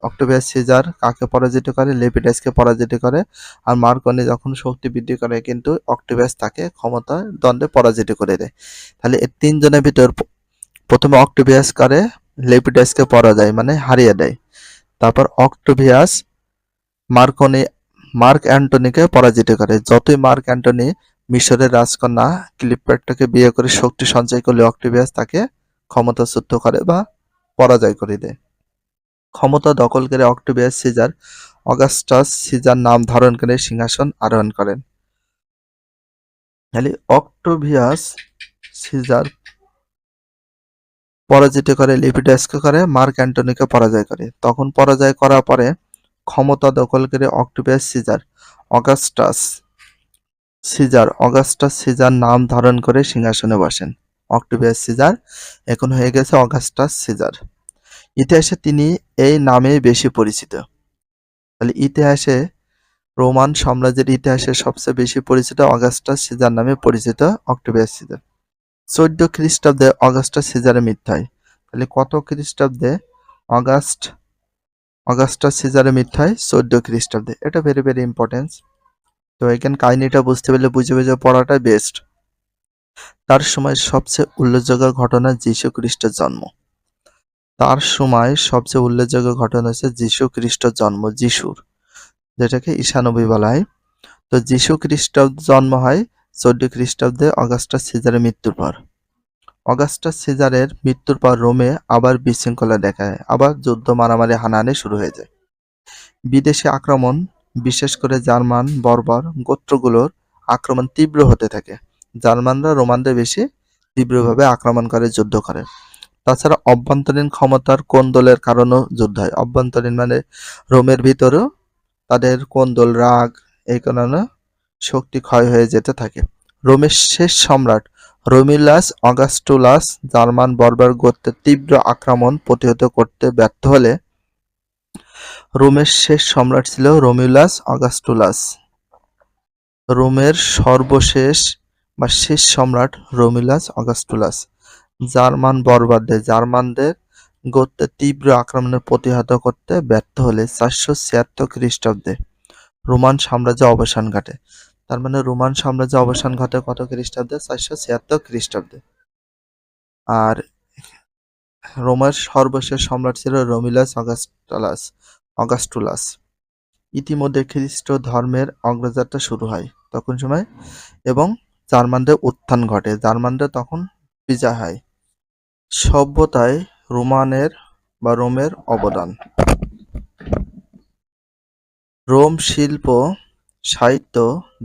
অক্টোভিয়াস সিজার কাকে পরাজিত করে? লেপিডাসকে পরাজিত করে। আর মার্কনি যখন শক্তি বৃদ্ধি করে, কিন্তু অক্টোভিয়াস তাকে ক্ষমতার দ্বন্দ্বে পরাজিত করে দেয়। তাহলে এই তিনজনের ভিতর প্রথমে অক্টোভিয়াস করে লেপিডাসকে পরাজয় মানে হারিয়ে দেয়। তারপর অক্টোভিয়াস মার্ক অ্যান্টনিকে পরাজিত করে। যতই মার্ক অ্যান্টনি মিশরের রাজকন্যা ক্লিওপেট্রাকে বিয়ে করে শক্তি সঞ্চয় করলে, অক্টোভিয়াস তাকে ক্ষমতাচ্যুত করে বা পরাজয় করে দেয়। ক্ষমতা দখল করে অক্টোভিয়াস সিজার অগাস্টাস সিজার নাম ধারণ করে সিংহাসন আরোহণ করেন। তাহলে অক্টোভিয়াস সিজার পরাজিত করে লেপিডাসকে, করে মার্ক অ্যান্টনিকে পরাজয় করে। তখন পরাজয় করার পরে ক্ষমতা দখল করে অক্টোভিয়াস অগাস্টাস সিজার নাম ধারণ করে সিংহাসনে বসেন। অক্টোভিয়াস সিজার এখন হয়ে গেছে অগাস্টাস সিজার। ইতিহাসে তিনি এই নামেই বেশি পরিচিত। তাহলে ইতিহাসে রোমান সাম্রাজ্যের ইতিহাসে সবচেয়ে বেশি পরিচিত অগাস্টাস সিজার নামে পরিচিত অক্টোভিয়াস সিজার। 14 খ্রিস্টাব্দে অগাস্টাস সিজারের মৃত্যু হয়। তাহলে কত খ্রিস্টাব্দে অগাস্টাস সিজারের মৃত্যু হয়? 14 খ্রিস্টাব্দে। এটা ভেরি ভেরি ইম্পর্টেন্স। তো এখানে কাহিনীটা বুঝতে পারলে বুঝে বুঝে পড়াটাই বেস্ট। তার সময় সবচেয়ে উল্লেখযোগ্য ঘটনা যীশু খ্রিস্টের জন্ম। তার সময় সবচেয়ে উল্লেখযোগ্য ঘটনা হচ্ছে যীশু খ্রিস্টের জন্ম, যিশুর, যেটাকে ঈশা নবী বলা হয়। তো যীশু খ্রিস্টের জন্ম হয় 14 খ্রিস্টাব্দে অগাস্টাস সিজারের মৃত্যুর পর। অগাস্টাস সিজারের মৃত্যুর পর রোমে আবার বিশৃঙ্খলা দেখা দেয়, আবার যুদ্ধ, মারামারি, হানাহানি শুরু হয়ে যায়। বিদেশি আক্রমণ, বিশেষ করে জার্মান বর্বর গোত্রগুলোর আক্রমণ তীব্র হতে থাকে। জার্মানরা রোমানদের বেশি তীব্রভাবে আক্রমণ করে, যুদ্ধ করে। তাছাড়া অভ্যন্তরীণ ক্ষমতার কোন্দলের কারণেও যুদ্ধ হয়। অভ্যন্তরীণ মানে রোমের ভিতরেও তাদের কোন্দল, রাগ, এই কারণে শক্তি ক্ষয় হয়ে যেতে থাকে। রোমের শেষ সম্রাট রোমিলাস অগাস্টুলাস জার্মান বর্বর গোত্রের তীব্র আক্রমণ প্রতিহত করতে ব্যর্থ হলে রোমের শেষ সম্রাট ছিল রোমিলাস অগাস্টুলাস। রোমের সর্বশেষ বা শেষ সম্রাট রোমিলাস অগাস্টুলাস জার্মানদের গোত্রের তীব্র আক্রমণের প্রতিহত করতে ব্যর্থ হলে 476 খ্রিস্টাব্দে রোমান সাম্রাজ্য অবসান ঘটে। তার মানে রোমান সাম্রাজ্য অবসান ঘটে কত খ্রিস্টাব্দে? 476 খ্রিস্টাব্দে। আর রোমের সর্বশেষ সম্রাট ছিল রোমিলাস অগাস্টুলাস। ইতিমধ্যে খ্রিস্ট ধর্মের অগ্রযাত্রা শুরু হয় তখন সময়, এবং জার্মানদের উত্থান ঘটে, জার্মানদের তখন বিজয় হয়। সভ্যতায় রোমের অবদান। রোম শিল্প, সাহিত্য,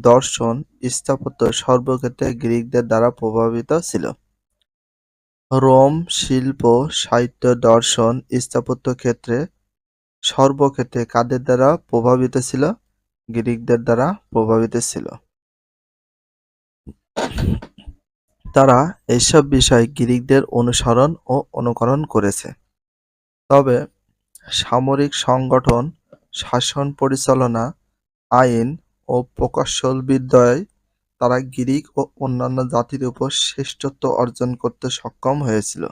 দর্শন, স্থাপত্য সর্বক্ষেত্রে গ্রিকদের দ্বারা প্রভাবিত ছিল। রোম শিল্প, সাহিত্য, দর্শন, স্থাপত্য ক্ষেত্রে সর্বক্ষেত্রে কাদের দ্বারা প্রভাবিত ছিল? গ্রিকদের দ্বারা প্রভাবিত ছিল। তারা এইসব বিষয় গ্রিকদের অনুসরণ ও অনুকরণ করেছে। তবে সামরিক সংগঠন, শাসন পরিচালনা, আইন ও প্রকৌশলবিদ্যায় তারা গ্রিক ও অন্যান্য জাতির উপর শ্রেষ্ঠত্ব অর্জন করতে সক্ষম হয়েছিল।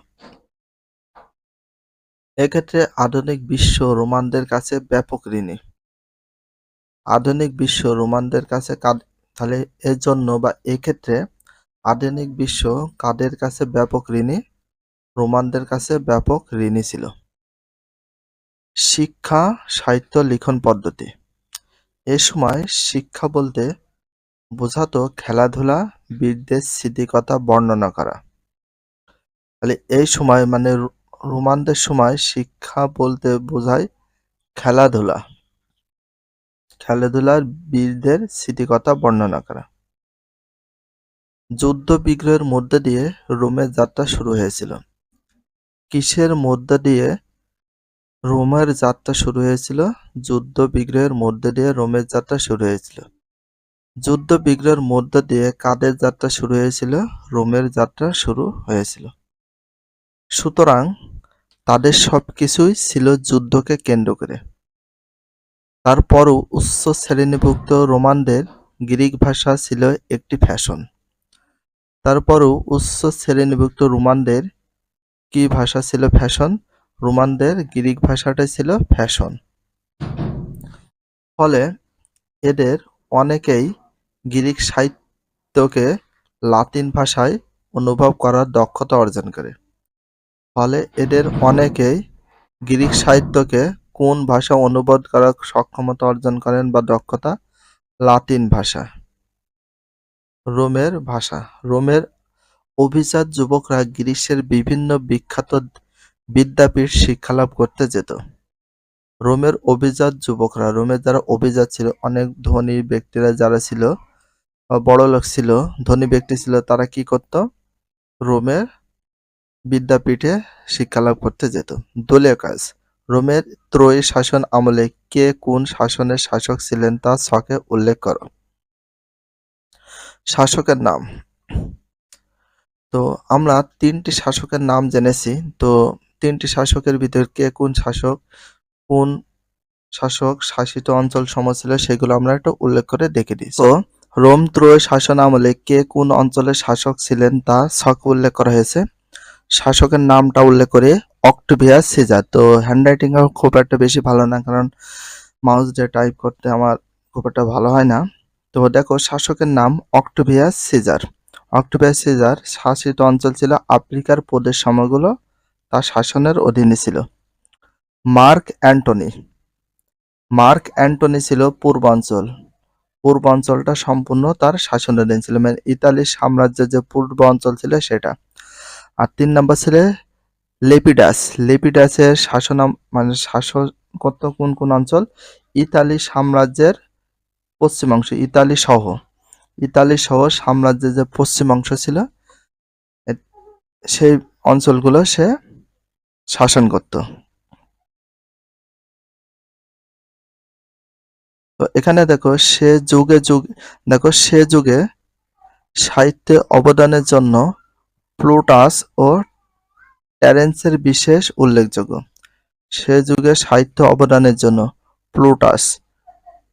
এক্ষেত্রে আধুনিক বিশ্ব রোমানদের কাছে ব্যাপক ঋণী। আধুনিক বিশ্ব রোমানদের কাছে তাহলে এর জন্য বা এক্ষেত্রে আধুনিক বিশ্ব কাদের কাছে ব্যাপক ঋণী? রোমানদের কাছে ব্যাপক ঋণী ছিল। শিক্ষা, সাহিত্য, লিখন পদ্ধতি। এ সময় শিক্ষা বলতে বোঝাতো খেলাধুলা, বীরদের স্মৃতিকথা বর্ণনা করা। তাহলে এই সময় মানে রোমানদের সময় শিক্ষা বলতে বোঝায় খেলাধুলার বীরদের স্মৃতিকথা বর্ণনা করা। যুদ্ধ বিগ্রহের মধ্যে দিয়ে রোমের যাত্রা শুরু হয়েছিল। কিসের মধ্যে দিয়ে রোমের যাত্রা শুরু হয়েছিল? যুদ্ধ বিগ্রহের মধ্যে দিয়ে রোমের যাত্রা শুরু হয়েছিল। যুদ্ধ বিগ্রহের মধ্য দিয়ে কাদের যাত্রা শুরু হয়েছিল? রোমের যাত্রা শুরু হয়েছিল। সুতরাং তাদের সবকিছুই ছিল যুদ্ধকে কেন্দ্র করে। তারপরও উচ্চ শ্রেণীভুক্ত রোমানদের গ্রিক ভাষা ছিল একটি ফ্যাশন। কি ভাষা ছিল? ফ্যাশন। রোমানদের গ্রিক ভাষাটাই ছিল ফ্যাশন। ফলে এদের অনেকেই গ্রিক সাহিত্যকে লাতিন ভাষায় অনুবাদ করার দক্ষতা অর্জন করে। গ্রিক সাহিত্যকে কোন ভাষা অনুবাদ করার সক্ষমতা অর্জন করেন বা দক্ষতা? লাতিন ভাষা, রোমের ভাষা। রোমের অভিজাত যুবকরা গ্রীসের বিভিন্ন বিখ্যাত বিদ্যাপীঠ শিক্ষালাভ করতে যেত। রোমের যারা অভিজাত ছিল, অনেক ধনী ব্যক্তিরা যারা ছিল বা বড়লোক ছিল, ধনী ব্যক্তি ছিল, তারা কি করত? রোমের বিদ্যাপীঠে শিক্ষালাভ করতে যেত। দলীয় কাজ। রোমের ত্রয়ী শাসন আমলে কে কোন শাসনের শাসক ছিলেন তা ছকে উল্লেখ করো। শাসকের নাম। তো আমরা 3টি শাসকের নাম জেনেছি। তো 3টি শাসকের ভিতর কে কোন শাসক শাসিত অঞ্চল সমূহ ছিল সেগুলো আমরা একটু উল্লেখ করে দেখে দিই। তো রোম ত্রয়ী শাসন আমলে কে কোন অঞ্চলের শাসক ছিলেন তা ছকে উল্লেখ করা হয়েছে। শাসকের নামটা উল্লেখ করে অক্টেভিয়াস সিজার। তো হ্যান্ডরাইটিং খুব একটা বেশি ভালো না, কারণ মাউস দিয়ে টাইপ করতে আমার খুব একটা ভালো হয় না। তো দেখো, শাসকের নাম অক্টেভিয়াস সিজার শাসিত অঞ্চল ছিল আফ্রিকার প্রদেশ সমূহগুলো তার শাসনের অধীনে ছিল। মার্ক অ্যান্টনি মার্ক অ্যান্টনি ছিল পূর্বাঞ্চলটা সম্পূর্ণ তার শাসনাধীন ছিল, মানে ইতালির সাম্রাজ্যের যে পূর্বাঞ্চল ছিল সেটা। আর 3 নম্বর ছিল লেপিডাসের মানে শাসন করত কোন কোন অঞ্চল? ইতালি সাম্রাজ্যের পশ্চিমাংশ, ইতালি সহ সাম্রাজ্যের যে পশ্চিমাংশ ছিল সেই অঞ্চলগুলো সে শাসন করত। তো এখানে দেখো সে যুগে সাহিত্যে অবদানের জন্য প্লুটাস ও টেরেন্সের বিশেষ উল্লেখযোগ্য। সে যুগে সাহিত্য অবদানের জন্য প্লুটাস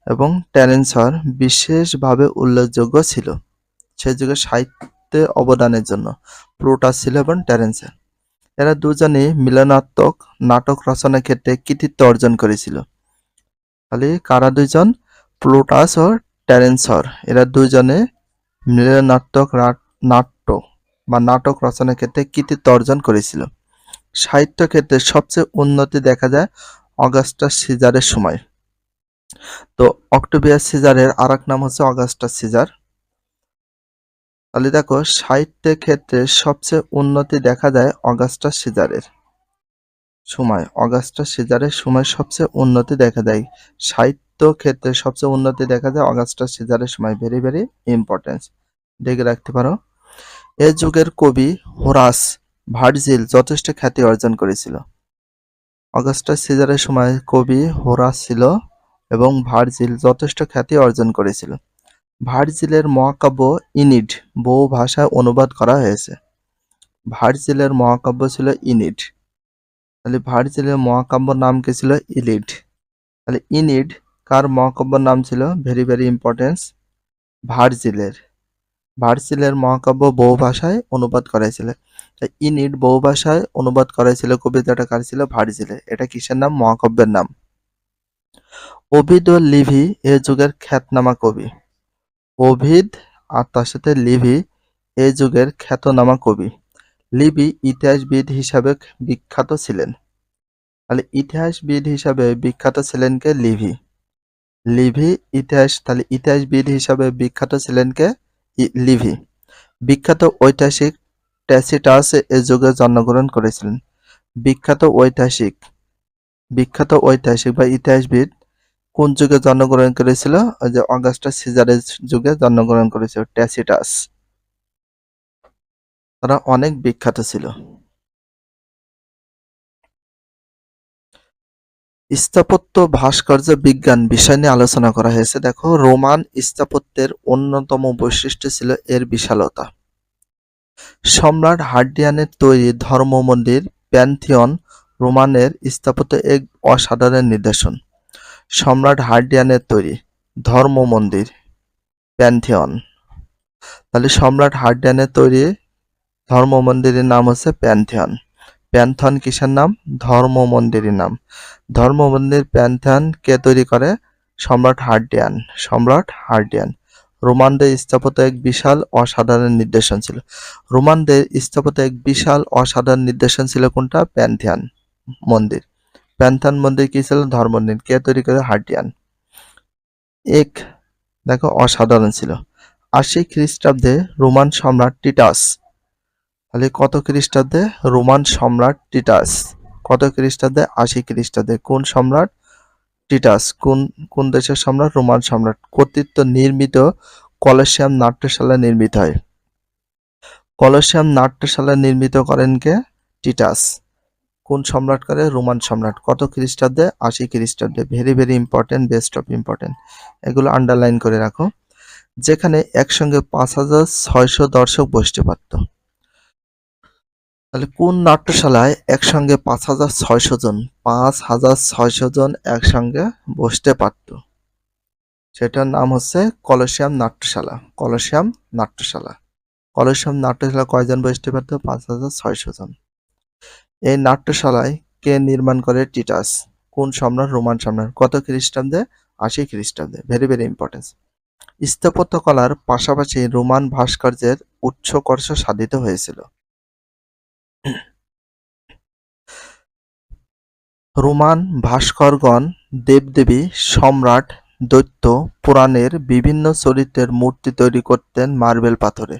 এবং টেরেন্সর বিশেষভাবে উল্লেখযোগ্য ছিল। সে যুগে সাহিত্যে অবদানের জন্য প্লুটাস ছিল এবং টেরেন্সর। এরা দুজনেই মিলনাত্মক নাটক রচনার ক্ষেত্রে কৃতিত্ব অর্জন করেছিল। তাহলে কারা দুইজন? প্লুটাস ও টেরেন্সর। এরা দুজনে মিলনাত্মক নাটক রচনার ক্ষেত্রে কৃতিত্ব অর্জন করেছিল। সাহিত্য ক্ষেত্রে সবচেয়ে উন্নতি দেখা যায় অগাস্টাস সিজারের সময়। তো অক্টোভিয়াস সিজারের আরেক নাম হচ্ছে অগাস্টাস সিজার। তাহলে দেখো সাহিত্যের ক্ষেত্রে সবচেয়ে উন্নতি দেখা যায় অগাস্টাস সিজারের সময় সবচেয়ে উন্নতি দেখা যায়। সাহিত্য ক্ষেত্রে সবচেয়ে উন্নতি দেখা যায় অগাস্টাস সিজারের সময়। ভেরি ভেরি ইম্পর্টেন্ট, দেখে রাখতে পারো। এ যুগের কবি হোরাস, ভার্জিল যথেষ্ট খ্যাতি অর্জন করেছিল। অগাস্টাস সিজারের সময় কবি হোরাস ছিল এবং ভার্জিল যথেষ্ট খ্যাতি অর্জন করেছিল। ভার্জিলের মহাকাব্য ইনিড বহু ভাষায় অনুবাদ করা হয়েছে। ভার্জিলের মহাকাব্য ছিল ইনিড। তাহলে ভার্জিলের মহাকাব্য নাম কি ছিল? ইলিড। তাহলে ইনিড কার মহাকাব্য নাম ছিল? ভেরি ভেরি ইম্পর্টেন্স, ভার্জিলের মহাকাব্য বহু ভাষায় অনুবাদ করেছিল। ইনিড বহু ভাষায় অনুবাদ করেছিল, কবিতাটা কার ছিল? ভার্জিলের। এটা কিসের নাম? মহাকাব্যের নাম। ওভিড ও লিভি এ যুগের খ্যাতনামা কবি। ওভিড আর তার সাথে লিভি এ যুগের খ্যাতনামা কবি। লিভি ইতিহাসবিদ হিসাবে বিখ্যাত ছিলেন। তাহলে ইতিহাসবিদ হিসাবে বিখ্যাত ছিলেন কে? ইতিহাসবিদ হিসাবে বিখ্যাত ছিলেন কে? লিভি। বিখ্যাত ঐতিহাসিক ট্যাসিটাস এ যুগে জন্মগ্রহণ করেছিলেন। বিখ্যাত ঐতিহাসিক বা ইতিহাসবিদ কোন যুগে জন্মগ্রহণ করেছিল? ওই যে অগাস্টাস সিজারের যুগে জন্মগ্রহণ করেছিল ট্যাসিটাস। তারা অনেক বিখ্যাত ছিল। স্থাপত্য, ভাস্কর্য বিজ্ঞান বিষয় নিয়ে আলোচনা করা হয়েছে। দেখো, রোমান স্থাপত্যের অন্যতম বৈশিষ্ট্য ছিল এর বিশালতা। সম্রাট হার্ডিয়ানের তৈরি ধর্মমন্দির প্যান্থিয়ন রোমানের স্থাপত্যের এক অসাধারণ নিদর্শন। সম্রাট হার্ডিয়ানের তৈরি ধর্মমন্দির প্যান্থিয়ন। তাহলে সম্রাট হার্ডিয়ানের তৈরি ধর্মমন্দিরের নাম হচ্ছে প্যান্থিয়ন। প্যান্থন কিসের নাম? ধর্মমন্দিরের নাম। ধর্মমন্দির প্যান্থিয়ন কে তৈরি করে? সম্রাট হার্ডিয়ান। রোমানদের স্থাপত্য এক বিশাল অসাধারণ নিদর্শন ছিল। কোনটা? প্যান্থিয়ন মন্দির। প্যান্থিয়ন মন্দির কি ছিল? ধর্মমন্দির। কে তৈরি করে? হার্ডিয়ান। দেখো অসাধারণ ছিল। ৮০ খ্রিস্টাব্দে রোমান সম্রাট টিটাস। তাহলে কত খ্রিস্টাব্দে? রোমান সম্রাট টিটাস। কত খ্রিস্টাব্দে? ৮০ খ্রিস্টাব্দে। কোন সম্রাট? টিটাস। কোন দেশের সম্রাট? রোমান সম্রাট কর্তৃত্ব নির্মিত কলোসিয়াম নাট্যশালা নির্মিত হয়। কলোসিয়াম নাট্যশালা নির্মিত করেন কে? টিটাস। কোন সম্রাট করে? রোমান সম্রাট। কত খ্রিস্টাব্দে? ৮০ খ্রিস্টাব্দে। Very very important, best of important, এগুলো আন্ডারলাইন করে রাখো। যেখানে একসঙ্গে ৫,৬০০ দর্শক বসতে পারত। তাহলে কোন নাট্যশালায় একসঙ্গে ৫,৬০০ জন একসঙ্গে বসতে পারত? সেটার নাম হচ্ছে কলোসিয়াম নাট্যশালা। কয়জন বসতে পারত? ৫,৬০০ জন। এই নাট্যশালায় কে নির্মাণ করে? টিটাস। কোন সম্রাট? রোমান সম্রাট। কত খ্রিস্টাব্দে? ৮০ খ্রিস্টাব্দে। Very very important. স্থাপত্যকলার পাশাপাশি রোমান ভাস্কর্যের উৎকর্ষ সাধিত হয়েছিল। রোমান ভাস্করগণ দেবদেবী, সম্রাট, দৈত্য, পুরাণের বিভিন্ন চরিত্রের মূর্তি তৈরি করতেন মার্বেল পাথরে।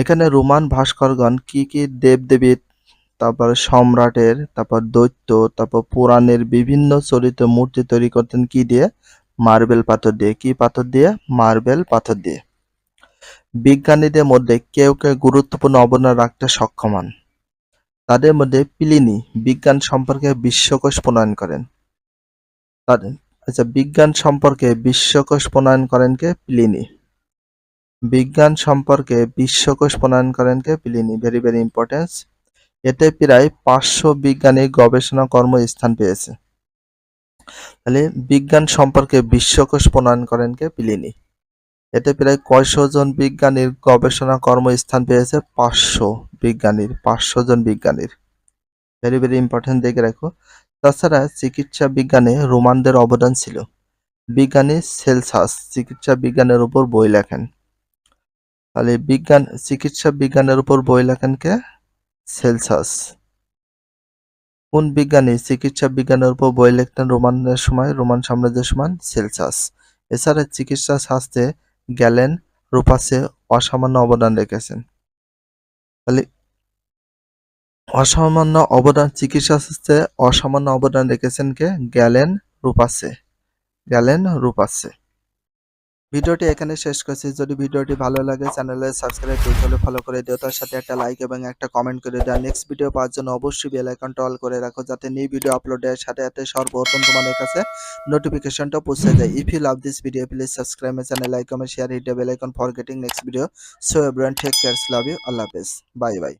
এখানে রোমান ভাস্করগণ কি কি দেবদেবীর, তারপর সম্রাটের, তারপর দৈত্য, তারপর পুরাণের বিভিন্ন চরিত্রের মূর্তি তৈরি করতেন কি দিয়ে? মার্বেল পাথর দিয়ে। কি পাথর দিয়ে? মার্বেল পাথর দিয়ে। বিজ্ঞানীদের মধ্যে কেউ কেউ গুরুত্বপূর্ণ অবদান রাখতে সক্ষম হন। তাদের মধ্যে প্লিনি বিজ্ঞান সম্পর্কে বিশ্বকোষ প্রণয়ন করেন। বিজ্ঞান সম্পর্কে বিশ্বকোষ প্রণয়ন করেন কে? প্লিনি। বিজ্ঞান সম্পর্কে বিশ্বকোষ প্রণয়ন করেন কে? প্লিনি। Very very importance. এতে প্রায় 500 বিজ্ঞানীর গবেষণা কর্ম স্থান পেয়েছে। তাহলে বিজ্ঞান সম্পর্কে বিশ্বকোষ প্রণয়ন করেন কে? প্লিনি। এতে প্রায় কয়শো জন বিজ্ঞানীর গবেষণা কর্মস্থান পেয়েছে? 500 বিজ্ঞানীর, 500 জন বিজ্ঞানীর। ভেরি ভেরি ইম্পর্টেন্ট, দেখে রাখো। তাছাড়া চিকিৎসা বিজ্ঞানে রোমানদের অবদান ছিল। বিজ্ঞানী সেলসাস চিকিৎসা বিজ্ঞানের উপর বই লেখেন। তাহলে চিকিৎসা বিজ্ঞানের উপর বই লেখেন কে? সেলসাস। কোন বিজ্ঞানী চিকিৎসা বিজ্ঞানের উপর বই লিখতেন রোমান সাম্রাজ্যের সময়? সেলসাস। এছাড়া চিকিৎসা শাস্ত্রে গ্যালেন রুপাসে অসামান্য অবদান রেখেছেন। তাহলে চিকিৎসা শাস্ত্রে অসামান্য অবদান রেখেছেন কে? গ্যালেন রুপাসে। ভিডিওটি এখানে শেষ করছি। যদি ভিডিওটি ভালো লাগে চ্যানেলে সাবস্ক্রাইব করতে হলে ফলো করে দিও, তার সাথে একটা লাইক এবং একটা কমেন্ট করে দাও। নেক্সট ভিডিও পাওয়ার জন্য অবশ্যই বেল আইকনটা অল করে রাখো, যাতে নিউ ভিডিও আপলোডের সাথে সাথে সর্বপ্রথম তোমাদের কাছে নোটিফিকেশনটা পৌঁছে যায়। If you love this video please subscribe my channel, like comment share, hit the bell icon for getting next video. So everyone take care, love you, আল্লাহ হাফেজ, বাই বাই।